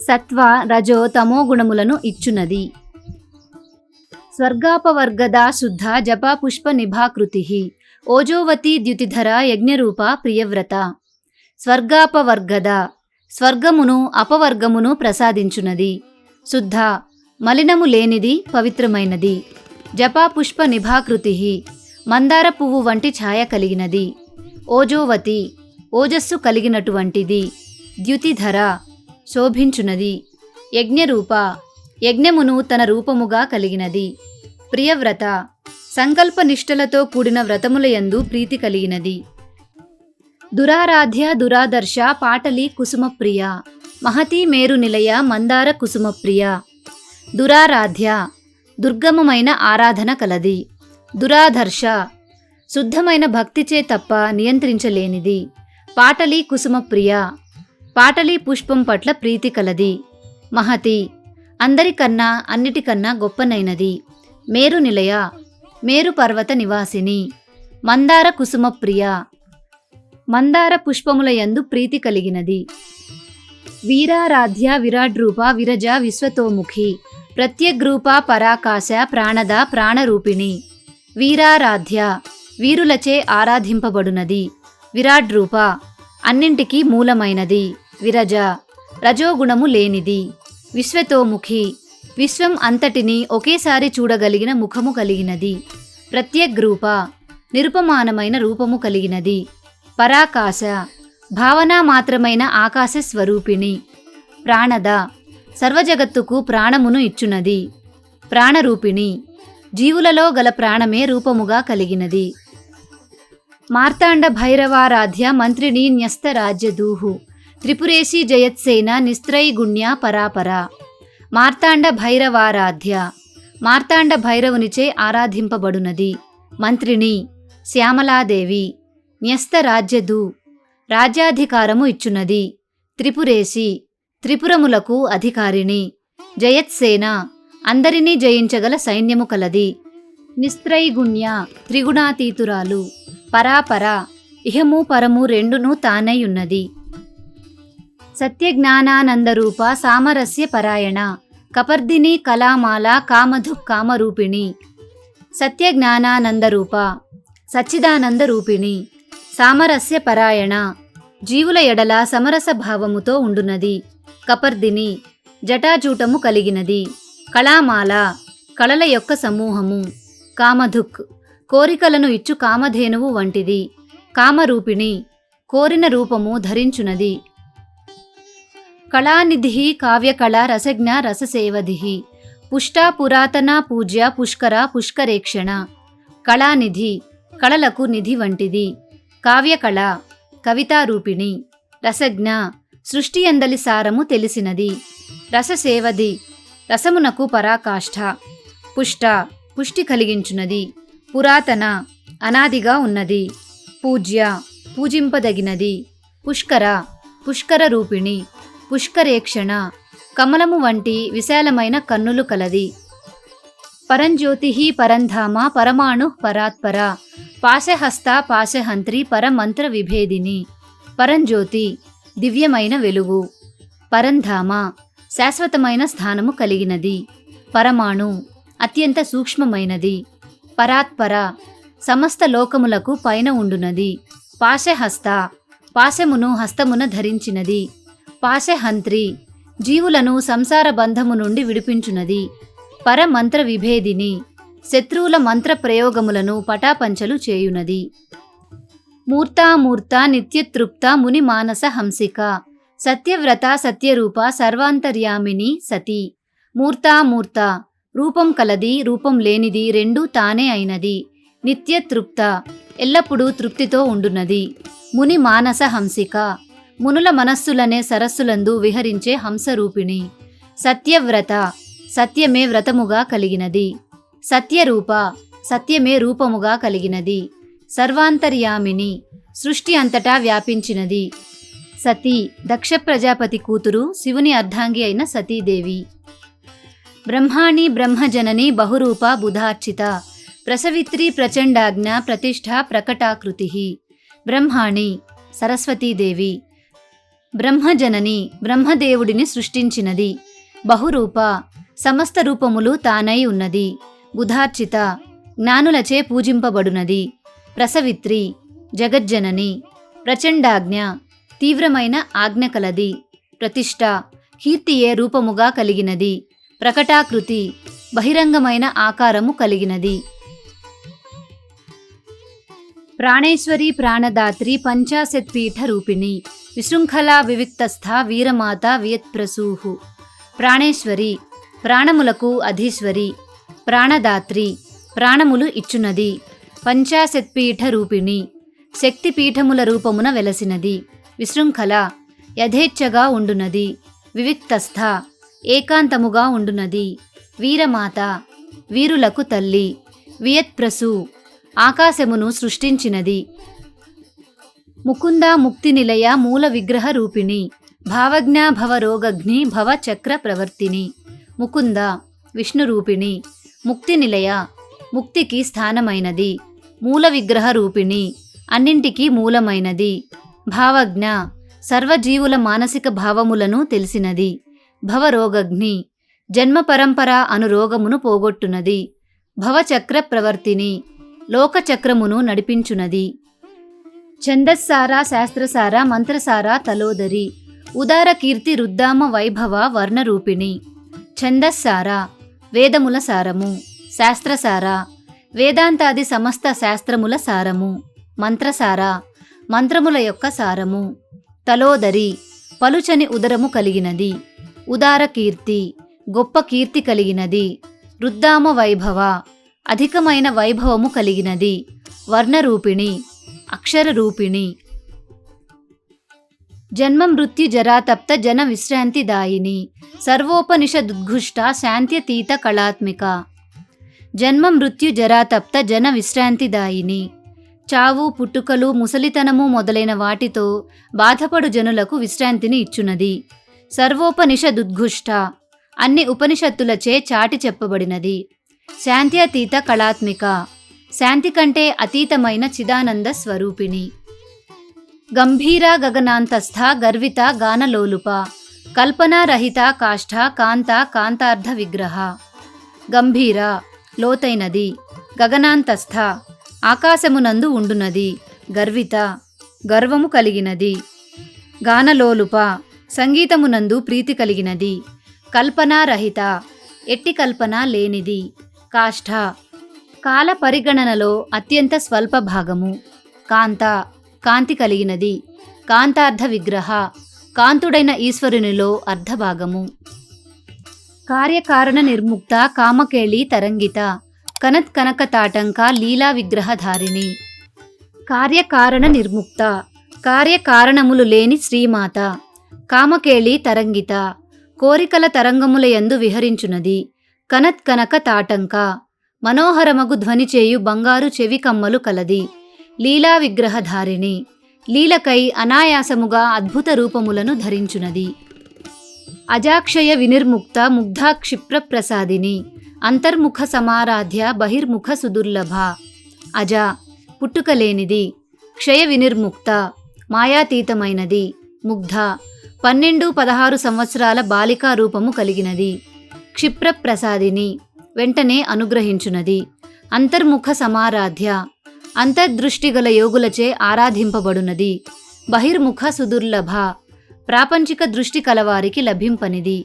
A: సత్వ రజో తమో గుణములను ఇచ్చునది. స్వర్గాపవర్గద శుద్ధ జపా పుష్ప నిభాకృతి. ఓజోవతి ద్యుతిధర యజ్ఞరూప ప్రియవ్రత. స్వర్గాపవర్గద, స్వర్గమును అపవర్గమును ప్రసాదించునది. శుద్ధ, మలినము లేనిది పవిత్రమైనది. జపాపుష్ప నిభాకృతి, మందార పువ్వు వంటి ఛాయ కలిగినది. ఓజోవతి, ఓజస్సు కలిగినటువంటిది. ద్యుతిధర, శోభించునది. యజ్ఞరూప, యజ్ఞమును తన రూపముగా కలిగినది. ప్రియవ్రత, సంకల్పనిష్టలతో కూడిన వ్రతములయందు ప్రీతి కలిగినది. దురారాధ్య దురాదర్శ పాటలి కుసుమప్రియ. మహతీ మేరు నిలయ మందార కుసుమప్రియ. దురారాధ్య, దుర్గమమైన ఆరాధన కలది. దురాదర్శ, శుద్ధమైన భక్తిచే తప్ప నియంత్రించలేనిది. పాటలి కుసుమప్రియ, పాటలి పుష్పం పట్ల ప్రీతి కలది. మహతి, అందరికన్నా అన్నిటికన్నా గొప్పనైనది. మేరు నిలయ, మేరు పర్వత నివాసిని. మందార కుసుమప్రియ, మందార పుష్పముల యందు ప్రీతి కలిగినది. వీరారాధ్య విరాడ్రూప విరజ విశ్వతోముఖి. ప్రత్యగ్రూప పరాకాశ ప్రాణద ప్రాణరూపిణి. వీరారాధ్య, వీరులచే ఆరాధింపబడునది. విరాడ్రూప, అన్నింటికీ మూలమైనది. విరజ రజోగుణము లేనిది. విశ్వతోముఖి విశ్వం అంతటిని ఒకేసారి చూడగలిగిన ముఖము కలిగినది. ప్రత్యగ్రూప నిరుపమానమైన రూపము కలిగినది. పరాకాశ భావనా మాత్రమైన ఆకాశ స్వరూపిణి. ప్రాణద సర్వజగత్తుకు ప్రాణమును ఇచ్చునది. ప్రాణరూపిణి జీవులలో గల ప్రాణమే రూపముగా కలిగినది. మార్తాండ భైరవారాధ్య మంత్రిణి న్యస్త రాజ్యదూహు త్రిపురేశి జయత్సేన నిస్త్రైగుణ్య పరాపర. మార్తాండ భైరవారాధ్య మార్తాండ భైరవునిచే ఆరాధింపబడునది. మంత్రిణి శ్యామలాదేవి. న్యస్త రాజ్యదూ రాజ్యాధికారము ఇచ్చునది. త్రిపురేశి త్రిపురములకు అధికారిణి. జయత్సేన అందరినీ జయించగల సైన్యము కలది. నిస్త్రైగుణ్య త్రిగుణాతీతురాలు. పరాపర ఇహము పరము రెండును తానై ఉన్నది. సత్యజ్ఞానానందరూప సామరస్య పరాయణ. కపర్దిని కళామాల కామధు కామరూపిణి. సత్యజ్ఞానానందరూప సచ్చిదానంద రూపిణి. సామరస్య పరాయణ జీవుల ఎడల సమరస భావముతో ఉండునది. కపర్దిని జటాజూటము కలిగినది. కళామాల కళల యొక్క సమూహము. కామధుక్ కోరికలను ఇచ్చు కామధేనువు వంటిది. కామరూపిణి కోరిన రూపము ధరించునది. కళానిధి కావ్యకళ రసజ్ఞ రససేవధి. పుష్టా పురాతన పూజ్య పుష్కర పుష్కరేక్షణ. కళానిధి కళలకు నిధి వంటిది. కావ్యకళ కవితారూపిణి. రసజ్ఞ సృష్టి ఎందలి సారము తెలిసినది. రససేవది రసమునకు పరాకాష్ఠ. పుష్ట పుష్టి కలిగించున్నది. పురాతన అనాదిగా ఉన్నది. పూజ్య పూజింపదగినది. పుష్కర పుష్కర రూపిణి. పుష్కరేక్షణ కమలము వంటి విశాలమైన కన్నులు కలది. పరంజ్యోతి పరంధామ పరమాణు పరాత్పర. పాశహస్త పాశహంత్రి పరమంత్ర విభేదిని. పరంజ్యోతి దివ్యమైన వెలుగు. పరంధామ శాశ్వతమైన స్థానము కలిగినది. పరమాణు అత్యంత సూక్ష్మమైనది. పరాత్పర సమస్త లోకములకు పైన ఉండునది. పాశహస్త పాశమును హస్తమున ధరించినది. పాశహంత్రి జీవులను సంసార బంధము నుండి విడిపించునది. పరమంత్ర విభేదిని శత్రువుల మంత్ర ప్రయోగములను పటాపంచలు చేయునది. మూర్తామూర్త నిత్యతృప్త ముని మానస హంసిక. సత్యవ్రత సత్యరూప సర్వాంతర్యామిని సతి. మూర్తామూర్త రూపం కలది రూపం లేనిది రెండూ తానే అయినది. నిత్యతృప్త ఎల్లప్పుడూ తృప్తితో ఉండునది. ముని మానస హంసిక మునుల మనస్సులనే సరస్సులందు విహరించే హంసరూపిణి. సత్యవ్రత సత్యమే వ్రతముగా కలిగినది. సత్యరూప సత్యమే రూపముగా కలిగినది. సర్వాంతర్యామిని సృష్టి అంతటా వ్యాపించినది. సతీ దక్ష ప్రజాపతి కూతురు శివుని అర్ధాంగి అయిన సతీదేవి. బ్రహ్మాణి బ్రహ్మజనని బహురూప బుధార్చిత. ప్రసవిత్రి ప్రచండాజ్ఞ ప్రతిష్ఠ ప్రకటాకృతి. బ్రహ్మాణి సరస్వతీదేవి. బ్రహ్మజనని బ్రహ్మదేవుడిని సృష్టించినది. బహురూప సమస్త రూపములు తానై ఉన్నది. బుధార్చిత జ్ఞానులచే పూజింపబడునది. ప్రసవిత్రి జగజ్జనని. ప్రచండాజ్ఞ తీవ్రమైన ఆజ్ఞ కలది. ప్రతిష్ఠ కీర్తియే రూపముగా కలిగినది. ప్రకటాకృతి బహిరంగమైన ఆకారము కలిగినది. ప్రాణేశ్వరి ప్రాణదాత్రి పంచాశత్పీఠ రూపిణి. విశృంఖలా వివిక్తస్థ వీరమాత వియత్ప్రసూహు. ప్రాణేశ్వరి ప్రాణములకు అధీశ్వరి. ప్రాణదాత్రి ప్రాణములు ఇచ్చునది. పంచాశత్పీఠ రూపిణి శక్తిపీఠముల రూపమున వెలసినది. విశృంఖల యథేచ్ఛగా ఉండునది. వివిక్తస్థ ఏకాంతముగా ఉండునది. వీరమాత వీరులకు తల్లి. వియత్ప్రసూ ఆకాశమును సృష్టించినది. ముకుంద ముక్తి నిలయ మూల విగ్రహ రూపిణి. భావజ్ఞ భవరోగగ్ని భవ చక్ర ప్రవర్తిని. ముకుంద విష్ణురూపిణి. ముక్తి నిలయ ముక్తికి స్థానమైనది. మూల విగ్రహ రూపిణి అన్నింటికీ మూలమైనది. భావజ్ఞ సర్వజీవుల మానసిక భావములను తెలిసినది. భవరోగగ్ని జన్మ పరంపర అను రోగమును పోగొట్టునది. భవచక్ర ప్రవర్తిని లోకచక్రమును నడిపించునది. ఛందస్సార శాస్త్రసార మంత్రసార తలోదరి ఉదార కీర్తి రుద్దామ వైభవ వర్ణరూపిణి. ఛందస్సార వేదముల సారము. శాస్త్రసార వేదాంతాది సమస్త శాస్త్రముల సారము. మంత్రసార మంత్రముల యొక్క సారము. తలోదరి పలుచని ఉదరము కలిగినది. ఉదార కీర్తి గొప్ప కీర్తి కలిగినది. రుద్దామ వైభవ అధికమైన వైభవము కలిగినది. వర్ణరూపిణి అక్షరరూపిణి. జన్మ మృత్యు జరాతప్త జన విశ్రాంతిదాయిని. సర్వోపనిషదుద్ఘుష్ట శాంత్యతీత కళాత్మిక. జన్మ మృత్యు జరాతప్త జన విశ్రాంతిదాయిని. చావు పుట్టుకలు ముసలితనము మొదలైన వాటితో బాధపడు జనులకు విశ్రాంతిని ఇచ్చునది. సర్వోపనిషదుద్ఘుష్ట అన్ని ఉపనిషత్తులచే చాటి చెప్పబడినది. శాంత్యతీత కళాత్మిక శాంతి కంటే అతీతమైన చిదానంద స్వరూపిణి. గంభీర గగనాంతస్థ గర్విత గానలోలుప కల్పనారహిత కాష్ఠ కాంత కాంతార్థ విగ్రహ. గంభీర లోతైనది. గగనాంతస్థ ఆకాశమునందు ఉండునది. గర్విత గర్వము కలిగినది. గానలోలుప సంగీతమునందు ప్రీతి కలిగినది. కల్పనారహిత ఎట్టి కల్పన లేనిది. కాష్ఠ కాల పరిగణనలో అత్యంత స్వల్ప భాగము. కాంత కాంతి కలిగినది. కాంతార్థ విగ్రహ కాంతుడైన ఈశ్వరునిలో అర్ధభాగము. కార్యకారణ నిర్ముక్త కామకేళి తరంగిత కనత్ కనక తాటంక లీలా విగ్రహధారిణి. కార్యకారణ నిర్ముక్త కార్యకారణములు లేని శ్రీమాత. కామకేళి తరంగిత కోరికల తరంగములయందు విహరించునది. కనత్ కనక తాటంక మనోహరమగు ధ్వని చేయు బంగారు చెవి కమ్మలు కలది. లీలా విగ్రహధారిణి లీలకై అనాయాసముగా అద్భుత రూపములను ధరించునది. అజాక్షయ వినిర్ముక్త ముగ్ధా క్షిప్ర ప్రసాదిని. అంతర్ముఖ సమారాధ్య బహిర్ముఖ సుదుర్లభ. అజ పుట్టుకలేనిది. క్షయ వినిర్ముక్త మాయాతీతమైనది. ముగ్ధ 12-16 సంవత్సరాల బాలికా రూపము కలిగినది. క్షిప్ర ప్రసాదిని వెంటనే అనుగ్రహించునది. అంతర్ముఖ సమారాధ్య అంతర్దృష్టిగల యోగులచే ఆరాధింపబడునది. బహిర్ముఖ సుదుర్లభ ప్రాపంచిక దృష్టి కలవారికి లభింపనిది.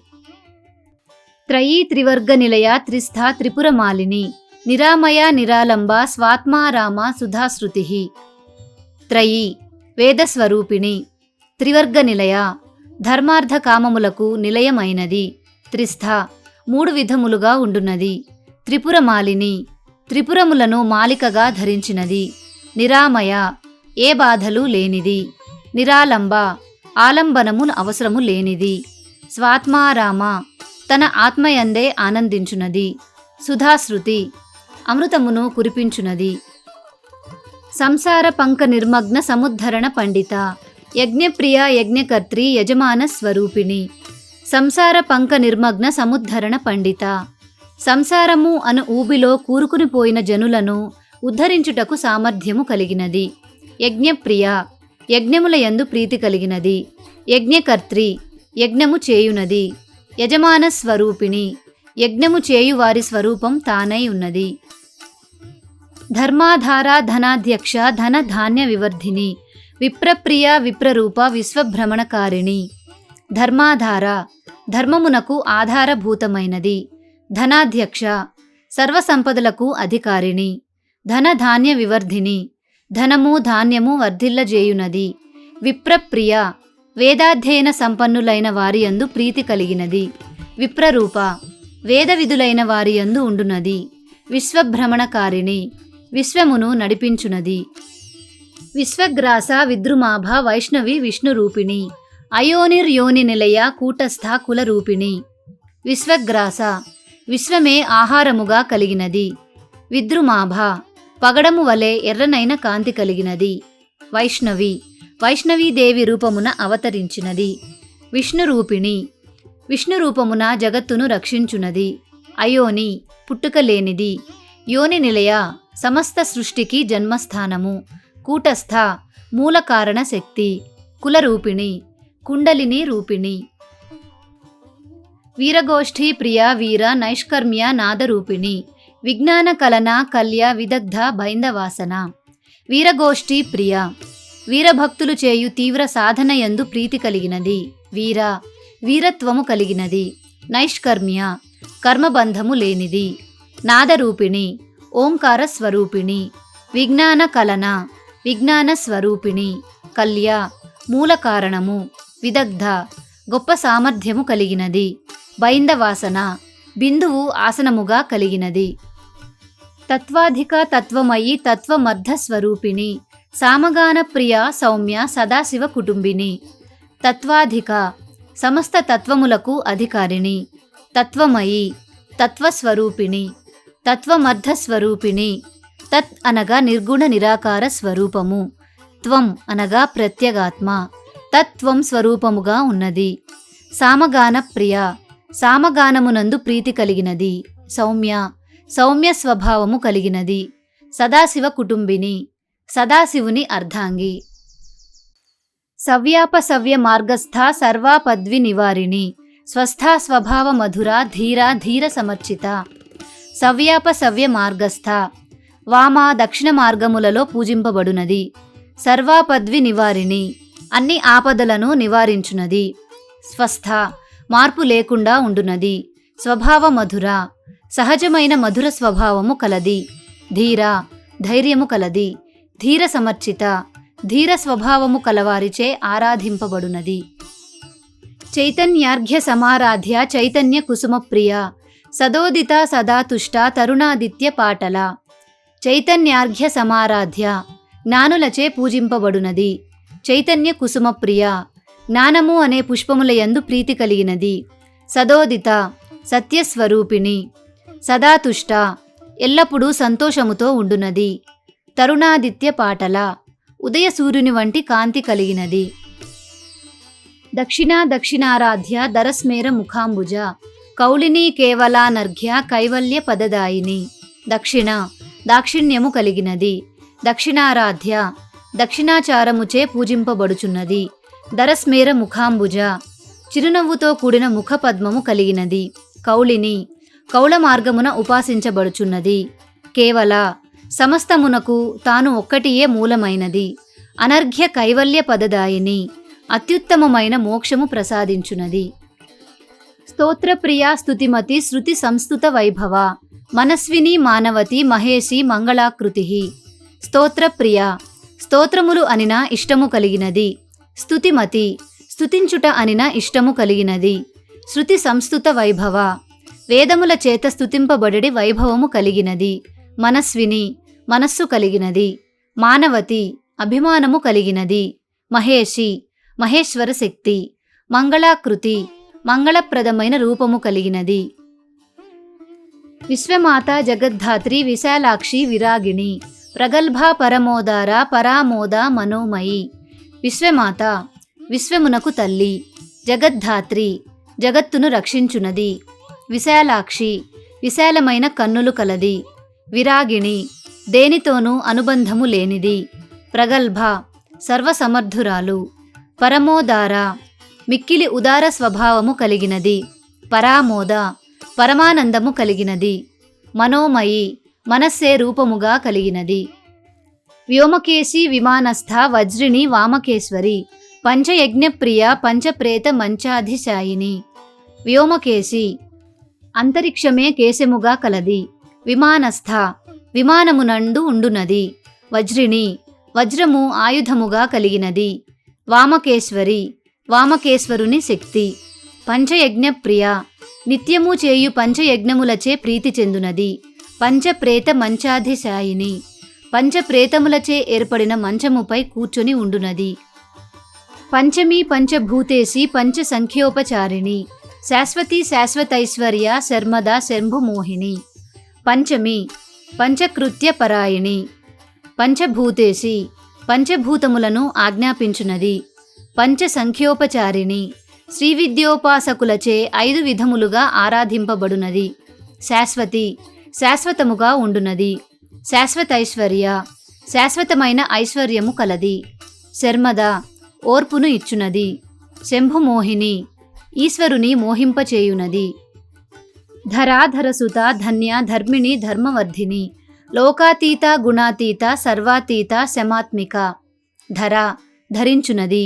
A: త్రయీ త్రివర్గ నిలయ త్రిస్థ త్రిపురమాలిని. నిరామయ నిరాలంబ స్వాత్మారామ సుధాశ్రుతి. త్రయీ వేదస్వరూపిణి. త్రివర్గ నిలయ ధర్మార్థ కామములకు నిలయమైనది. త్రిస్థ 3 విధములుగా ఉండున్నది. త్రిపురమాలిని త్రిపురములను మాలికగా ధరించినది. నిరామయ ఏ బాధలు లేనిది. నిరాలంబ ఆలంబనము అవసరము లేనిది. స్వాత్మారామ తన ఆత్మయందే ఆనందించునది. సుధాశ్రుతి అమృతమును కురిపించునది. సంసార పంక నిర్మగ్న సముద్ధరణ పండిత. యజ్ఞప్రియ యజ్ఞకర్త్రి యజమాన స్వరూపిణి. సంసార పంక నిర్మగ్న సముద్ధరణ పండిత సంసారము అను ఊబిలో కూరుకునిపోయిన జనులను ఉద్ధరించుటకు సామర్థ్యము కలిగినది. యజ్ఞప్రియ యజ్ఞముల యందు ప్రీతి కలిగినది. యజ్ఞకర్త్రి యజ్ఞము చేయునది. యజమాన స్వరూపిణి యజ్ఞము చేయు వారి స్వరూపం తానై ఉన్నది. ధర్మాధార ధనాధ్యక్ష ధన ధాన్య వివర్ధిని. విప్రప్రియ విప్రరూప విశ్వభ్రమణకారిణి. ధర్మాధార ధర్మమునకు ఆధారభూతమైనది. ధనాధ్యక్ష సర్వసంపదలకు అధికారిణి. ధనధాన్య వివర్ధిని ధనము ధాన్యము వర్ధిల్లజేయునది. విప్రప్రియ వేదాధ్యయన సంపన్నులైన వారియందు ప్రీతి కలిగినది. విప్రరూప వేద విధులైన వారియందు ఉండునది. విశ్వభ్రమణకారిణి విశ్వమును నడిపించునది. విశ్వగ్రాస విద్రుమాభ వైష్ణవి విష్ణురూపిణి. అయోనిర్యోని నిలయ కూటస్థ కులరూపిణి. విశ్వగ్రాస విశ్వమే ఆహారముగా కలిగినది. విద్రుమాభ పగడము వలె ఎర్రనైన కాంతి కలిగినది. వైష్ణవి వైష్ణవీదేవి రూపమున అవతరించినది. విష్ణురూపిణి విష్ణురూపమున జగత్తును రక్షించునది. అయోని పుట్టుకలేనిది. యోని నిలయ సమస్త సృష్టికి జన్మస్థానము. కూటస్థ మూలకారణ శక్తి. కులరూపిణి కుండలిని రూపిణి. వీరగోష్ఠీ ప్రియ వీర నైష్కర్మ్య నాదరూపిణి. విజ్ఞాన కలన కల్య విదగ్ధ బైందవాసన. వీరగోష్ఠీ ప్రియ వీరభక్తులు చేయు తీవ్ర సాధనయందు ప్రీతి కలిగినది. వీరత్వము కలిగినది. నైష్కర్మ్య కర్మబంధము లేనిది. నాదరూపిణి ఓంకార స్వరూపిణి. విజ్ఞాన కలన విజ్ఞాన స్వరూపిణి. కల్య మూల కారణము. విదగ్ధ గొప్ప సామర్థ్యము కలిగినది. బైందవాసన బిందువు ఆసనముగా కలిగినది. తత్వాధిక తత్వమయి తత్వమర్ధ స్వరూపిణి. సామగాన ప్రియ సౌమ్య సదాశివ కుటుంబిని. తత్వాధిక సమస్త తత్వములకు అధికారిణి. తత్వమయి తత్వస్వరూపిణి. తత్వమర్ధ స్వరూపిణి. తత్ అనగా నిర్గుణ నిరాకార స్వరూపము. త్వం అనగా ప్రత్యేగాత్మ. తత్వం స్వరూపముగా ఉన్నది. సామగాన ప్రియ సామగానమునందు ప్రీతి కలిగినది. సౌమ్య స్వభావము కలిగినది. సదాశివ కుటుంబిని సదాశివుని అర్ధాంగి. సవ్యాపసవ్య మార్గస్థ సర్వాపద్వి నివారిణి. స్వస్థా స్వభావ మధుర ధీర సమర్చిత. సవ్యాపసవ్య మార్గస్థ వామ దక్షిణ మార్గములలో పూజింపబడునది. సర్వాపద్వి నివారిణి అన్ని ఆపదలను నివారించునది. స్వస్థ మార్పు లేకుండా ఉండునది. స్వభావ మధుర సహజమైన మధుర స్వభావము కలది. ధైర్యము కలది. ధీర సమర్చిత ధీర స్వభావము కలవారిచే ఆరాధింపబడునది. చైతన్యార్ఘ్య సమారాధ్య చైతన్య కుసుమ ప్రియ. సదోదిత సదాతుష్ట తరుణాదిత్య పాటల. చైతన్యార్ఘ్య సమారాధ్య జ్ఞానులచే పూజింపబడునది. చైతన్య కుసుమ ప్రియ జ్ఞానము అనే పుష్పముల యందు ప్రీతి కలిగినది. సదోదిత సత్యస్వరూపిణి. సదాతుష్ట ఎల్లప్పుడూ సంతోషముతో ఉండునది. తరుణాదిత్య పాటల ఉదయ సూర్యుని వంటి కాంతి కలిగినది. దక్షిణారాధ్య దరస్మేర ముఖాంబుజ. కౌళినీ కేవలానర్ఘ్య కైవల్య పదదాయిని. దాక్షిణ్యము కలిగినది. దక్షిణారాధ్య దక్షిణాచారముచే పూజింపబడుచున్నది. దరస్మేర ముఖాంబుజ చిరునవ్వుతో కూడిన ముఖపద్మము కలిగినది. కౌళిని కౌళ మార్గమున ఉపాసించబడుచున్నది. కేవల సమస్తమునకు తాను ఒక్కటియే మూలమైనది. అనర్ఘ్య కైవల్య పదదాయిని అత్యుత్తమమైన మోక్షము ప్రసాదించునది. స్తోత్రప్రియా స్తుతిమతి శృతి సంస్తుత వైభవ. మనస్విని మానవతి మహేషి మంగళాకృతి. స్తోత్రప్రియ స్తోత్రములు అనిన ఇష్టము కలిగినది. స్తుతిమతి స్తుతించుట అనిన ఇష్టము కలిగినది. శృతి సంస్తుత వైభవ వేదముల చేత స్తుతింపబడడి వైభవము కలిగినది. మనస్విని మనస్సు కలిగినది. మానవతి అభిమానము కలిగినది. మహేషి మహేశ్వర శక్తి. మంగళాకృతి మంగళప్రదమైన రూపము కలిగినది. విశ్వమాత జగద్ధాత్రి విశాలాక్షి విరాగిణి. ప్రగల్భ పరమోదార పరామోద మనోమయి. విశ్వమాత విశ్వమునకు తల్లి. జగద్ధాత్రి జగత్తును రక్షించునది. విశాలాక్షి విశాలమైన కన్నులు కలది. విరాగిణి దేనితోనూ అనుబంధము లేనిది. ప్రగల్భ సర్వసమర్థురాలు. పరమోదార మిక్కిలి ఉదార స్వభావము కలిగినది. పరామోద పరమానందము కలిగినది. మనోమయి మనస్సే రూపముగా కలిగినది. వ్యోమకేశి విమానస్థ వజ్రిణి వామకేశ్వరి. పంచయజ్ఞప్రియ పంచప్రేత మంచాధిశాయిని. వ్యోమకేశి అంతరిక్షమే కేశముగా కలది. విమానస్థ విమానమునందు ఉండునది. వజ్రిణి వజ్రము ఆయుధముగా కలిగినది. వామకేశ్వరి వామకేశ్వరుని శక్తి. పంచయజ్ఞప్రియ నిత్యము చేయు పంచయజ్ఞములచే ప్రీతి చెందునది. పంచప్రేత మంచాధిశాయిని పంచప్రేతములచే ఏర్పడిన మంచముపై కూర్చొని ఉండునది. పంచమీ పంచభూతేసి పంచసంఖ్యోపచారిణి. శాశ్వతి శాశ్వతైశ్వర్య శర్మద శంభుమోహిని. పంచమి పంచకృత్య పరాయణి. పంచభూతేసి పంచభూతములను ఆజ్ఞాపించునది. పంచసంఖ్యోపచారిణి శ్రీవిద్యోపాసకులచే 5 విధములుగా ఆరాధింపబడునది. శాశ్వతి శాశ్వతముగా ఉండునది. శాశ్వతైశ్వర్య శాశ్వతమైన ఐశ్వర్యము కలది. శర్మద ఓర్పును ఇచ్చునది. శంభుమోహిని ఈశ్వరుని మోహింపచేయునది. ధరాధరసుత ధన్య ధర్మిణి ధర్మవర్ధిని. లోకాతీత గుణాతీత సర్వాతీత శమాత్మిక. ధర ధరించునది,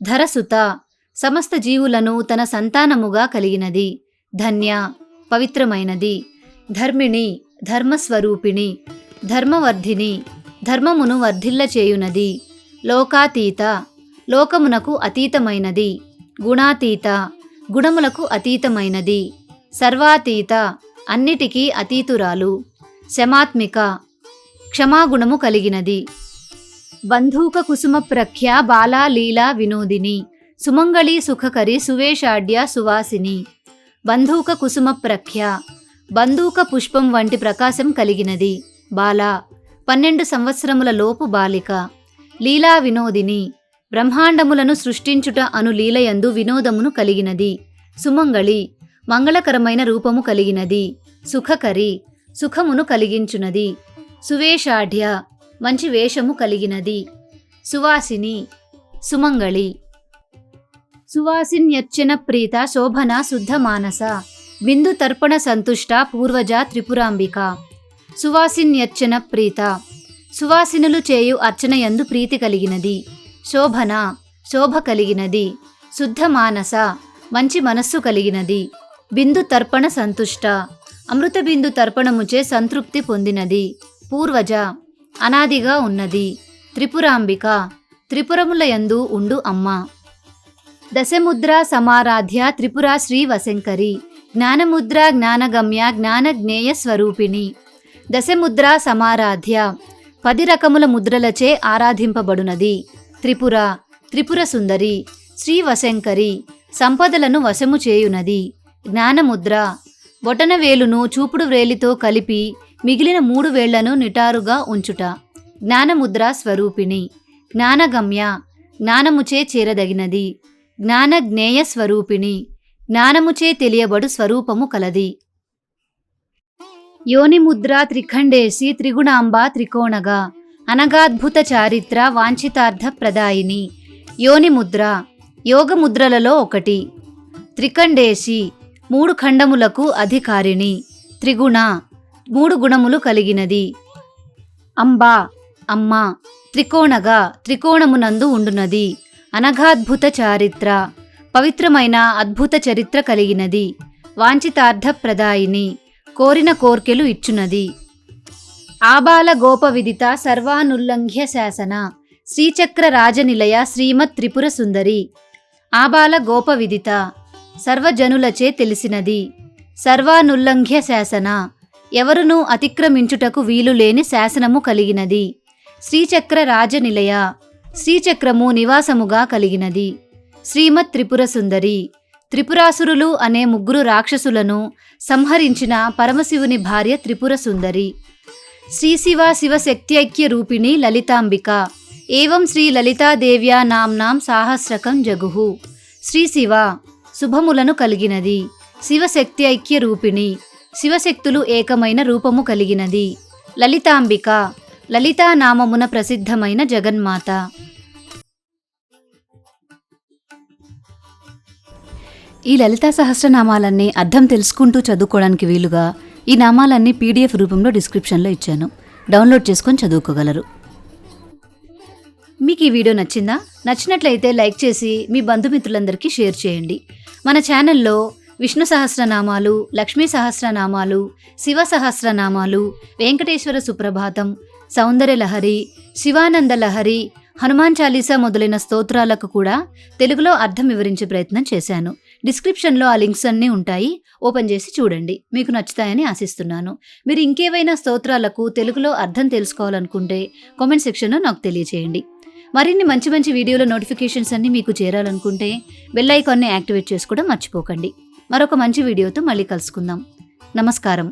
A: ధరసుత సమస్త జీవులను తన సంతానముగా కలిగినది, ధన్య పవిత్రమైనది, ధర్మిణి ధర్మస్వరూపిణి, ధర్మవర్ధిని ధర్మమును వర్ధిల్ల చేయునది, లోకాతీత లోకమునకు అతీతమైనది, గుణాతీత గుణములకు అతీతమైనది, సర్వాతీత అన్నిటికీ అతీతురాలు, శమాత్మిక క్షమాగుణము కలిగినది, బంధూక కుసుమ ప్రఖ్య బాలా లీలా వినోదిని, సుమంగళి సుఖకరి సువేషాఢ్య సువాసిని. బంధూక కుసుమ ప్రఖ్య బంధూక పుష్పం వంటి ప్రకాశం కలిగినది, బాల 12 సంవత్సరముల లోపు బాలిక, లీలా వినోదిని బ్రహ్మాండములను సృష్టించుట అను లీలయందు వినోదమును కలిగినది, సుమంగళి మంగళకరమైన రూపము కలిగినది, సుఖకరి సుఖమును కలిగించునది, సువేషాఢ్య మంచి వేషము కలిగినది, సువాసిని సుమంగళి. సువాసిన్యర్చన ప్రీత శోభన శుద్ధ మానస, బిందు తర్పణ సంతుష్ట పూర్వజ త్రిపురాంబిక. సువాసిన్యర్చన ప్రీత సువాసినులు చేయు అర్చనయందు ప్రీతి కలిగినది, శోభన శోభ కలిగినది, శుద్ధ మానస మంచి మనస్సు కలిగినది, బిందు తర్పణ సంతుష్ట అమృత బిందు తర్పణముచే సంతృప్తి పొందినది, పూర్వజ అనాదిగా ఉన్నది, త్రిపురాంబిక త్రిపురములయందు ఉండు అమ్మ. దశముద్ర సమారాధ్య త్రిపుర శ్రీ వశంకరి, జ్ఞానముద్ర జ్ఞానగమ్య జ్ఞానజ్ఞేయ స్వరూపిణి. దశముద్ర సమారాధ్య 10 రకముల ముద్రలచే ఆరాధింపబడునది, త్రిపుర త్రిపుర సుందరి, శ్రీ వశంకరి సంపదలను వశము చేయునది, జ్ఞానముద్ర బొటనవేలును చూపుడు వ్రేలితో కలిపి మిగిలిన 3 వేళ్లను నిటారుగా ఉంచుట, జ్ఞానముద్ర స్వరూపిణి, జ్ఞానగమ్య జ్ఞానముచే చేరదగినది, జ్ఞానజ్ఞేయ స్వరూపిణి జ్ఞానముచే తెలియబడు స్వరూపము కలది. యోనిముద్ర త్రిఖండేసి త్రిగుణాంబ త్రికోణగా, అనగాద్భుత చారిత్ర వాంఛితార్థ ప్రదాయిని. యోనిముద్ర యోగముద్రలలో ఒకటి, త్రిఖండేసి 3 ఖండములకు అధికారిణి, త్రిగుణ 3 గుణములు కలిగినది, అంబా అమ్మ, త్రికోణగా త్రికోణమునందు ఉండునది, అనగాద్భుత చారిత్ర పవిత్రమైన అద్భుత చరిత్ర కలిగినది, వాంఛితార్థ ప్రదాయిని కోరిన కోర్కెలు ఇచ్చునది. ఆబాల గోప విదిత సర్వానుల్లంఘ్య శాసన, శ్రీచక్ర రాజనిలయ శ్రీమత్ త్రిపుర సుందరి. ఆబాల గోప విదిత సర్వజనులచే తెలిసినది, సర్వానుల్లంఘ్య శాసన ఎవరునూ అతిక్రమించుటకు వీలులేని శాసనము కలిగినది, శ్రీచక్ర రాజనిలయ శ్రీచక్రము నివాసముగా కలిగినది, శ్రీమత్ త్రిపుర సుందరి. త్రిపురాసురులు అనే 3 రాక్షసులను సంహరించిన పరమశివుని భార్య త్రిపుర సుందరి. శ్రీశివ శివశక్త్యైక్య రూపిణి లలితాంబిక, ఏవం శ్రీ లలితాదేవ్యా నామ్నాం సాహస్రకం జగుహు. శ్రీశివ శుభములను కలిగినది, శివశక్త్యైక్య రూపిణి శివశక్తులు ఏకమైన రూపము కలిగినది, లలితాంబిక లలితా నామమున ప్రసిద్ధమైన జగన్మాత. ఈ లలితా సహస్రనామాలన్నీ అర్థం తెలుసుకుంటూ చదువుకోవడానికి వీలుగా ఈ నామాలన్నీ PDF రూపంలో డిస్క్రిప్షన్లో ఇచ్చాను, డౌన్లోడ్ చేసుకొని చదువుకోగలరు. మీకు ఈ వీడియో నచ్చిందా? నచ్చినట్లయితే లైక్ చేసి మీ బంధుమిత్రులందరికీ షేర్ చేయండి. మన ఛానల్లో విష్ణు సహస్రనామాలు, లక్ష్మీ సహస్రనామాలు, శివ సహస్రనామాలు, వెంకటేశ్వర సుప్రభాతం, సౌందర్యలహరి, శివానంద లహరి, హనుమాన్ చాలీసా మొదలైన స్తోత్రాలకు కూడా తెలుగులో అర్థం వివరించే ప్రయత్నం చేశాను. డిస్క్రిప్షన్లో ఆ లింక్స్ అన్నీ ఉంటాయి, ఓపెన్ చేసి చూడండి, మీకు నచ్చుతాయని ఆశిస్తున్నాను. మీరు ఇంకేవైనా స్తోత్రాలకు తెలుగులో అర్థం తెలుసుకోవాలనుకుంటే కామెంట్ సెక్షన్లో నాకు తెలియచేయండి. మరిన్ని మంచి మంచి వీడియోల నోటిఫికేషన్స్ అన్నీ మీకు చేరాలనుకుంటే బెల్ ఐకాన్ని యాక్టివేట్ చేసుకోవడం మర్చిపోకండి. మరొక మంచి వీడియోతో మళ్ళీ కలుసుకుందాం. నమస్కారం.